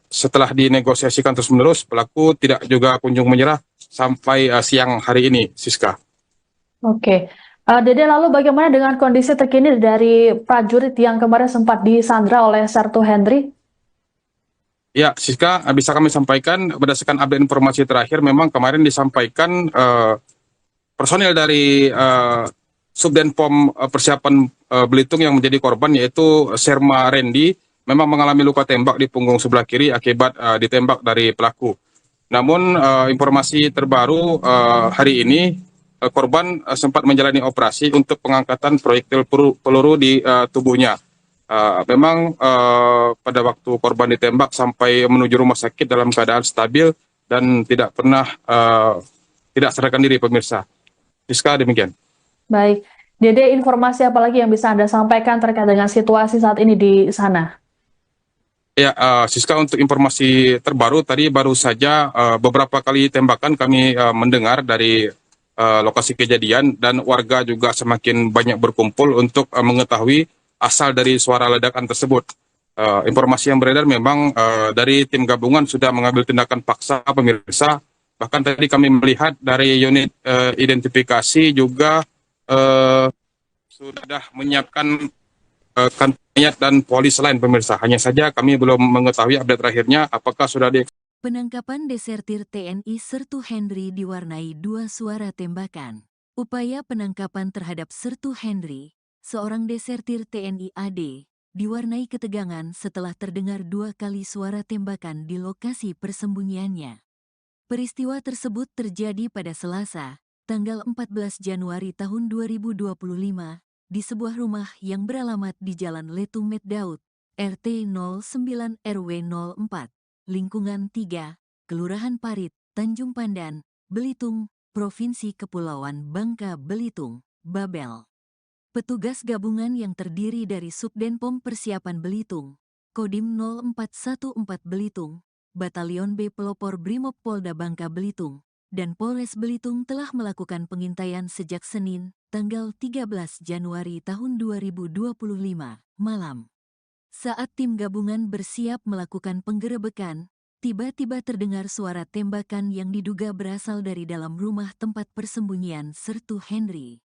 S4: setelah dinegosiasikan terus-menerus, pelaku tidak juga kunjung menyerah sampai siang hari ini, Siska.
S3: Oke. Dede, lalu bagaimana dengan kondisi terkini dari prajurit yang kemarin sempat disandra oleh Sertu Henry?
S4: Ya, Siska, bisa kami sampaikan berdasarkan update informasi terakhir, memang kemarin disampaikan personil dari Subdenpom Persiapan Belitung yang menjadi korban, yaitu Serma Randy, memang mengalami luka tembak di punggung sebelah kiri akibat ditembak dari pelaku. Namun informasi terbaru hari ini, korban sempat menjalani operasi untuk pengangkatan proyektil peluru di tubuhnya. Memang pada waktu korban ditembak sampai menuju rumah sakit dalam keadaan stabil dan tidak pernah tidak sadarkan diri, pemirsa. Rizka, demikian.
S3: Baik, Dede, informasi apa lagi yang bisa Anda sampaikan terkait dengan situasi saat ini di sana?
S4: Ya, Siska, untuk informasi terbaru tadi baru saja beberapa kali tembakan kami mendengar dari lokasi kejadian dan warga juga semakin banyak berkumpul untuk mengetahui asal dari suara ledakan tersebut. Informasi yang beredar memang dari tim gabungan sudah mengambil tindakan paksa, pemirsa. Bahkan tadi kami melihat dari unit identifikasi juga sudah menyiapkan kantor dan polis lain, pemirsa. Hanya saja kami belum mengetahui update terakhirnya apakah sudah
S1: Penangkapan desertir TNI Sertu Henry diwarnai 2 suara tembakan. Upaya penangkapan terhadap Sertu Henry, seorang desertir TNI AD, diwarnai ketegangan setelah terdengar 2 kali suara tembakan di lokasi persembunyiannya. Peristiwa tersebut terjadi pada Selasa, tanggal 14 Januari tahun 2025, di sebuah rumah yang beralamat di Jalan Letung Meddaud, RT 09 RW 04, Lingkungan 3, Kelurahan Parit, Tanjung Pandan, Belitung, Provinsi Kepulauan Bangka Belitung, Babel. Petugas gabungan yang terdiri dari Subdenpom Persiapan Belitung, Kodim 0414 Belitung, Batalion B Pelopor Brimob Polda Bangka Belitung, dan Polres Belitung telah melakukan pengintaian sejak Senin, tanggal 13 Januari tahun 2025, malam. Saat tim gabungan bersiap melakukan penggerebekan, tiba-tiba terdengar suara tembakan yang diduga berasal dari dalam rumah tempat persembunyian Sertu Henry.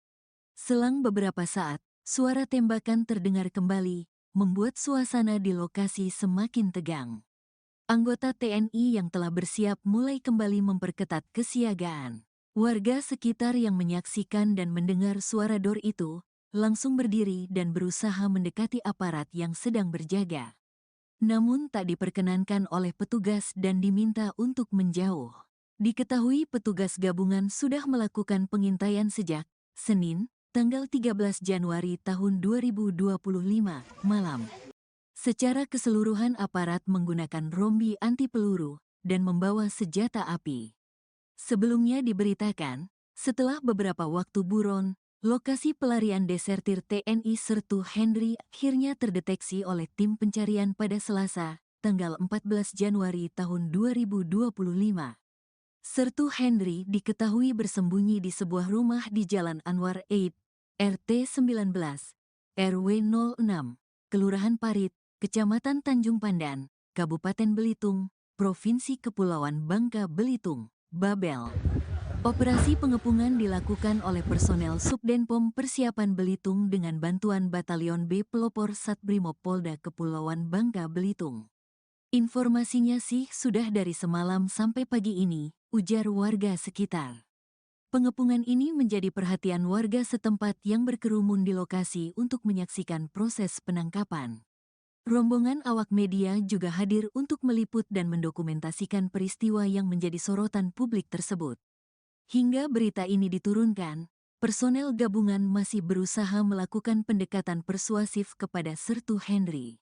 S1: Selang beberapa saat, suara tembakan terdengar kembali, membuat suasana di lokasi semakin tegang. Anggota TNI yang telah bersiap mulai kembali memperketat kesiagaan. Warga sekitar yang menyaksikan dan mendengar suara dor itu, langsung berdiri dan berusaha mendekati aparat yang sedang berjaga. Namun tak diperkenankan oleh petugas dan diminta untuk menjauh. Diketahui petugas gabungan sudah melakukan pengintaian sejak Senin, tanggal 13 Januari tahun 2025, malam. Secara keseluruhan aparat menggunakan rombi anti peluru dan membawa senjata api. Sebelumnya diberitakan, setelah beberapa waktu buron, lokasi pelarian desertir TNI Sertu Henry akhirnya terdeteksi oleh tim pencarian pada Selasa, tanggal 14 Januari tahun 2025. Sertu Henry diketahui bersembunyi di sebuah rumah di Jalan Anwar Eid, RT 19, RW 06, Kelurahan Parit, Kecamatan Tanjung Pandan, Kabupaten Belitung, Provinsi Kepulauan Bangka Belitung, Babel. Operasi pengepungan dilakukan oleh personel Subdenpom Persiapan Belitung dengan bantuan Batalion B Pelopor Satbrimob Polda Kepulauan Bangka Belitung. Informasinya sih sudah dari semalam sampai pagi ini, ujar warga sekitar. Pengepungan ini menjadi perhatian warga setempat yang berkerumun di lokasi untuk menyaksikan proses penangkapan. Rombongan awak media juga hadir untuk meliput dan mendokumentasikan peristiwa yang menjadi sorotan publik tersebut. Hingga berita ini diturunkan, personel gabungan masih berusaha melakukan pendekatan persuasif kepada Sertu Henry.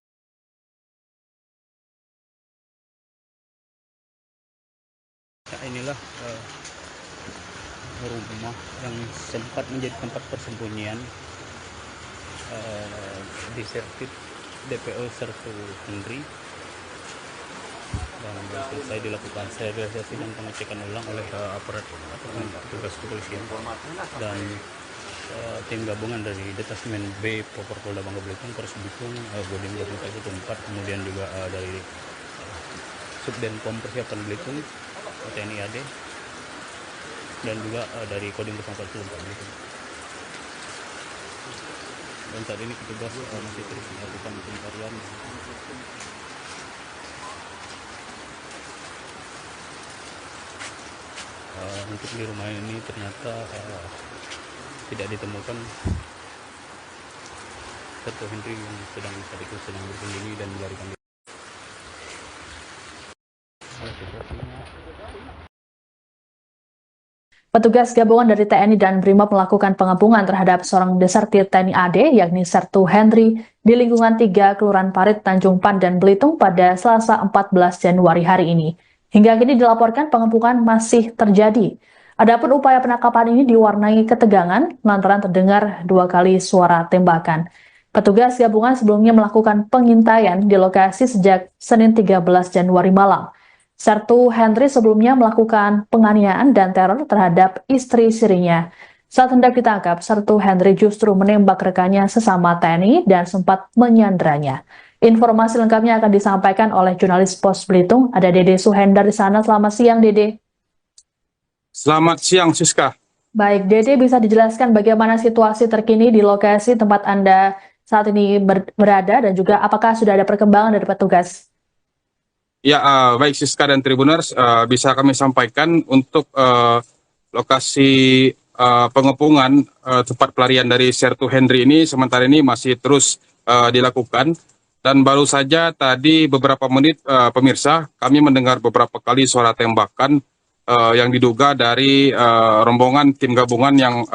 S2: Inilah rumah yang sempat menjadi tempat persembunyian desertir DPO Sertu Henry, dan selesai dilakukan sterilisasi dan pengecekan ulang oleh aparat petugas kepolisian dan tim gabungan dari Detasmen B Popor Polda Bangka Belitung, Polres Belitung, Kodim 0414, kemudian juga dari Subdenpom Persiapan Belitung, TNI AD, dan juga dari Kodim 0414 Belitung. Dan saat ini petugas masih terus melakukan pencarian. Untuk di rumah ini ternyata tidak ditemukan Sertu Henry yang sedang bersembunyi dan melarikan diri.
S3: Petugas gabungan dari TNI dan BRIMOB melakukan pengepungan terhadap seorang desertir TNI AD, yakni Sertu Henry, di lingkungan 3 Kelurahan Parit, Tanjung Pandan, Belitung pada Selasa 14 Januari hari ini. Hingga kini dilaporkan pengepungan masih terjadi. Adapun upaya penangkapan ini diwarnai ketegangan lantaran terdengar 2 kali suara tembakan. Petugas gabungan sebelumnya melakukan pengintaian di lokasi sejak Senin 13 Januari malam. Sertu Henry sebelumnya melakukan penganiayaan dan teror terhadap istri sirinya. Saat hendak ditangkap, Sertu Henry justru menembak rekannya sesama TNI dan sempat menyanderanya. Informasi lengkapnya akan disampaikan oleh jurnalis Pos Belitung. Ada Dede Suhendar di sana. Selamat siang, Dede.
S4: Selamat siang, Siska.
S3: Baik, Dede, bisa dijelaskan bagaimana situasi terkini di lokasi tempat Anda saat ini berada dan juga apakah sudah ada perkembangan dari petugas?
S4: Ya, baik Siska dan Tribuners, bisa kami sampaikan untuk lokasi pengepungan tempat pelarian dari Sertu Henry ini sementara ini masih terus dilakukan, dan baru saja tadi beberapa menit pemirsa kami mendengar beberapa kali suara tembakan yang diduga dari rombongan tim gabungan yang